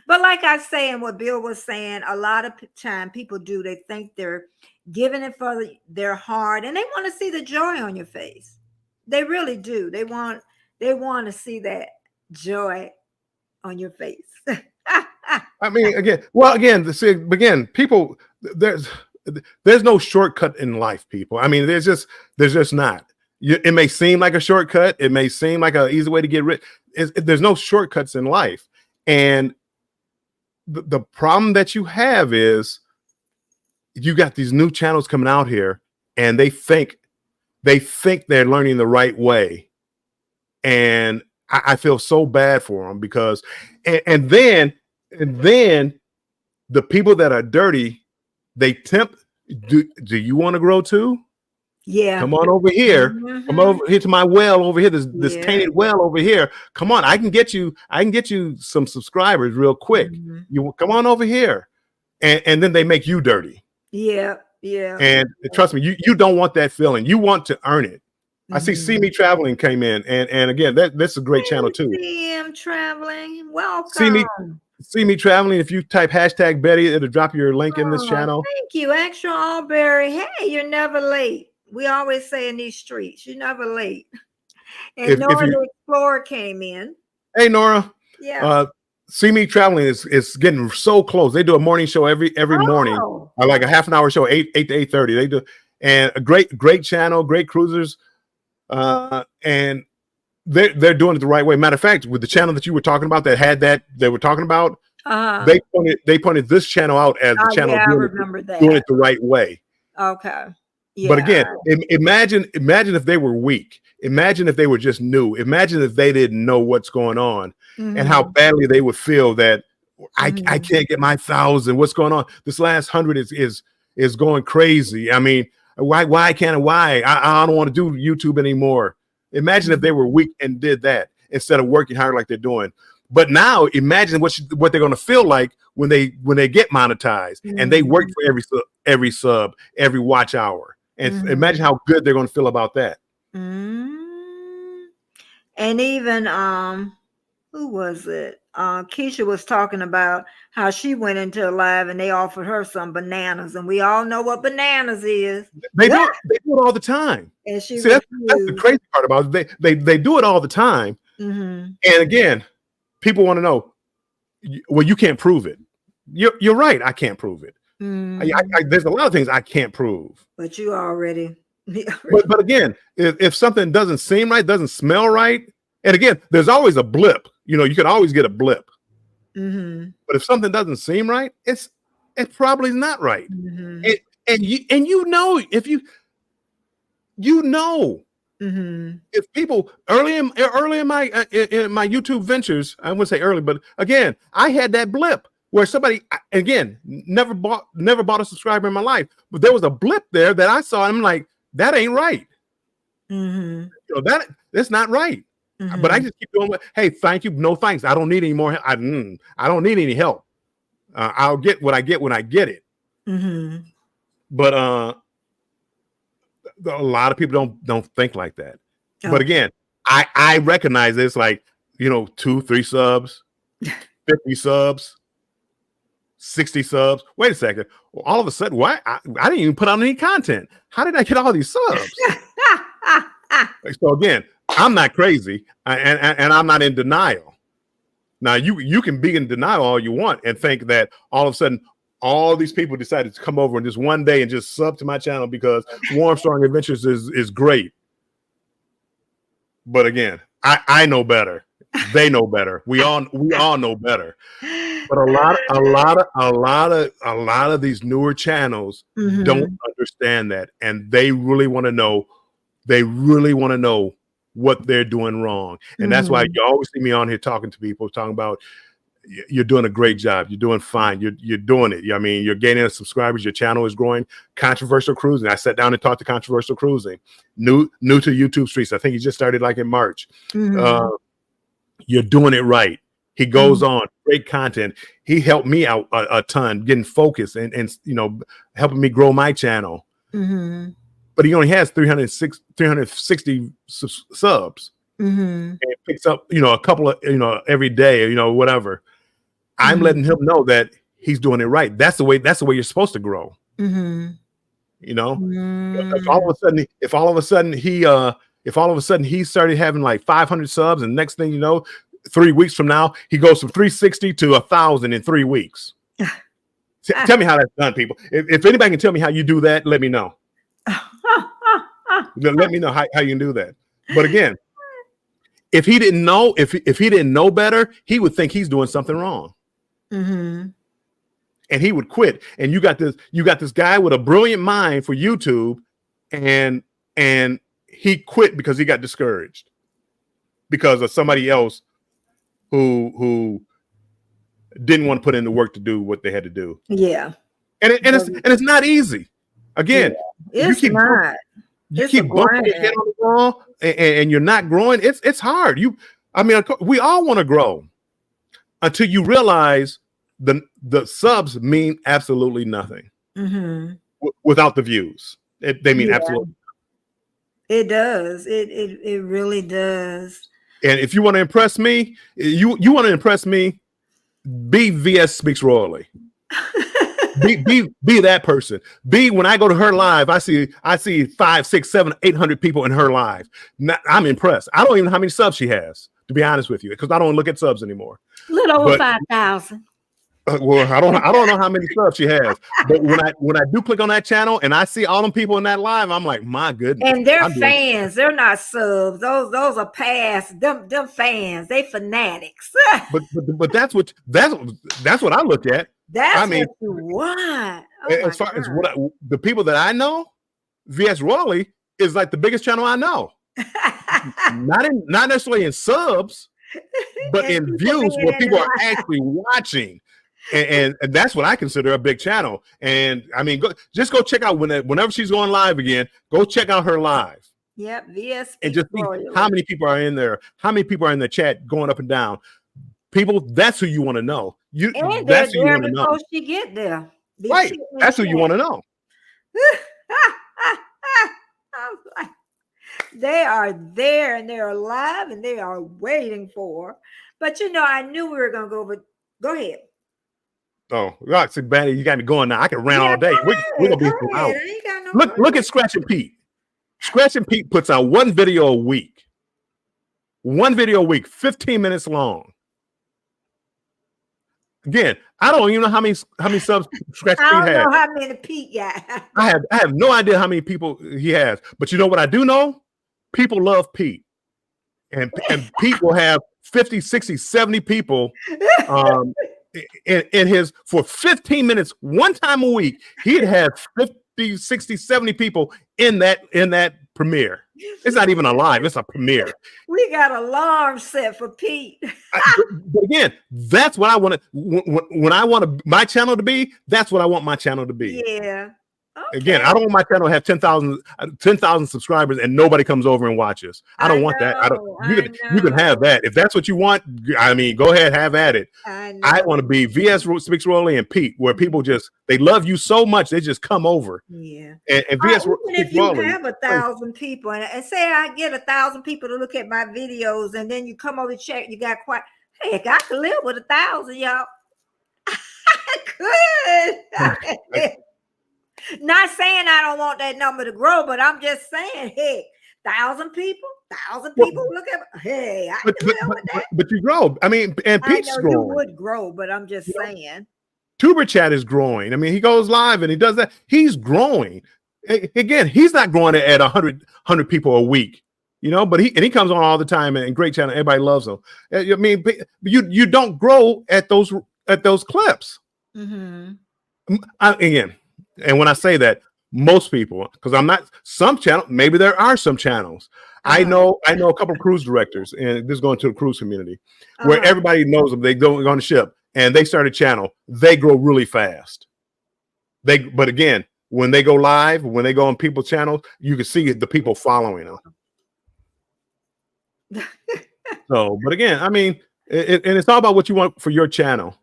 Speaker 2: But like I say, and what Bill was saying, a lot of time people they think they're giving it for their heart, and they want to see the joy on your face. They really do. They want to see that joy on your face.
Speaker 3: I mean, again, people, there's no shortcut in life, people. I mean, there's just not. It may seem like a shortcut. It may seem like an easy way to get rich. There's no shortcuts in life. And the problem that you have is you got these new channels coming out here, and they think they're learning the right way. And I feel so bad for them, because, and then the people that are dirty, they tempt. Do you want to grow too?
Speaker 2: Yeah.
Speaker 3: Come on over here. Come over here to my well over here. This tainted well over here. Come on, I can get you some subscribers real quick. You come on over here, and then they make you dirty.
Speaker 2: Yeah.
Speaker 3: And trust me, you don't want that feeling. You want to earn it. I see Me Traveling came in, and again, that's a great channel too.
Speaker 2: See him traveling. Welcome.
Speaker 3: See Me Traveling. If you type #Betty, it'll drop your link in this channel.
Speaker 2: Thank you, Extra Alberry. Hey, you're never late. We always say in these streets, you're never late. And Nora the Explorer came in.
Speaker 3: Hey, Nora.
Speaker 2: Yeah.
Speaker 3: See Me Traveling is getting so close. They do a morning show every morning, like a half an hour show, 8 to 8:30. They do, and a great channel, great cruisers, and they're doing it the right way. Matter of fact, with the channel that you were talking about that had that they were talking about, they pointed this channel out as the channel doing it the right way.
Speaker 2: Okay. Yeah.
Speaker 3: But again, imagine if they were weak. Imagine if they were just new. Imagine if they didn't know what's going on, and how badly they would feel that I can't get my 1,000. What's going on? This last 100 is going crazy. I mean, why can't I don't want to do YouTube anymore. Imagine if they were weak and did that instead of working hard like they're doing. But now imagine what they're going to feel like when they get monetized and they work for every sub, every watch hour. And imagine how good they're going to feel about that.
Speaker 2: And even who was it? Keisha was talking about how she went into a live and they offered her some bananas, and we all know what bananas is.
Speaker 3: They do it all the time.
Speaker 2: And she
Speaker 3: that's the crazy part about it. They do it all the time. And again, people want to know, well, you can't prove it. You're right. I can't prove it. There's a lot of things I can't prove.
Speaker 2: But you already.
Speaker 3: But again, if something doesn't seem right, doesn't smell right, and again, there's always a blip. You can always get a blip. But if something doesn't seem right, it probably is not right. And you know if people early in my YouTube ventures, I wouldn't say early, but again, I had that blip where somebody, again, never bought a subscriber in my life, but there was a blip there that I saw, and I'm like, that ain't right. That's not right. But I just keep doing hey, thank you, no thanks. I don't need any more. I don't need any help. I'll get what I get when I get it.
Speaker 2: Mm-hmm.
Speaker 3: But a lot of people don't think like that. Okay. But again, I recognize it's like, 2, 3 subs, 50 subs, 60 subs. Wait a second. Well, all of a sudden, why? I didn't even put out any content. How did I get all these subs? So again, I'm not crazy, and I'm not in denial. Now you can be in denial all you want and think that all of a sudden all these people decided to come over in just one day and just sub to my channel because Warmstrong Adventures is great. But again, I know better. They know better. We all know better. But a lot of these newer channels don't understand that, and they really want to know. They really want to know what they're doing wrong, and that's why you always see me on here talking to people, talking about you're doing a great job, you're doing fine, you're doing it. I mean, you're gaining subscribers, your channel is growing. Controversial Cruising. I sat down and talked to Controversial Cruising, new to YouTube streets. I think he just started like in March. You're doing it right. He goes on, great content. He helped me out a ton, getting focused and helping me grow my channel. But he only has 360 subs. And it picks up, a couple of, every day, whatever. I'm letting him know that he's doing it right. That's the way you're supposed to grow. If all of a sudden he started having like 500 subs, and next thing you know, 3 weeks from now, he goes from 360 to 1,000 in 3 weeks. Tell me how that's done, people. If anybody can tell me how you do that, let me know. Let me know how you can do that. But again, if he didn't know, if he didn't know better, he would think he's doing something wrong. And he would quit. And you got this guy with a brilliant mind for YouTube, and he quit because he got discouraged because of somebody else who didn't want to put in the work to do what they had to do. Yeah. And it's not easy. Again, you keep bumping your head on the wall and you're not growing. It's hard. We all want to grow until you realize the subs mean absolutely nothing without the views. They mean absolutely.
Speaker 2: It does. It really does.
Speaker 3: And if you want to impress me, you want to impress me, be VS Speaks Royally. be that person. When I go to her live, I see 5, 6, 7, 800 people in her live. I'm impressed. I don't even know how many subs she has, to be honest with you, because I don't look at subs anymore.
Speaker 2: A little over 5,000.
Speaker 3: Well, I don't know how many subs she has, but when I do click on that channel and I see all them people in that live, I'm like, my goodness.
Speaker 2: And they're fans. They're not subs. Those are past. Them fans. They fanatics.
Speaker 3: but that's what I look at.
Speaker 2: What you want.
Speaker 3: As far as the people that I know, VS Royally is like the biggest channel I know. not necessarily in subs, but in views where people are actually watching. And that's what I consider a big channel. And I mean, go check out whenever she's going live again, go check out her live.
Speaker 2: Yep, VS.
Speaker 3: And just see how many people are in there, how many people are in the chat going up and down. People, that's who you want to know. That's who you want to know.
Speaker 2: She get there.
Speaker 3: Right. That's who you want to know.
Speaker 2: They are there and they're alive and they are waiting for. But I knew we were gonna go. But go ahead.
Speaker 3: Oh, God, so bad. You got me going now. I can rant all day. We're gonna be out. Look at Scratch and Pete. Scratch and Pete puts out one video a week. 15 minutes long. Again, I don't even know how many subs Scratch and Pete has.
Speaker 2: I don't know how many Pete got.
Speaker 3: I have no idea how many people he has. But you know what I do know? People love Pete. And Pete will have 50, 60, 70 people in his for 15 minutes one time a week. He'd have 50, 60, 70 people in that premiere. It's not even a live, it's a premiere.
Speaker 2: We got alarm set for Pete.
Speaker 3: But again, that's what I want to when I want my channel to be, that's what I want my channel to be.
Speaker 2: Yeah. Okay.
Speaker 3: Again, I don't want my channel to have 10,000 subscribers and nobody comes over and watches. I don't want that. You can have that. If that's what you want, I mean, go ahead, have at it. I want to be VS Speaks Royally and Pete, where people they love you so much, they just come over.
Speaker 2: Yeah.
Speaker 3: And VS
Speaker 2: even if you have 1,000 people and say I get 1,000 people to look at my videos and then you come over and check, you got quite, heck, I could live with 1,000, y'all. I could. Not saying I don't want that number to grow, but I'm just saying, hey, 1,000 people look at, hey, I can live with that.
Speaker 3: But you grow. I mean, and Pete's growing.
Speaker 2: You would grow, but I'm just saying.
Speaker 3: Tuber Chat is growing. I mean, he goes live and he does that. He's growing. Again, he's not growing at 100 people a week, but he comes on all the time and great channel. Everybody loves him. I mean, you don't grow at those clips.
Speaker 2: Mm-hmm.
Speaker 3: Again, and when I say that, most people, because I'm not some channel, maybe there are some channels. I know a couple of cruise directors, and this is going to the cruise community, where everybody knows them. They go on the ship and they start a channel. They grow really fast. But again, when they go live, when they go on people's channels, you can see the people following them. But again, I mean, and it's all about what you want for your channel.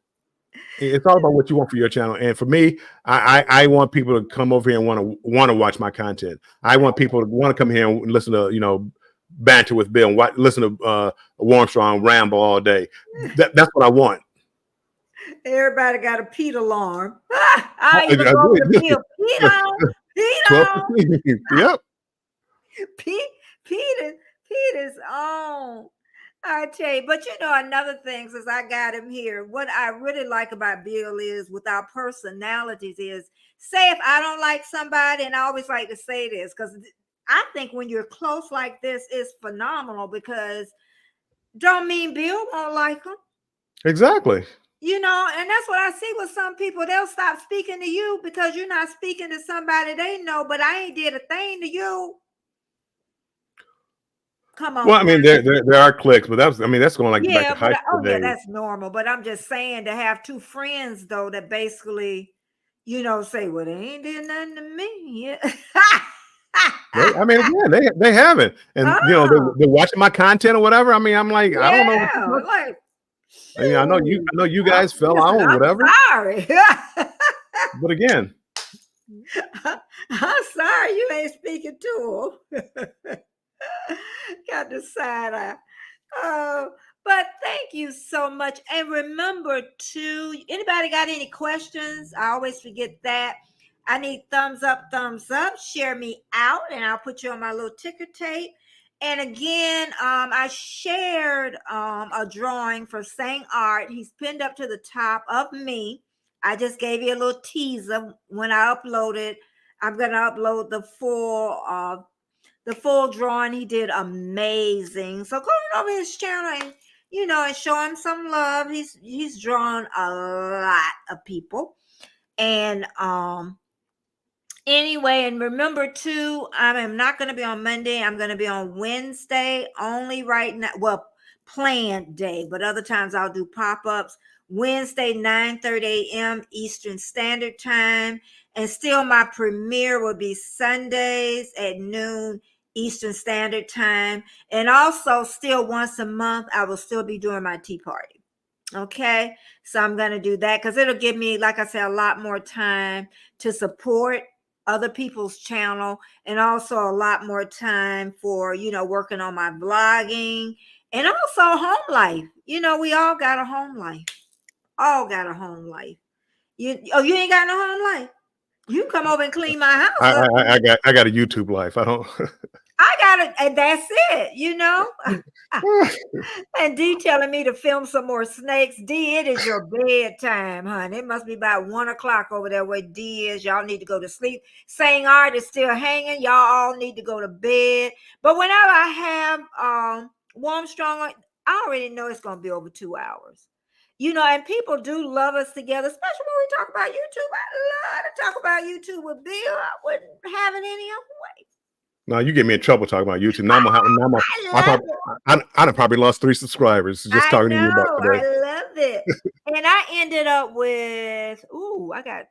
Speaker 3: It's all about what you want for your channel. And for me, I want people to come over here and want to watch my content. I want people to want to come here and listen to, banter with Bill and listen to Warmstrong ramble all day. That's what I want.
Speaker 2: Everybody got a Pete alarm. I even go to Bill. Pete on.
Speaker 3: Yep.
Speaker 2: Pete is on. I tell you, but another thing, since I got him here, what I really like about Bill is with our personalities is, say if I don't like somebody, and I always like to say this, because I think when you're close like this, it's phenomenal, because don't mean Bill won't like them.
Speaker 3: Exactly.
Speaker 2: And that's what I see with some people. They'll stop speaking to you because you're not speaking to somebody they know, but I ain't did a thing to you. Come on.
Speaker 3: Well, I mean, there are clicks, but that's going back to high school days.
Speaker 2: Yeah, that's normal. But I'm just saying, to have two friends though that basically, say, well, they ain't did nothing to me. Yeah.
Speaker 3: I mean, again, they haven't, and they're watching my content or whatever. I mean, I'm like, I don't know. I mean, I know you guys fell out or whatever.
Speaker 2: Sorry.
Speaker 3: But again,
Speaker 2: I'm sorry you ain't speaking to them. Got the side eye. But thank you so much. And remember to, anybody got any questions? I always forget that. I need thumbs up, share me out, and I'll put you on my little ticker tape. And again, I shared a drawing for Sang Art. He's pinned up to the top of me. I just gave you a little teaser when I uploaded. I'm going to upload the full drawing. He did amazing. So go over his channel and, and show him some love. He's drawn a lot of people. And anyway, and remember too, I am not going to be on Monday. I'm going to be on Wednesday only right now. Well, planned day, but other times I'll do pop-ups. Wednesday, 9:30 a.m. Eastern Standard Time. And still my premiere will be Sundays at noon Eastern Standard Time. And also still once a month, I will still be doing my tea party. Okay. So I'm going to do that because it'll give me, like I said, a lot more time to support other people's channel, and also a lot more time for, working on my vlogging and also home life. We all got a home life. All got a home life. You ain't got no home life. You come over and clean my house.
Speaker 3: I got a YouTube life. I don't.
Speaker 2: I got it, and that's it. And D telling me to film some more snakes. D, it is your bedtime, honey. It must be about 1:00 over there where D is. Y'all need to go to sleep. Sang Art is still hanging. Y'all all need to go to bed. But whenever I have Warmstrong, I already know it's going to be over 2 hours. And people do love us together, especially when we talk about YouTube. I love to talk about YouTube with Bill. I wouldn't have it any other way.
Speaker 3: No, you get me in trouble talking about YouTube. I'd probably lost 3 subscribers just talking to you about today.
Speaker 2: I love it. And I ended up with, I got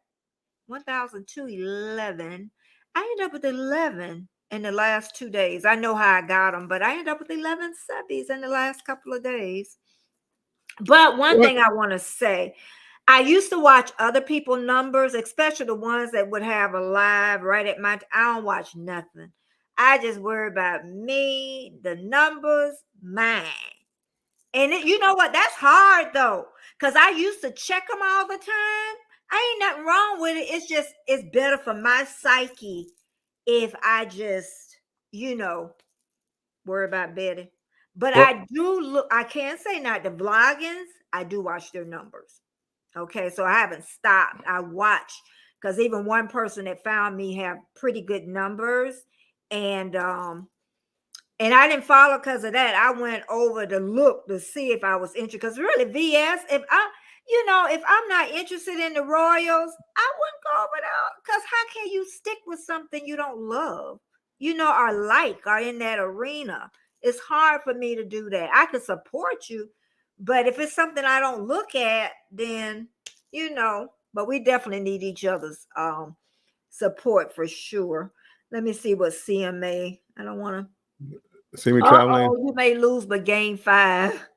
Speaker 2: 1,211. I ended up with 11 in the last 2 days. I know how I got them, but I ended up with 11 subbies in the last couple of days. But one thing I want to say, I used to watch other people's numbers, especially the ones that would have a live right at my, I don't watch nothing. I just worry about me, the numbers, mine. And you know what? That's hard though, because I used to check them all the time. I ain't nothing wrong with it. It's just, it's better for my psyche if I just, worry about Betty. But I do look, I can't say not the vloggings, I do watch their numbers. Okay, so I haven't stopped. I watch, because even one person that found me have pretty good numbers. And I didn't follow because of that. I went over to look to see if I was interested. Because really, VS, if I'm not interested in the Royals, I wouldn't go over there. Because how can you stick with something you don't love, or like, or in that arena? It's hard for me to do that. I could support you, but if it's something I don't look at, then, but we definitely need each other's support for sure. Let me see what CMA. I don't want to.
Speaker 3: See me traveling.
Speaker 2: You may lose, but gain 5.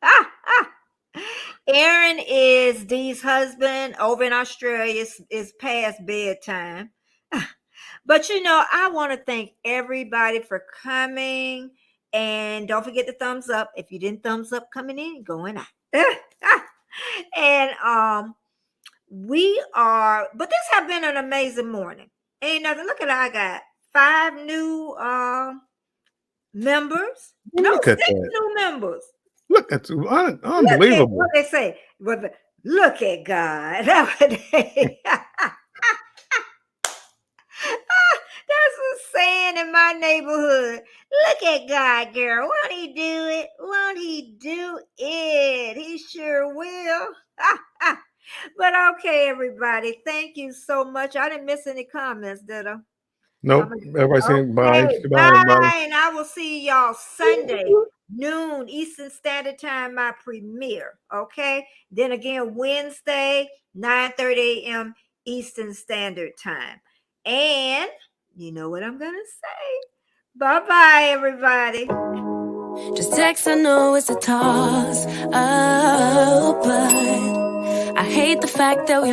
Speaker 2: Aaron is Dee's husband over in Australia. It's past bedtime. But I want to thank everybody for coming. And don't forget the thumbs up. If you didn't thumbs up coming in, going out. And but this has been an amazing morning. Ain't nothing. Look at that. I got 5 new members.
Speaker 3: Look at
Speaker 2: 6
Speaker 3: that.
Speaker 2: new members.
Speaker 3: Look at you. Unbelievable.
Speaker 2: What they say. Look at God. That's a saying in my neighborhood. Look at God, girl. Won't he do it? Won't he do it? He sure will. But okay, everybody. Thank you so much. I didn't miss any comments, did I?
Speaker 3: Nope. Everybody saying bye.
Speaker 2: Bye. Everybody. And I will see y'all Sunday, noon Eastern Standard Time, my premiere. Okay. Then again, Wednesday, 9:30 a.m. Eastern Standard Time. And you know what I'm going to say. Bye-bye, everybody.
Speaker 1: Just text, I know it's a toss. Oh, but I hate the fact that we